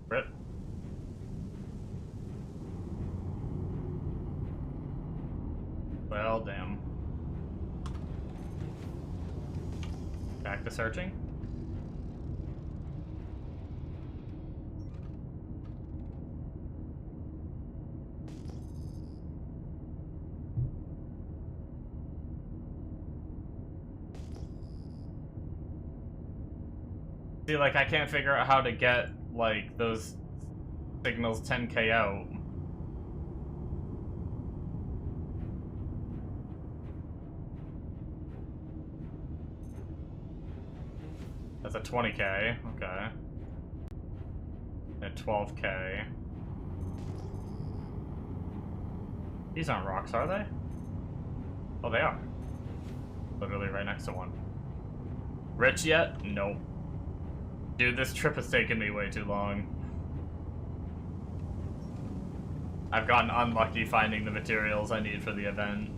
Rip. Well, damn. Back to searching. See, like, I can't figure out how to get, like, those signals 10K out. That's a 20K, okay. And 12K. These aren't rocks, are they? Oh, they are. Literally right next to one. Rich yet? Nope. Dude, this trip has taken me way too long. I've gotten unlucky finding the materials I need for the event.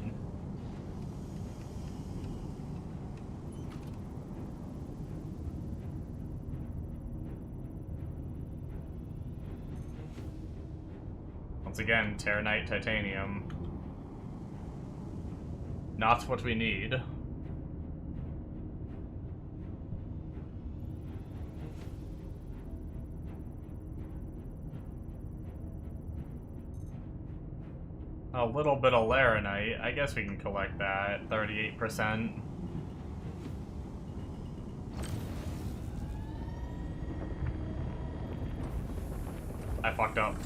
Once again, Terranite Titanium. Not what we need. A little bit of Laranite. I guess we can collect that. 38%. I fucked up.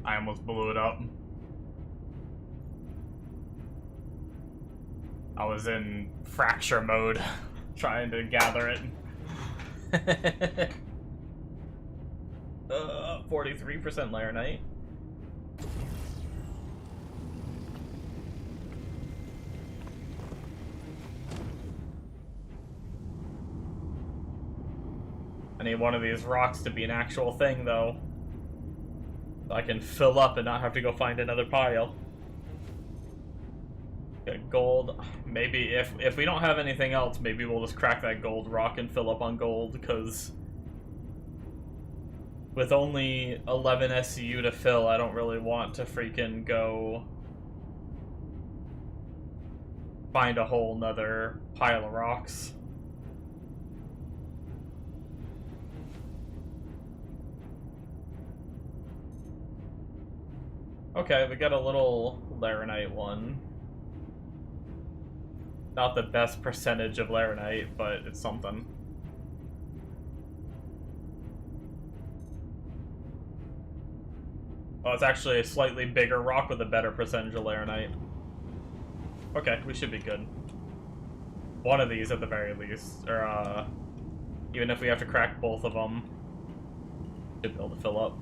I almost blew it up. I was in fracture mode, trying to gather it. 43% Laranite. I need one of these rocks to be an actual thing, though. So I can fill up and not have to go find another pile. Get gold. Maybe if we don't have anything else, maybe we'll just crack that gold rock and fill up on gold, because with only 11 SCU to fill, I don't really want to freaking go find a whole nother pile of rocks. Okay, we got a little Laranite one. Not the best percentage of Laranite, but it's something. Oh, it's actually a slightly bigger rock with a better percentage of Laranite. Okay, we should be good. One of these at the very least. Or, even if we have to crack both of them, should be able to fill up.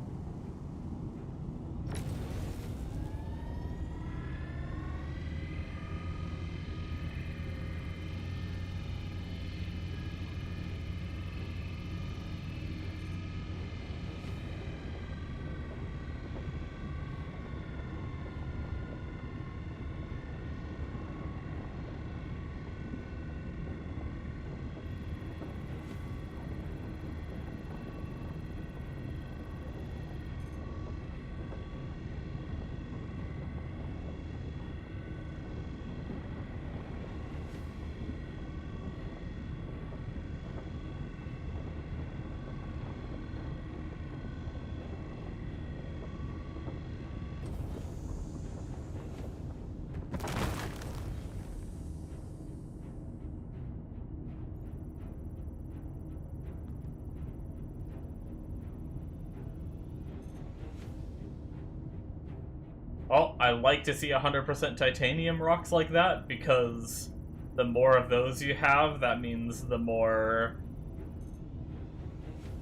Well, I like to see 100% titanium rocks like that, because the more of those you have, that means the more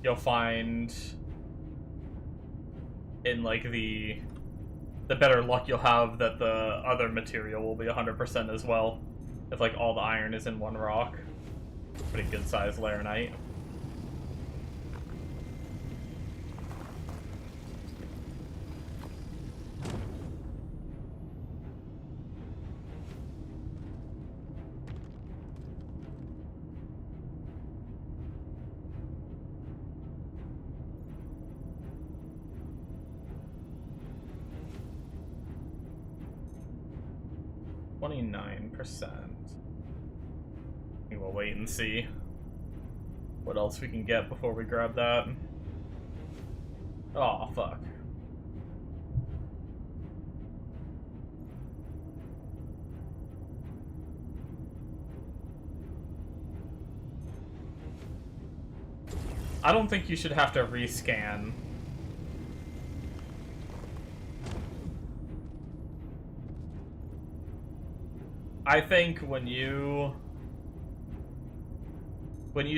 you'll find in, like, the better luck you'll have that the other material will be 100% as well. If, like, all the iron is in one rock. Pretty good size Laranite. We'll wait and see what else we can get before we grab that. Oh, fuck. I don't think you should have to rescan. I think when you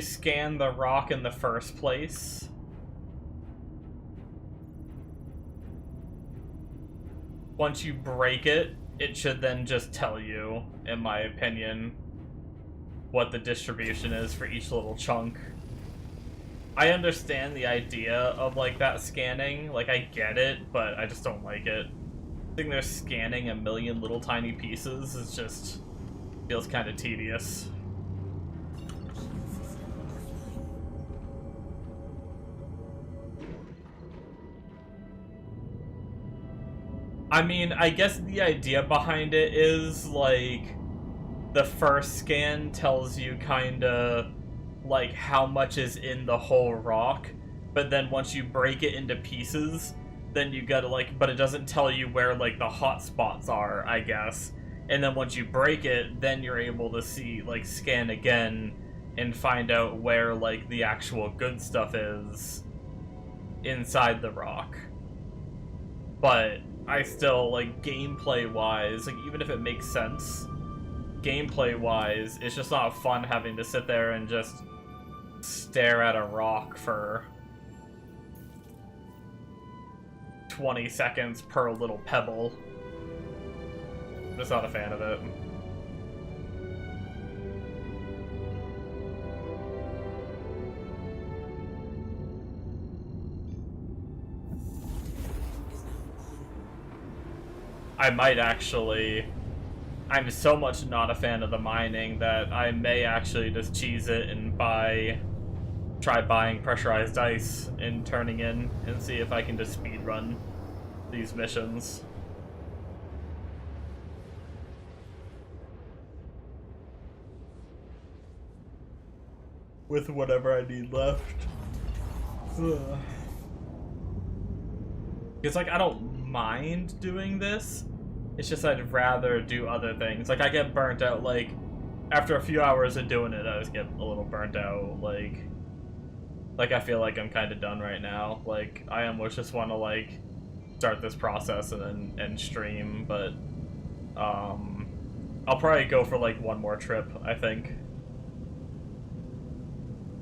scan the rock in the first place, once you break it, it should then just tell you, in my opinion, what the distribution is for each little chunk. I understand the idea of, like, that scanning, like, I get it, but I just don't like it. I think they're scanning a million little tiny pieces is just feels kind of tedious. I mean, I guess the idea behind it is, like, the first scan tells you kinda, like, how much is in the whole rock, but then once you break it into pieces, then you gotta, like, but it doesn't tell you where, like, the hot spots are, I guess. And then once you break it, then you're able to see, like, scan again and find out where, like, the actual good stuff is inside the rock. But I still, like, gameplay-wise, like, even if it makes sense, gameplay-wise, it's just not fun having to sit there and just stare at a rock for 20 seconds per little pebble. I'm just not a fan of it. I might actually... I'm so much not a fan of the mining that I may actually just cheese it and try buying pressurized ice and turning in and see if I can just speed run these missions. With whatever I need left. It's like, I don't mind doing this. It's just I'd rather do other things. Like, I get burnt out, like, after a few hours of doing it, I just get a little burnt out, like I feel like I'm kind of done right now. Like, I almost just want to, like, start this process and stream, but, I'll probably go for, like, one more trip, I think.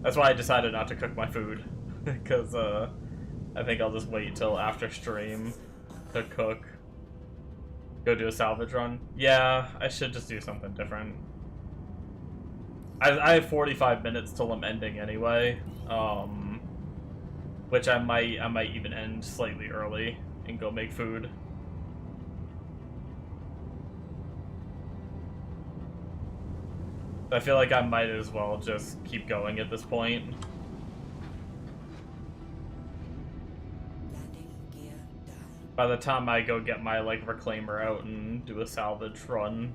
That's why I decided not to cook my food, because, I think I'll just wait till after stream to cook. Go do a salvage run. Yeah, I should just do something different. I have 45 minutes till I'm ending anyway, which I might even end slightly early and go make food. I feel like I might as well just keep going at this point. Landing gear down. By the time I go get my, like, reclaimer out and do a salvage run,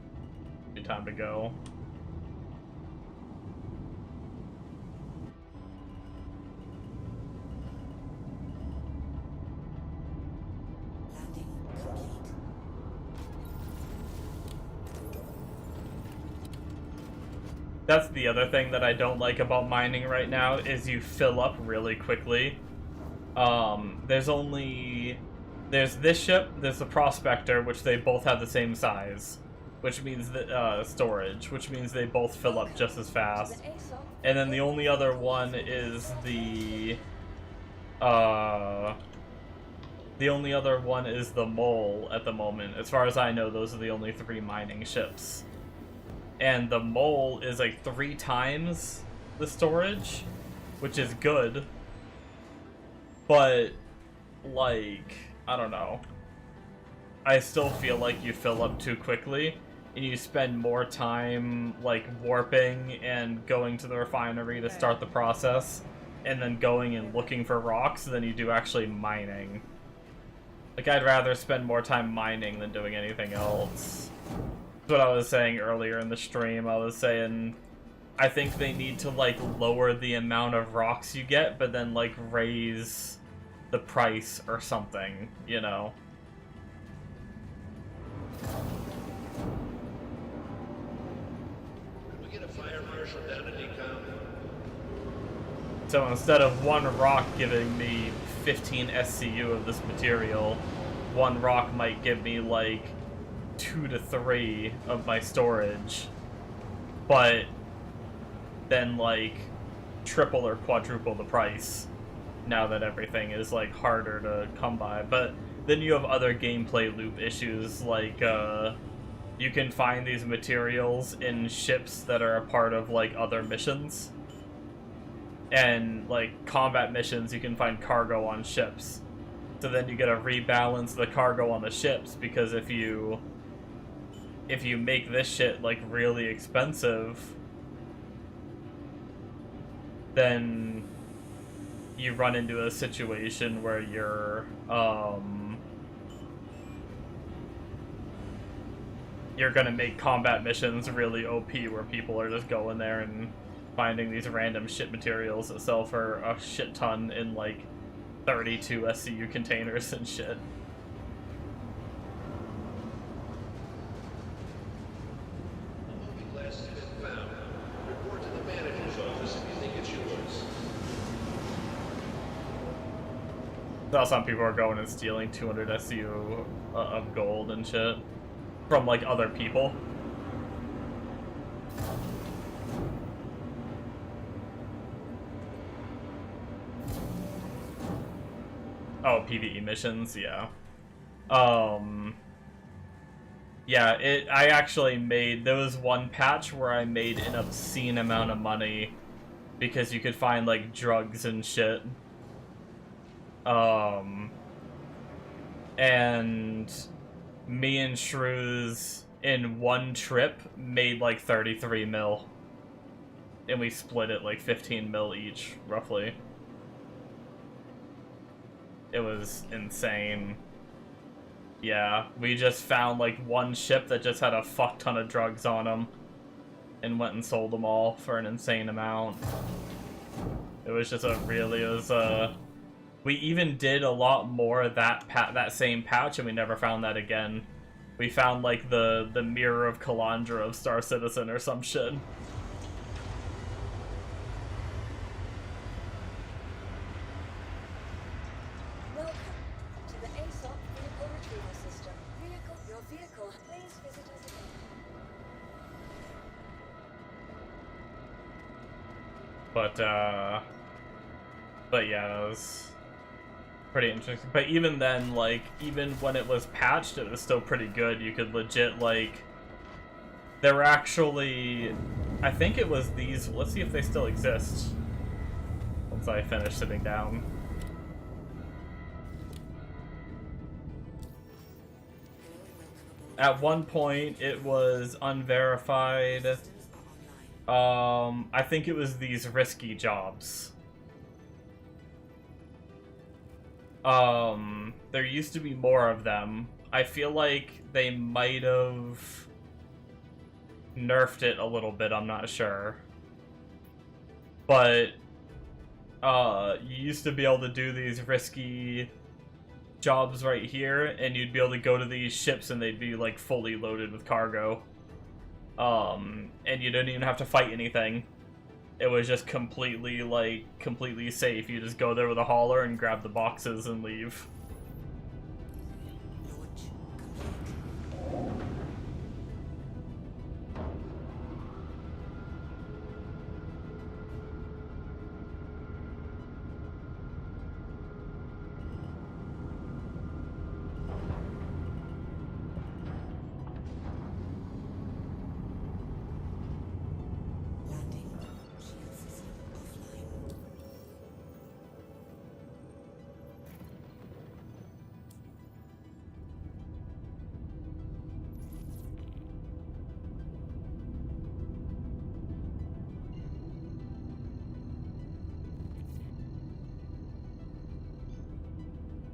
it'll be time to go. Landing complete. That's the other thing that I don't like about mining right now, is you fill up really quickly. There's this ship, there's the Prospector, which they both have the same size, which means that, storage, which means they both fill up just as fast. And then the only other one is the Mole at the moment. As far as I know, those are the only 3 mining ships. And the Mole is like 3 times the storage, which is good. But, like, I don't know. I still feel like you fill up too quickly, and you spend more time, like, warping and going to the refinery to start the process, and then going and looking for rocks than you do actually mining. Like, I'd rather spend more time mining than doing anything else. That's what I was saying earlier in the stream. I was saying, I think they need to, like, lower the amount of rocks you get, but then, like, raise the price or something, you know? Could we get a fire marshal down to decom? So instead of 1 rock giving me 15 SCU of this material, 1 rock might give me, like, 2 to 3 of my storage, but then, like, triple or quadruple the price now that everything is, like, harder to come by. But then you have other gameplay loop issues, like, you can find these materials in ships that are a part of, like, other missions. And, like, combat missions, you can find cargo on ships. So then you gotta rebalance the cargo on the ships, because if you make this shit, like, really expensive, then you run into a situation where you're gonna make combat missions really OP, where people are just going there and finding these random shit materials that sell for a shit ton in, like, 32 SCU containers and shit. The movie glass has been found. Report to the manager's office if you think it's yours. Now some people are going and stealing 200 SCU of gold and shit from, like, other people. Oh, PvE missions, yeah. Yeah, I actually made, there was one patch where I made an obscene amount of money because you could find, like, drugs and shit. And me and Shrews in one trip made, like, 33 mil. and we split it like 15 mil each, roughly. It was insane. Yeah, we just found like one ship that just had a fuck ton of drugs on them and went and sold them all for an insane amount. It was just we even did a lot more of that same patch, and we never found that again. We found like the Mirror of Kalandra of Star Citizen or some shit. Welcome to the ASOP Vehicle Retrieval System. Your vehicle, please visit us again. But yeah, that was pretty interesting. But even then, like, even when it was patched, it was still pretty good. You could legit, like, there were actually, I think it was these, let's see if they still exist once I finish sitting down. At one point, it was unverified. I think it was these risky jobs. There used to be more of them. I feel like they might have nerfed it a little bit, I'm not sure. But, you used to be able to do these risky jobs right here, and you'd be able to go to these ships and they'd be, like, fully loaded with cargo. And you didn't even have to fight anything. It was just completely safe. You just go there with a hauler and grab the boxes and leave. Launch complete. Landing. Shield system offline.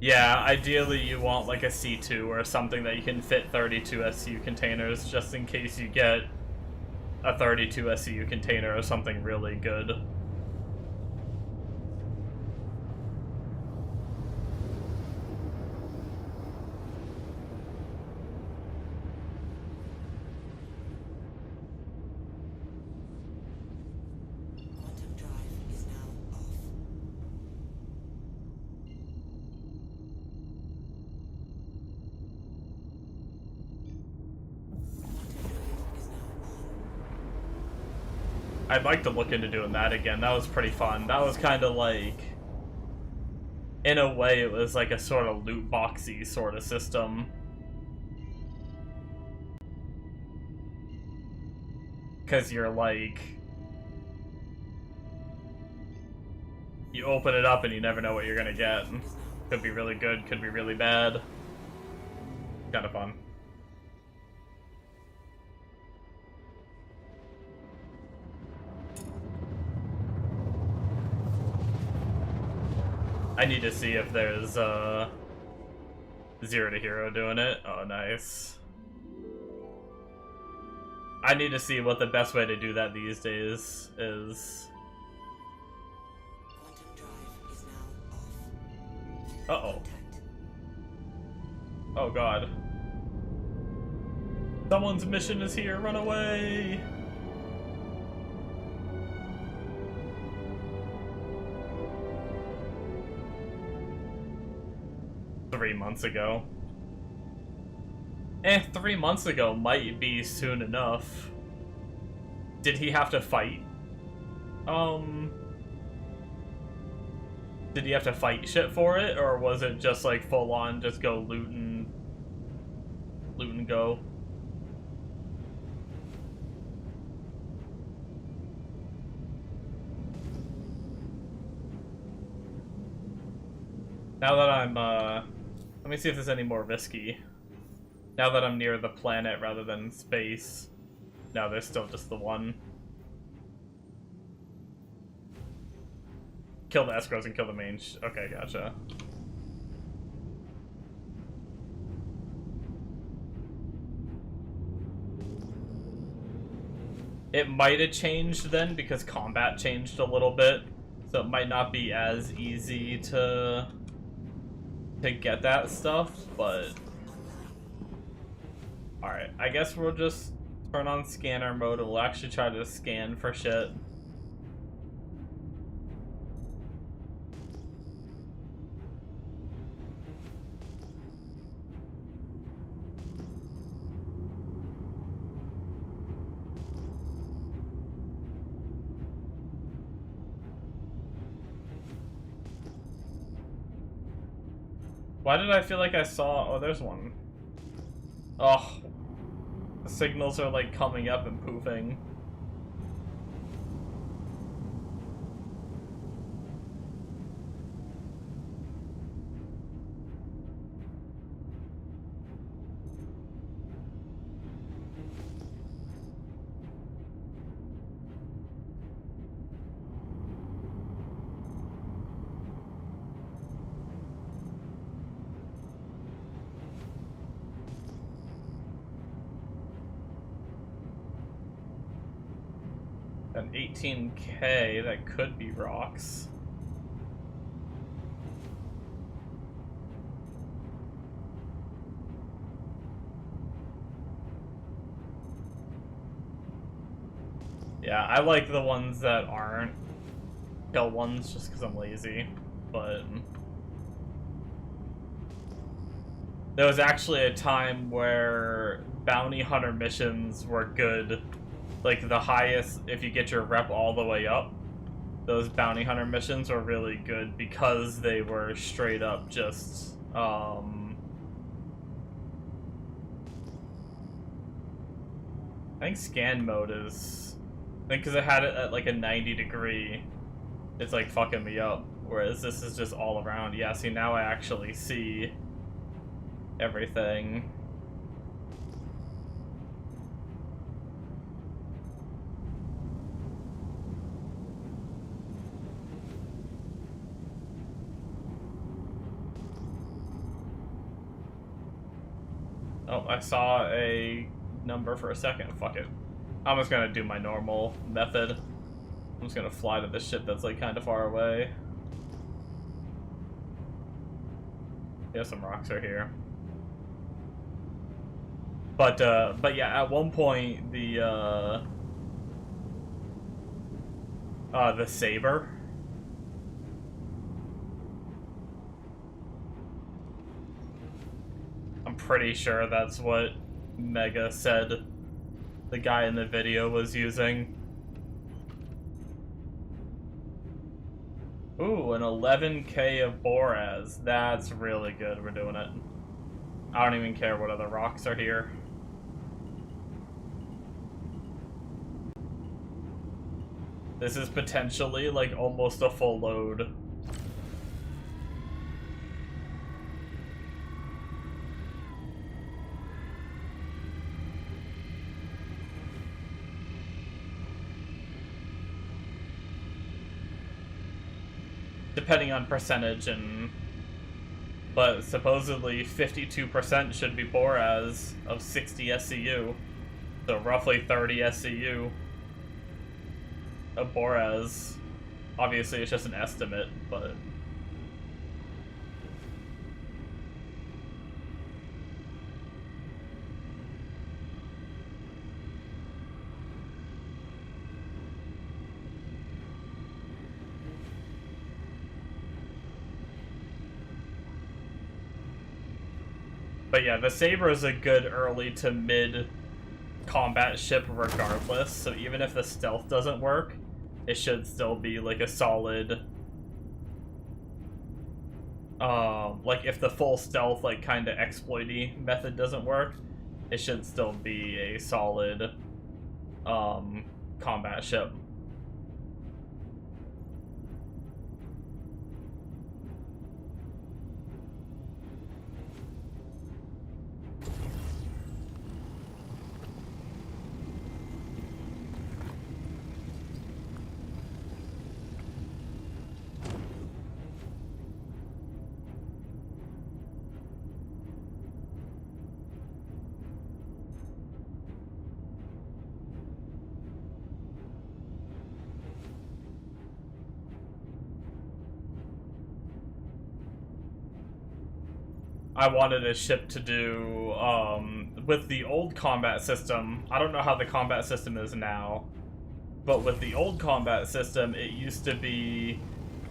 Yeah, ideally you want like a C2 or something that you can fit 32 SCU containers, just in case you get a 32 SCU container or something really good. Quantum drive is now off. Quantum drive is now on. I'd like to look into doing that again. That was pretty fun. That was kind of like, in a way, it was like a sort of loot boxy sort of system. Because you're like, you open it up and you never know what you're gonna get. Could be really good, could be really bad. Kind of fun. I need to see if there's Zero to Hero doing it. Oh, nice. I need to see what the best way to do that these days is. Quantum drive is now off. Uh-oh. Contact. Oh god. Someone's mission is here, run away! Three months ago. 3 months ago might be soon enough. Did he have to fight? Did he have to fight shit for it, or was it just like full on just go loot and go? Now that I'm let me see if there's any more risky. Now that I'm near the planet rather than space. No, there's still just the one. kill the escrows and kill the main. Okay, gotcha. It might have changed then because combat changed a little bit, so it might not be as easy to get that stuff, but alright, I guess we'll just turn on scanner mode and we'll actually try to scan for shit. Why did I feel like I saw... Oh, there's one. Oh. The signals are like coming up and poofing. An 18K, that could be rocks. Yeah, I like the ones that aren't kill ones just because I'm lazy, but there was actually a time where bounty hunter missions were good. Like, the highest, if you get your rep all the way up, those bounty hunter missions were really good because they were straight up just, I think scan mode is, I think because I had it at like a 90-degree, it's like fucking me up, whereas this is just all around. Yeah, see, now I actually see everything. Oh, I saw a number for a second. Fuck it. I'm just gonna do my normal method. I'm just gonna fly to this ship that's like kind of far away. Yeah, some rocks are here. But yeah, at one point the saber. I'm pretty sure that's what Mega said the guy in the video was using. Ooh, an 11K of Boraz. That's really good. We're doing it. I don't even care what other rocks are here. This is potentially like almost a full load. Depending on percentage, but supposedly 52% should be Boraz of 60 SCU, so roughly 30 SCU of Boraz. Obviously it's just an estimate, but yeah, the Saber is a good early to mid combat ship regardless, so even if the stealth doesn't work, it should still be like a solid, like if the full stealth, like kind of exploity method doesn't work, it should still be a solid, combat ship. I wanted a ship to do, with the old combat system. I don't know how the combat system is now, but with the old combat system, it used to be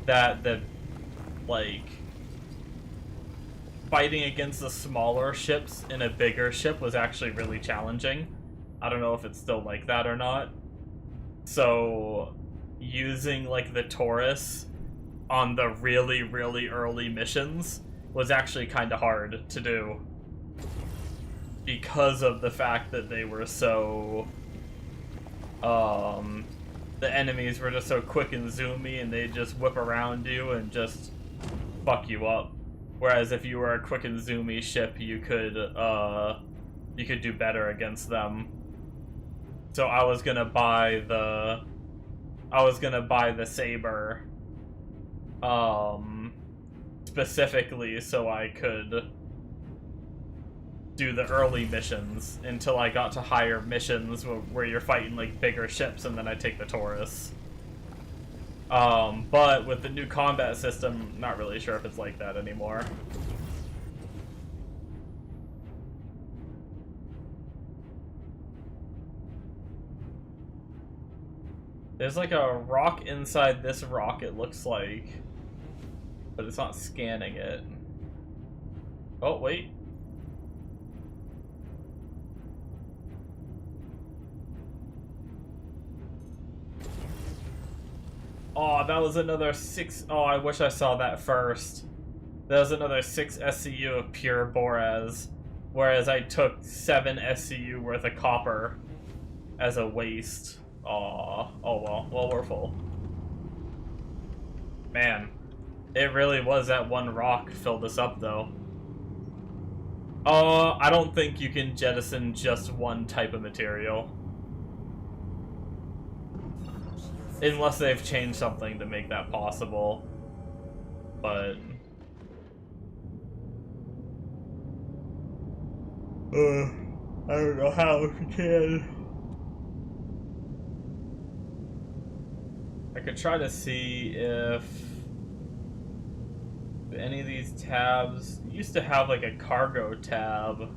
that like, fighting against the smaller ships in a bigger ship was actually really challenging. I don't know if it's still like that or not. So, using, like, the Taurus on the really, really early missions was actually kind of hard to do. Because of the fact that they were so... the enemies were just so quick and zoomy, and they just whip around you and just fuck you up. Whereas if you were a quick and zoomy ship, you could do better against them. So I was gonna buy the Saber, specifically so I could do the early missions until I got to higher missions where you're fighting like bigger ships, and then I take the Taurus. But with the new combat system, not really sure if it's like that anymore. There's like a rock inside this rock, it looks like. But it's not scanning it. Oh, wait. Oh, that was another 6... Oh, I wish I saw that first. That was another 6 SCU of pure Boraz. Whereas I took 7 SCU worth of copper as a waste. Aw. Oh well. Well, we're full. Man. It really was that one rock filled us up, though. I don't think you can jettison just one type of material. Unless they've changed something to make that possible. But... I don't know how you can. I could try to see if any of these tabs used to have like a cargo tab.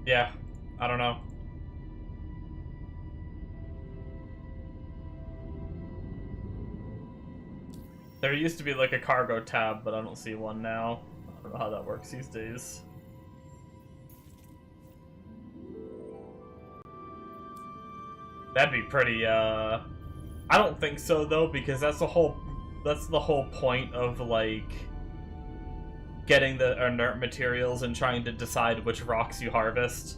Yeah, I don't know. There used to be like a cargo tab, but I don't see one now. I don't know how that works these days. That'd be pretty, I don't think so though, because that's the whole point of like getting the inert materials and trying to decide which rocks you harvest.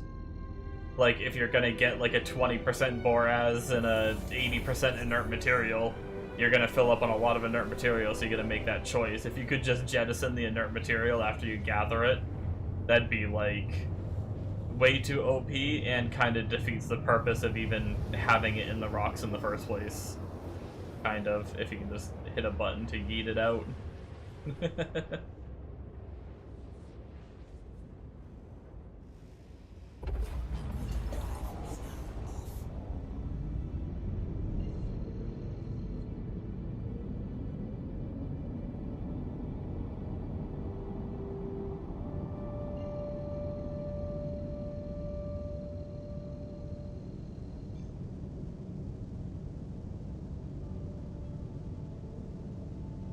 Like, if you're gonna get like a 20% Boraz and a 80% inert material, you're gonna fill up on a lot of inert material, so you gotta make that choice. If you could just jettison the inert material after you gather it, that'd be like way too OP and kind of defeats the purpose of even having it in the rocks in the first place. Kind of, if you can just hit a button to yeet it out.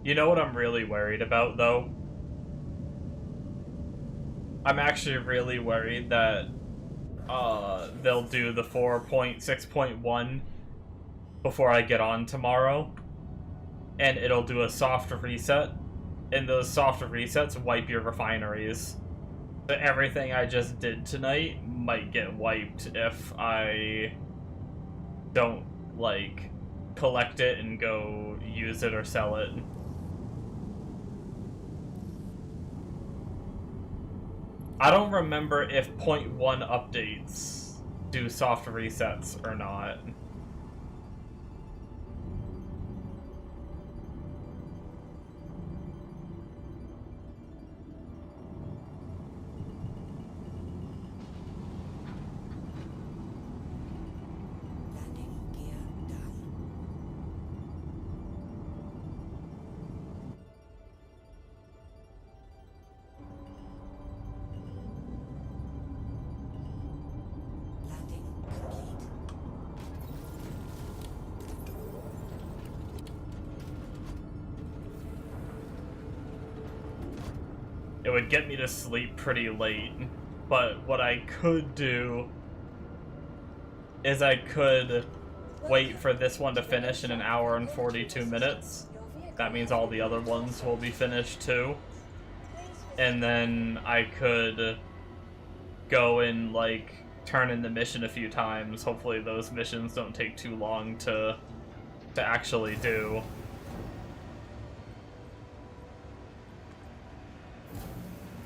You know what I'm really worried about, though? I'm actually really worried that they'll do the 4.6.1 before I get on tomorrow, and it'll do a soft reset, and those soft resets wipe your refineries. So everything I just did tonight might get wiped if I don't, like, collect it and go use it or sell it. I don't remember if 0.1 updates do soft resets or not. it would get me to sleep pretty late. But what I could do is I could wait for this one to finish in an hour and 42 minutes. That means all the other ones will be finished too. And then I could go and, like, turn in the mission a few times. Hopefully those missions don't take too long to actually do.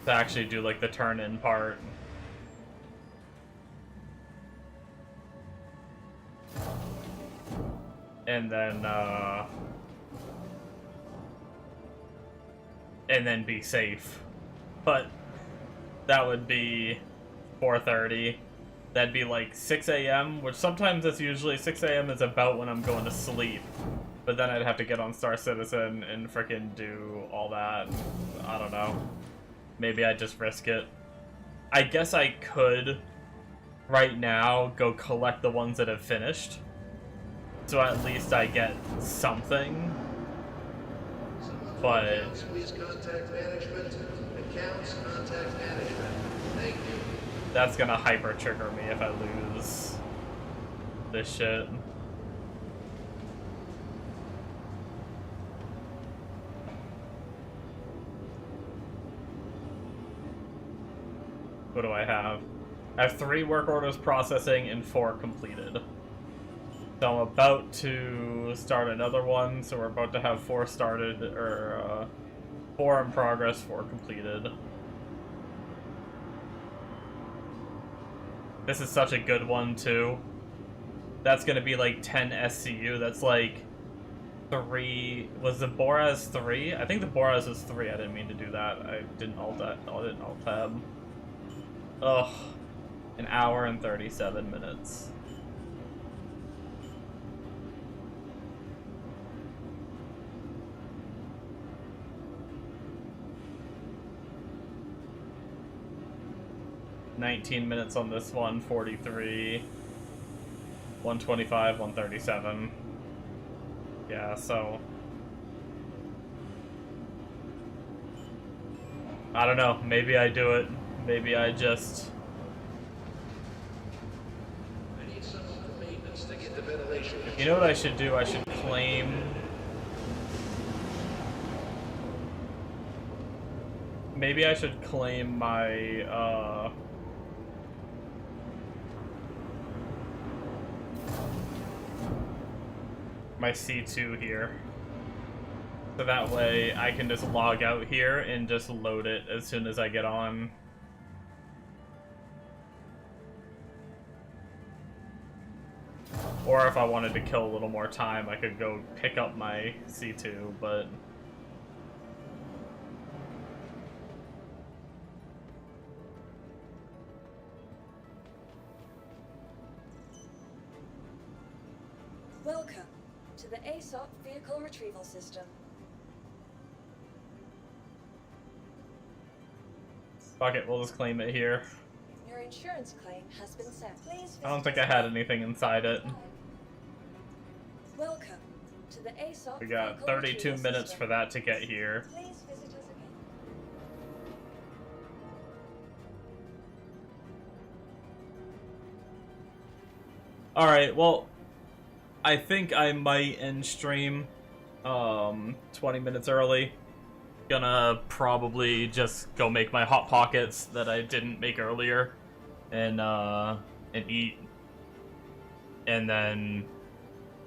To actually do, like, the turn-in part. And then be safe. But that would be 4:30. That'd be like 6 a.m., which sometimes it's usually 6 a.m. is about when I'm going to sleep. But then I'd have to get on Star Citizen and frickin' do all that. I don't know. Maybe I'd just risk it. I guess I could, right now, go collect the ones that have finished. So at least I get something. But Accounts, please contact management. Accounts, contact management. Thank you. that's gonna hyper trigger me if I lose this shit. What do I have? I have 3 work orders processing and 4 completed. So I'm about to start another one, so we're about to have 4 started, or 4 in progress, 4 completed. This is such a good one, too. That's gonna be like 10 SCU, that's like 3... Was the Boraz 3? I think the Boraz was 3, I didn't mean to do that. I didn't alt-tab. Ugh. An hour and 37 minutes. $19 minutes on this one, 43, 125, 137. Yeah, so I don't know, maybe I do it. Maybe I just... I need someone for maintenance to get the ventilation. You know what I should do? I should claim... Maybe I should claim my, my C2 here. So that way I can just log out here and just load it as soon as I get on. Or if I wanted to kill a little more time, I could go pick up my C2, but... Welcome to the ASOP Vehicle Retrieval System. Fuck it, we'll just claim it here. Your insurance claim has been sent. Please I don't visit think I us had again. anything inside it. Welcome to the ASOP We got Vehicle 32 Retrieval minutes System. for that to get here. Please visit us again. Alright, well, I think I might end stream 20 minutes early. Gonna probably just go make my Hot Pockets that I didn't make earlier and eat. And then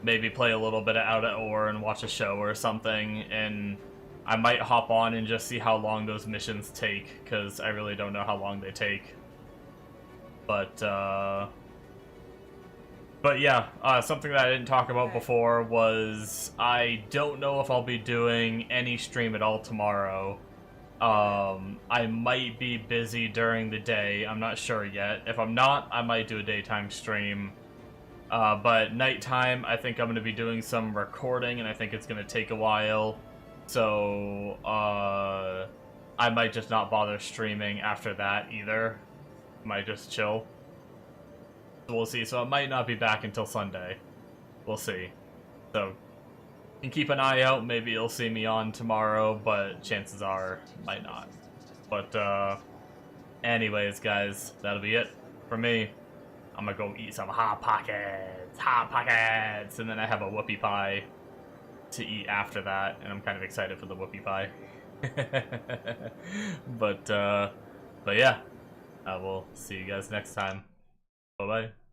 maybe play a little bit of Out at Ore and watch a show or something. And I might hop on and just see how long those missions take, because I really don't know how long they take. But yeah, something that I didn't talk about before was I don't know if I'll be doing any stream at all tomorrow. I might be busy during the day. I'm not sure yet. If I'm not, I might do a daytime stream. But nighttime, I think I'm going to be doing some recording, and I think it's going to take a while. So, I might just not bother streaming after that either. Might just chill. We'll see. So it might not be back until Sunday. We'll see. So, you can keep an eye out. Maybe you'll see me on tomorrow, but chances are, might not. But anyways, guys, that'll be it for me. I'm gonna go eat some Hot Pockets, and then I have a whoopie pie to eat after that, and I'm kind of excited for the whoopie pie. But yeah, I will see you guys next time. Bye bye.